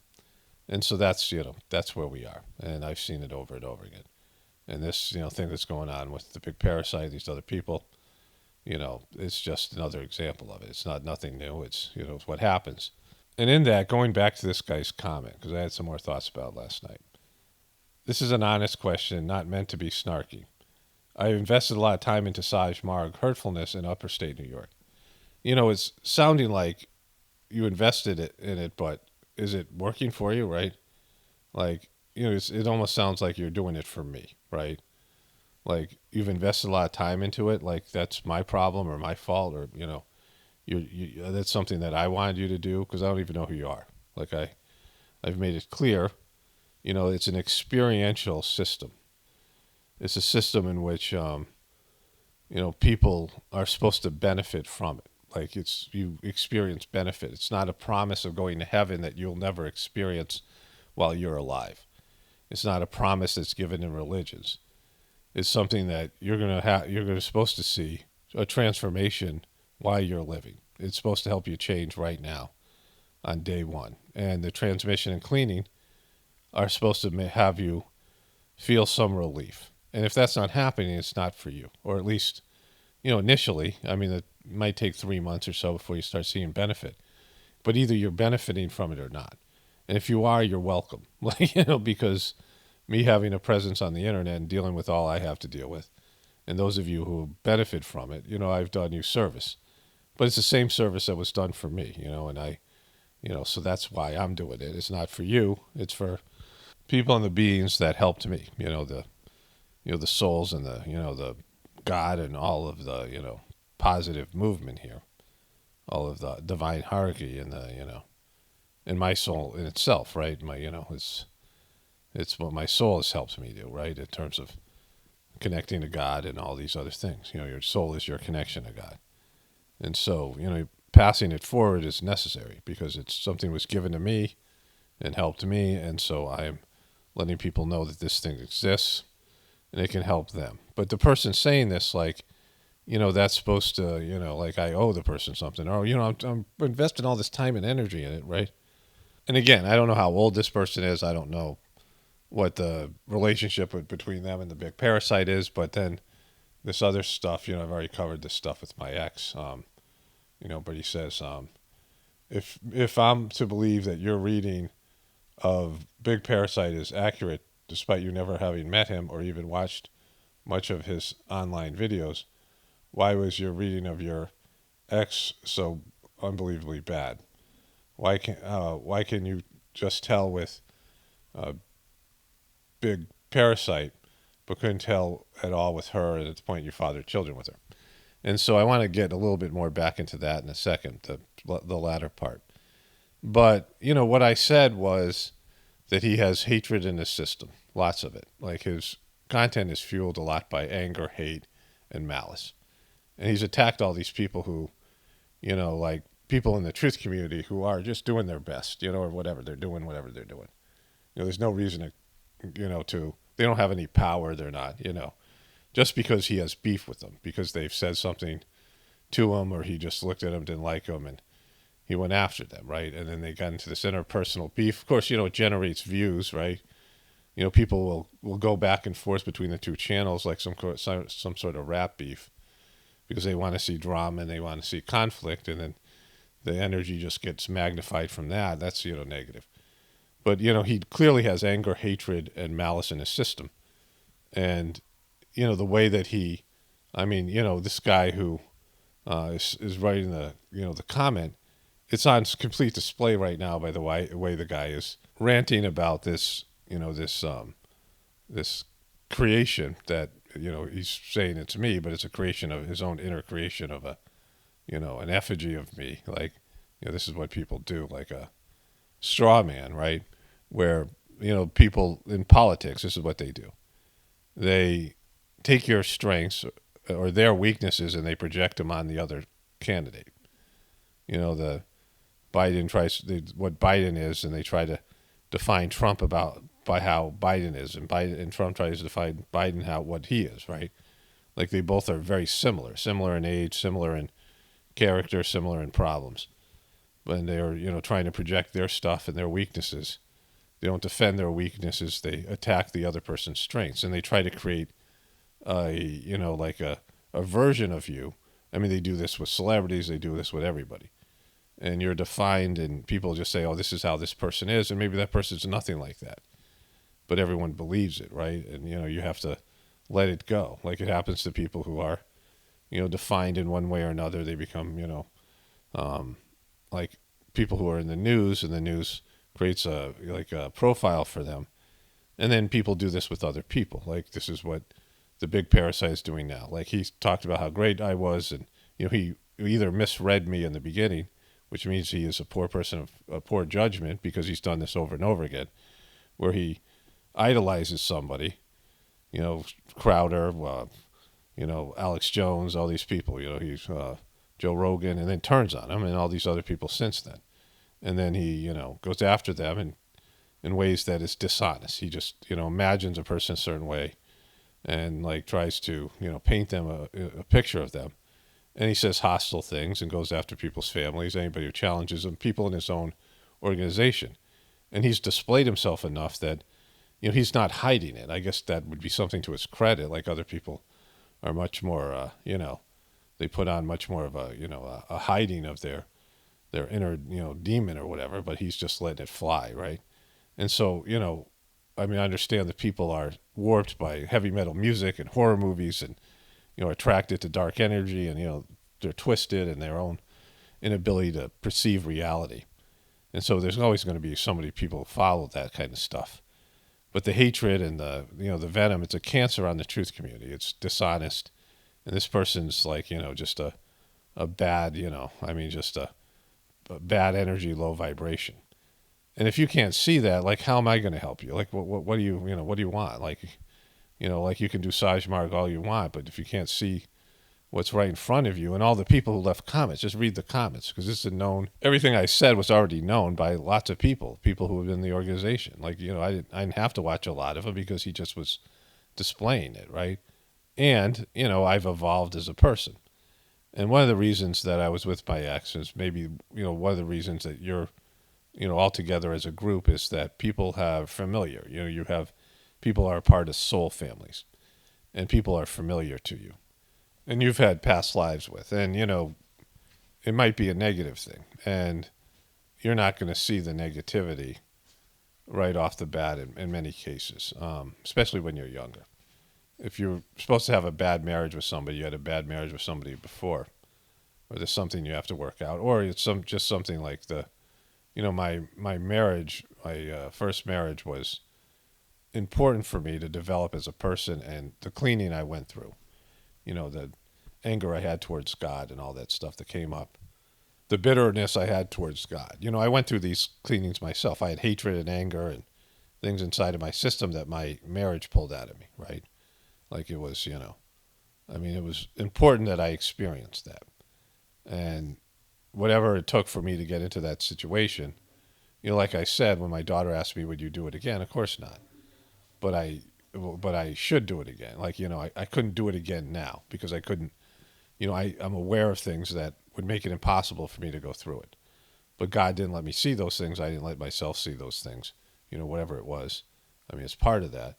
And so that's where we are, and I've seen it over and over again. And this thing that's going on with the big parasite, these other people, it's just another example of it. It's nothing new. It's it's what happens. And in that, going back to this guy's comment, because I had some more thoughts about it last night. This is an honest question, not meant to be snarky. I invested a lot of time into Saj Marg, Hurtfulness in upper state New York. It's sounding like you invested in it, but is it working for you, right? Like, it almost sounds like you're doing it for me, right? Like, you've invested a lot of time into it, like that's my problem or my fault, or, that's something that I wanted you to do, because I don't even know who you are. Like, I've made it clear, it's an experiential system. It's a system in which, people are supposed to benefit from it. Like, you experience benefit. It's not a promise of going to heaven that you'll never experience while you're alive. It's not a promise that's given in religions. It's something that you're supposed to see a transformation while you're living. It's supposed to help you change right now on day one. And the transmission and cleaning are supposed to have you feel some relief. And if that's not happening, it's not for you. Or at least, initially, I mean, it might take 3 months or so before you start seeing benefit. But either you're benefiting from it or not. And if you are, you're welcome. Because me having a presence on the internet and dealing with all I have to deal with, and those of you who benefit from it, I've done you service. But it's the same service that was done for me, and I, so that's why I'm doing it. It's not for you. It's for people and the beings that helped me, the souls and the God and all of the, positive movement here, all of the divine hierarchy and and my soul in itself, right? My, it's what my soul has helped me do, right? In terms of connecting to God and all these other things. Your soul is your connection to God. And so, passing it forward is necessary because it's something was given to me and helped me. And so I'm letting people know that this thing exists and it can help them. But the person saying this, like, that's supposed to, like I owe the person something. Or, I'm investing all this time and energy in it, right? And again, I don't know how old this person is. I don't know what the relationship between them and the big parasite is. But then this other stuff, I've already covered this stuff with my ex. But he says, if I'm to believe that your reading of Big Parasite is accurate, despite you never having met him or even watched much of his online videos, why was your reading of your ex so unbelievably bad? Why can you just tell with Big Parasite, but couldn't tell at all with her, and at the point you fathered children with her? And so I want to get a little bit more back into that in a second, the latter part. But, what I said was that he has hatred in his system, lots of it. Like, his content is fueled a lot by anger, hate, and malice. And he's attacked all these people who, like people in the truth community who are just doing their best, or whatever they're doing, there's no reason to, they don't have any power. They're not, just because he has beef with them, because they've said something to him, or he just looked at them, didn't like them, and he went after them, right? And then they got into this interpersonal beef. Of course, it generates views, right? people will go back and forth between the two channels like some sort of rap beef because they want to see drama and they want to see conflict, and then the energy just gets magnified from that. That's negative. But he clearly has anger, hatred, and malice in his system, and the way that this guy who is writing the comment, it's on complete display right now by the way the guy is ranting about this this creation that he's saying it's me, but it's a creation of his own inner creation of an effigy of me. Like, this is what people do, like a straw man, right? Where people in politics, this is what they do. They take your strengths or their weaknesses and they project them on the other candidate. The what Biden is, and they try to define Trump by how Biden is, and Trump tries to define Biden what he is, right? Like, they both are very similar in age, similar in character, similar in problems. When they're trying to project their stuff and their weaknesses, they don't defend their weaknesses. They attack the other person's strengths, and they try to create a version of you. I mean, they do this with celebrities. They do this with everybody. And you're defined, and people just say, oh, this is how this person is, and maybe that person's nothing like that. But everyone believes it, right? And, you have to let it go. Like, it happens to people who are, defined in one way or another. They become, like people who are in the news, and the news creates a profile for them. And then people do this with other people. Like, this is what the big parasite is doing now. Like, he talked about how great I was, and, he either misread me in the beginning, which means he is a poor person of poor judgment, because he's done this over and over again, where he idolizes somebody, Crowder, Alex Jones, all these people, he's Joe Rogan, and then turns on him and all these other people since then. And then he, goes after them in ways that is dishonest. He just, imagines a person a certain way and tries to, paint them a picture of them. And he says hostile things and goes after people's families, anybody who challenges him, people in his own organization. And he's displayed himself enough that, he's not hiding it. I guess that would be something to his credit. Like, other people are much more, they put on much more of a hiding of their inner, demon or whatever, but he's just letting it fly, right? And so, I understand that people are warped by heavy metal music and horror movies and, attracted to dark energy, and, they're twisted in their own inability to perceive reality. And so there's always going to be people who follow that kind of stuff. But the hatred and the venom, it's a cancer on the truth community. It's dishonest. And this person's just a bad, just a bad energy, low vibration. And if you can't see that, how am I going to help you? What do you want? You can do Sajmark all you want, but if you can't see what's right in front of you, and all the people who left comments, just read the comments, because this is known. Everything I said was already known by lots of people who have been in the organization. I didn't have to watch a lot of it because he just was displaying it, right? And, I've evolved as a person. And one of the reasons that I was with my ex is maybe, one of the reasons that you're, all together as a group is that people have familiar. You have people are a part of soul families, and people are familiar to you. And you've had past lives with, and, it might be a negative thing. And you're not going to see the negativity right off the bat in many cases, especially when you're younger. If you're supposed to have a bad marriage with somebody, you had a bad marriage with somebody before, or there's something you have to work out, or it's just something like my marriage, my first marriage was important for me to develop as a person, and the cleaning I went through, the anger I had towards God and all that stuff that came up, the bitterness I had towards God. I went through these cleanings myself. I had hatred and anger and things inside of my system that my marriage pulled out of me, right? It was, it was important that I experienced that. And whatever it took for me to get into that situation, like I said, when my daughter asked me, would you do it again? Of course not. But I should do it again. I couldn't do it again now because I couldn't, I'm aware of things that would make it impossible for me to go through it. But God didn't let me see those things. I didn't let myself see those things, whatever it was. I mean, it's part of that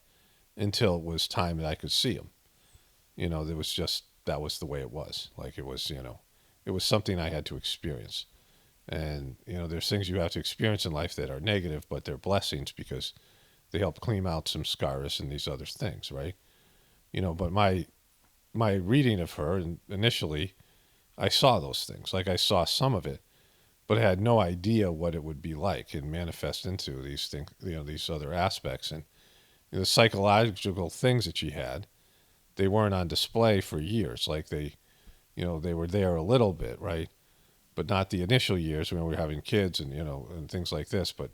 until it was time that I could see him. There was just, that was the way it was. Like it was, it was something I had to experience. And, there's things you have to experience in life that are negative, but they're blessings because they help clean out some scars and these other things, right? But my reading of her, and initially, I saw those things. Like I saw some of it, but I had no idea what it would be like and manifest into these things, these other aspects. And the psychological things that she had, they weren't on display for years. Like they were there a little bit, right? But not the initial years when we were having kids and, and things like this. But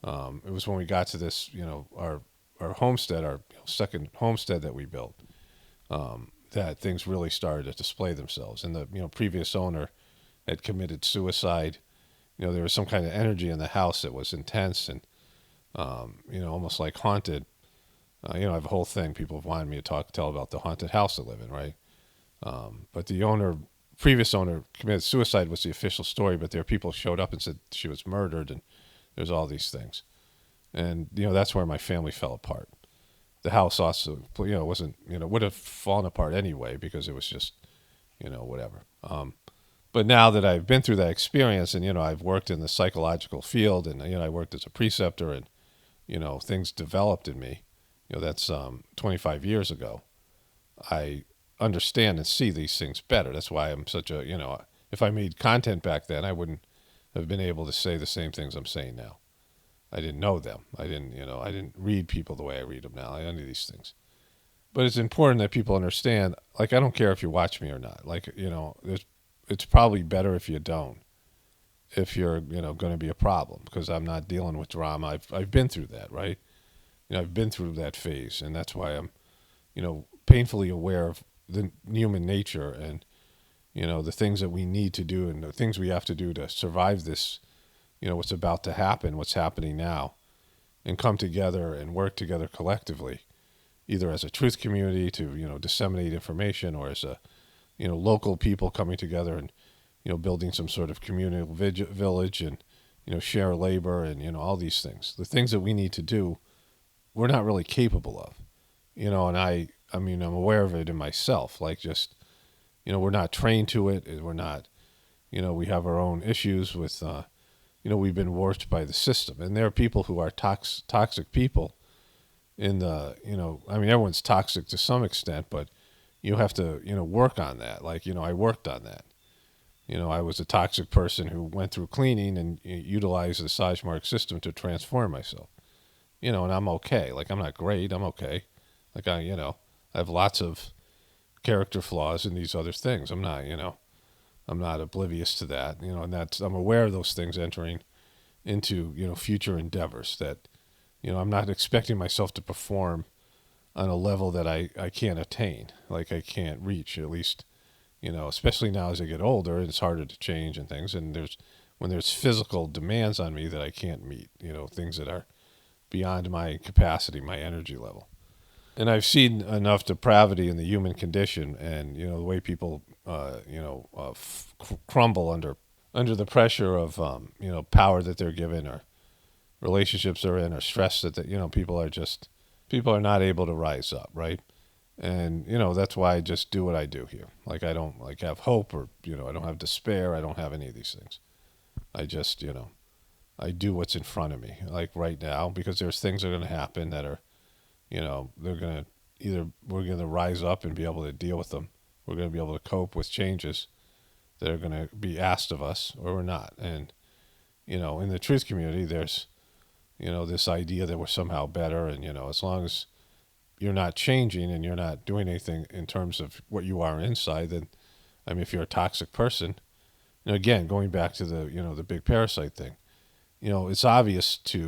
it was when we got to this, our homestead, our second homestead that we built, that things really started to display themselves. And the, previous owner had committed suicide. There was some kind of energy in the house that was intense and, almost like haunted. I have a whole thing. People have wanted me to tell about the haunted house I live in, right? But the previous owner committed suicide was the official story, but there are people who showed up and said she was murdered, and there's all these things. And, that's where my family fell apart. The house also, wasn't, would have fallen apart anyway because it was just, whatever. But now that I've been through that experience and, I've worked in the psychological field and, I worked as a preceptor and, things developed in me, that's 25 years ago. I understand and see these things better. That's why I'm such a, if I made content back then, I wouldn't have been able to say the same things I'm saying now. I didn't know them. I didn't read people the way I read them now. I knew these things. But it's important that people understand, like, I don't care if you watch me or not. Like, it's probably better if you don't, if you're, going to be a problem, because I'm not dealing with drama. I've been through that, right? I've been through that phase, and that's why I'm, painfully aware of the human nature and, the things that we need to do and the things we have to do to survive this, what's about to happen, what's happening now, and come together and work together collectively, either as a truth community to, disseminate information or as a, local people coming together and, building some sort of communal village and, share labor and, all these things. The things that we need to do, we're not really capable of, and I'm aware of it in myself, like just, we're not trained to it. We're not, we have our own issues with, we've been warped by the system. And there are people who are toxic people in the, everyone's toxic to some extent, but you have to, work on that. Like, I worked on that. I was a toxic person who went through cleaning and utilized the Sajmark system to transform myself. And I'm okay. Like, I'm not great. I'm okay. Like, I have lots of character flaws in these other things. I'm not oblivious to that, and I'm aware of those things entering into, future endeavors that, I'm not expecting myself to perform on a level that I can't attain, like I can't reach, at least, especially now as I get older, it's harder to change and things. And when there's physical demands on me that I can't meet, things that are beyond my capacity, my energy level. And I've seen enough depravity in the human condition and, the way people, crumble under the pressure of, power that they're given or relationships they're in or stress that, people are not able to rise up, right? And, that's why I just do what I do here. Like, I don't, have hope or, I don't have despair. I don't have any of these things. I just, I do what's in front of me, like right now, because there's things that are going to happen that are, they're going to we're going to rise up and be able to deal with them. We're going to be able to cope with changes that are going to be asked of us, or we're not. And, in the truth community, there's, this idea that we're somehow better. And, as long as you're not changing and you're not doing anything in terms of what you are inside, then, if you're a toxic person, again, going back to the, the big parasite thing, it's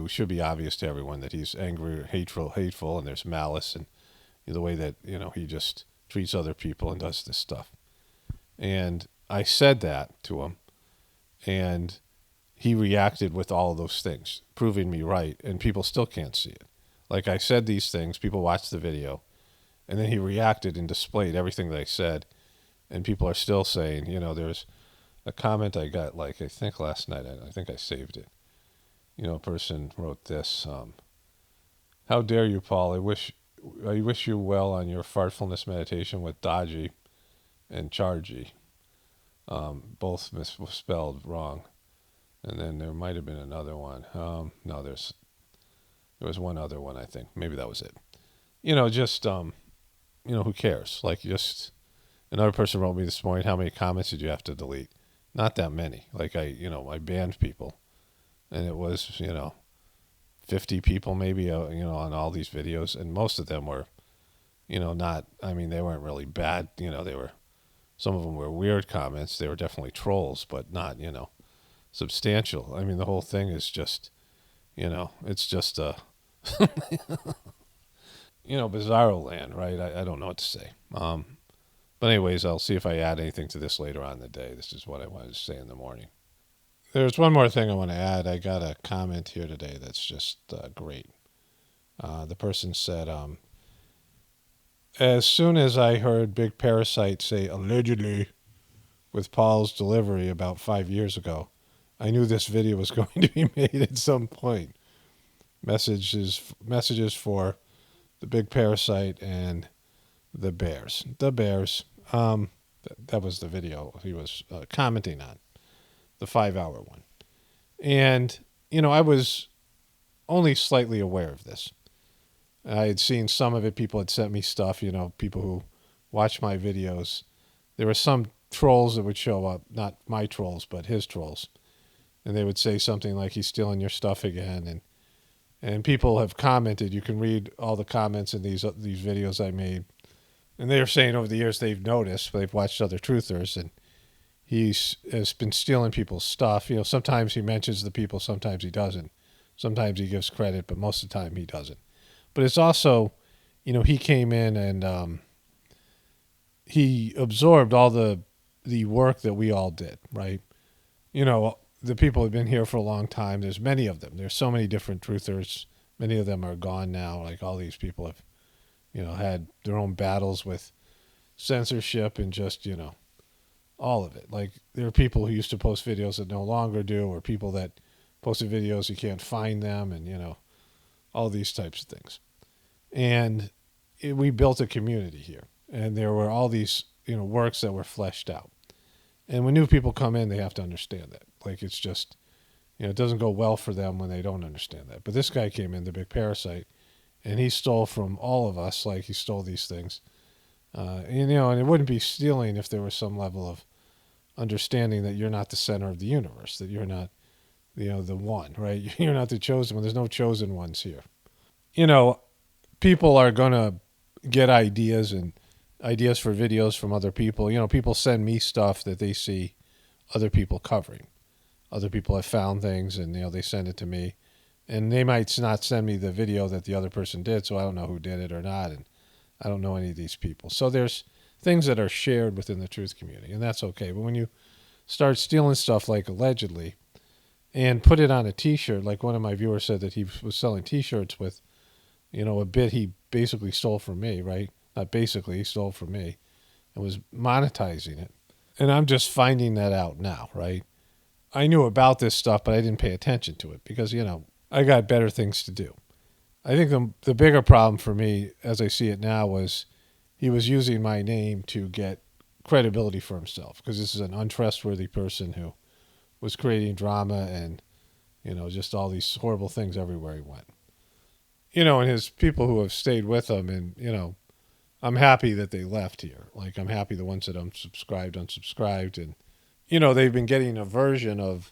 should be obvious to everyone that he's angry or hateful, and there's malice and the way that, he just treats other people and does this stuff. And I said that to him, and he reacted with all of those things, proving me right, and people still can't see it. Like, I said these things, people watched the video, and then he reacted and displayed everything that I said, and people are still saying, there's a comment I got, I think last night, I think I saved it. A person wrote this, How dare you, Paul? I wish you well on your fartfulness meditation with Dodgy and Chargy. Both misspelled wrong. And then there might have been another one. No, there was one other one, I think. Maybe that was it. Just who cares? Like, just another person wrote me this morning, how many comments did you have to delete? Not that many. Like, I banned people, and it was 50 people maybe on all these videos, and most of them were not. I mean, they weren't really bad. They were, some of them were weird comments. They were definitely trolls, but not substantial. I mean, the whole thing is just it's just a bizarro land, right? I don't know what to say. But anyways, I'll see if I add anything to this later on in the day. This is what I wanted to say in the morning. There's one more thing I want to add. I got a comment here today that's just great. The person said, as soon as I heard Big Parasite say allegedly with Paul's delivery about 5 years ago, I knew this video was going to be made at some point. Messages for the Big Parasite and the Bears. The Bears. That was the video he was commenting on, the 5-hour one. And, I was only slightly aware of this. I had seen some of it. People had sent me stuff, people who watch my videos. There were some trolls that would show up, not my trolls, but his trolls. And they would say something like, he's stealing your stuff again. And people have commented. You can read all the comments in these videos I made. And they are saying over the years they've noticed, they've watched other truthers, and has been stealing people's stuff. Sometimes he mentions the people, sometimes he doesn't. Sometimes he gives credit, but most of the time he doesn't. But it's also, he came in and he absorbed all the work that we all did, right? The people have been here for a long time. There's many of them. There's so many different truthers. Many of them are gone now. Like, all these people have, had their own battles with censorship and just, all of it. Like, there are people who used to post videos that no longer do, or people that posted videos, you can't find them, and, all these types of things. And we built a community here, and there were all these, works that were fleshed out. And when new people come in, they have to understand that. Like, it's just, it doesn't go well for them when they don't understand that. But this guy came in, the Big Parasite, and he stole from all of us. Like, he stole these things. And it wouldn't be stealing if there was some level of understanding that you're not the center of the universe, that you're not, the one, right? You're not the chosen one. There's no chosen ones here. People are going to get ideas for videos from other people. People send me stuff that they see other people covering. Other people have found things, and, they send it to me. And they might not send me the video that the other person did, so I don't know who did it or not, and I don't know any of these people. So there's things that are shared within the truth community, and that's okay. But when you start stealing stuff like allegedly and put it on a T-shirt, like one of my viewers said that he was selling T-shirts with, a bit he basically stole from me, right? Not basically, he stole from me and was monetizing it. And I'm just finding that out now, right? I knew about this stuff, but I didn't pay attention to it because, I got better things to do. I think the bigger problem for me, as I see it now, was he was using my name to get credibility for himself, because this is an untrustworthy person who was creating drama and, just all these horrible things everywhere he went. And his people who have stayed with him, and, I'm happy that they left here. Like, I'm happy the ones that unsubscribed, and, they've been getting a version of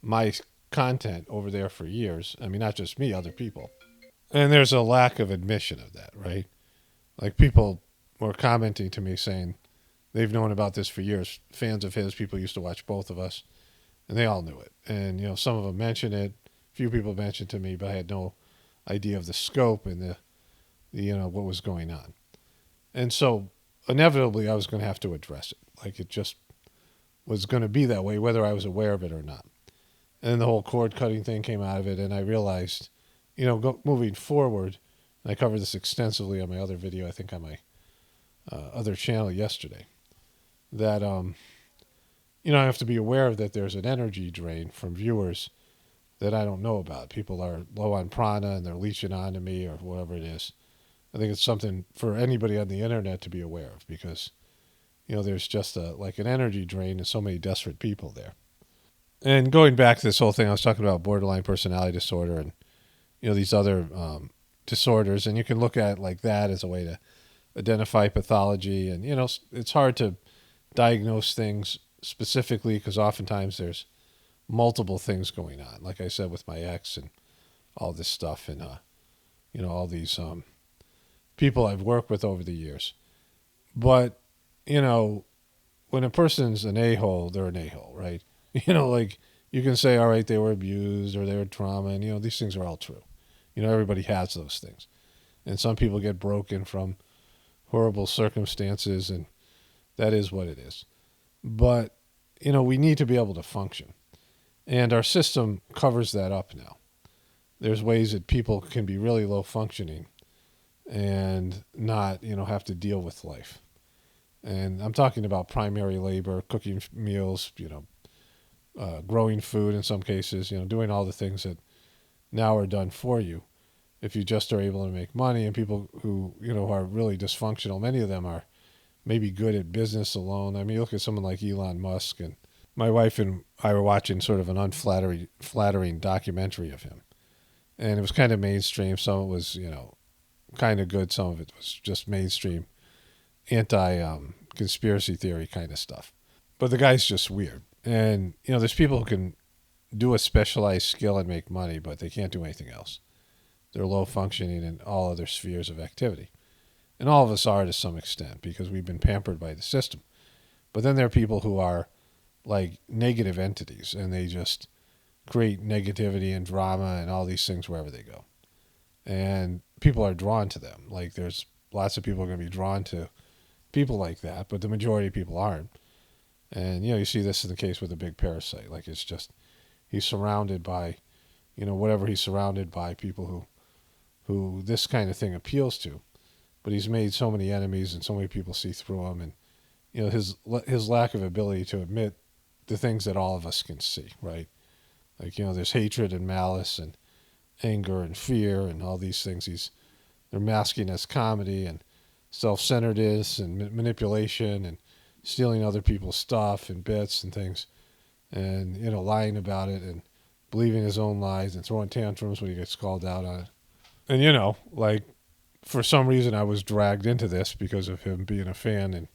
my content over there for years. I mean, not just me, other people. And there's a lack of admission of that, right? Like, people were commenting to me saying they've known about this for years. Fans of his, people used to watch both of us, and they all knew it. And, some of them mentioned it. A few people mentioned to me, but I had no idea of the scope and the what was going on. And so inevitably I was going to have to address it. Like, it just was going to be that way, whether I was aware of it or not. And then the whole cord cutting thing came out of it, and I realized, moving forward, and I covered this extensively on my other video, I think on my other channel yesterday, that, I have to be aware of that there's an energy drain from viewers that I don't know about. People are low on prana and they're leeching onto me or whatever it is. I think it's something for anybody on the internet to be aware of because, there's just like an energy drain and so many desperate people there. And going back to this whole thing, I was talking about borderline personality disorder and, these other disorders. And you can look at it like that as a way to identify pathology. And, it's hard to diagnose things specifically because oftentimes there's multiple things going on. Like I said, with my ex and all this stuff and, all these people I've worked with over the years. But, when a person's an a-hole, they're an a-hole, right? Like you can say, all right, they were abused or they were trauma, and these things are all true. Everybody has those things, and some people get broken from horrible circumstances, and that is what it is. But we need to be able to function, and our system covers that up now. There's ways that people can be really low functioning and not have to deal with life. And I'm talking about primary labor, cooking meals, growing food in some cases, doing all the things that now are done for you. If you just are able to make money, and people who, are really dysfunctional, many of them are maybe good at business alone. I mean, you look at someone like Elon Musk, and my wife and I were watching sort of an unflattering documentary of him. And it was kind of mainstream. Some of it was, kind of good. Some of it was just mainstream anti-conspiracy theory kind of stuff. But the guy's just weird. And, there's people who can do a specialized skill and make money, but they can't do anything else. They're low functioning in all other spheres of activity. And all of us are to some extent because we've been pampered by the system. But then there are people who are like negative entities and they just create negativity and drama and all these things wherever they go. And people are drawn to them. Like there's lots of people are going to be drawn to people like that, but the majority of people aren't. And, you see this in the case with a big parasite. Like it's just, he's surrounded by, whatever he's surrounded by, people who this kind of thing appeals to. But he's made so many enemies and so many people see through him. And, his lack of ability to admit the things that all of us can see, right? Like, there's hatred and malice and anger and fear and all these things. They're masking as comedy and self-centeredness and manipulation and stealing other people's stuff and bits and things and, lying about it and believing his own lies and throwing tantrums when he gets called out on it. And, like, for some reason I was dragged into this because of him being a fan and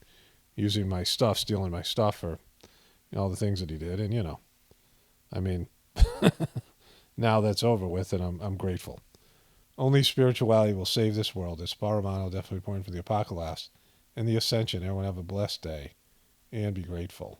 using my stuff, stealing my stuff or all the things that he did. And, I mean, now that's over with and I'm grateful. Only spirituality will save this world. It's Paramount, definitely important for the apocalypse and the ascension. Everyone have a blessed day and be grateful.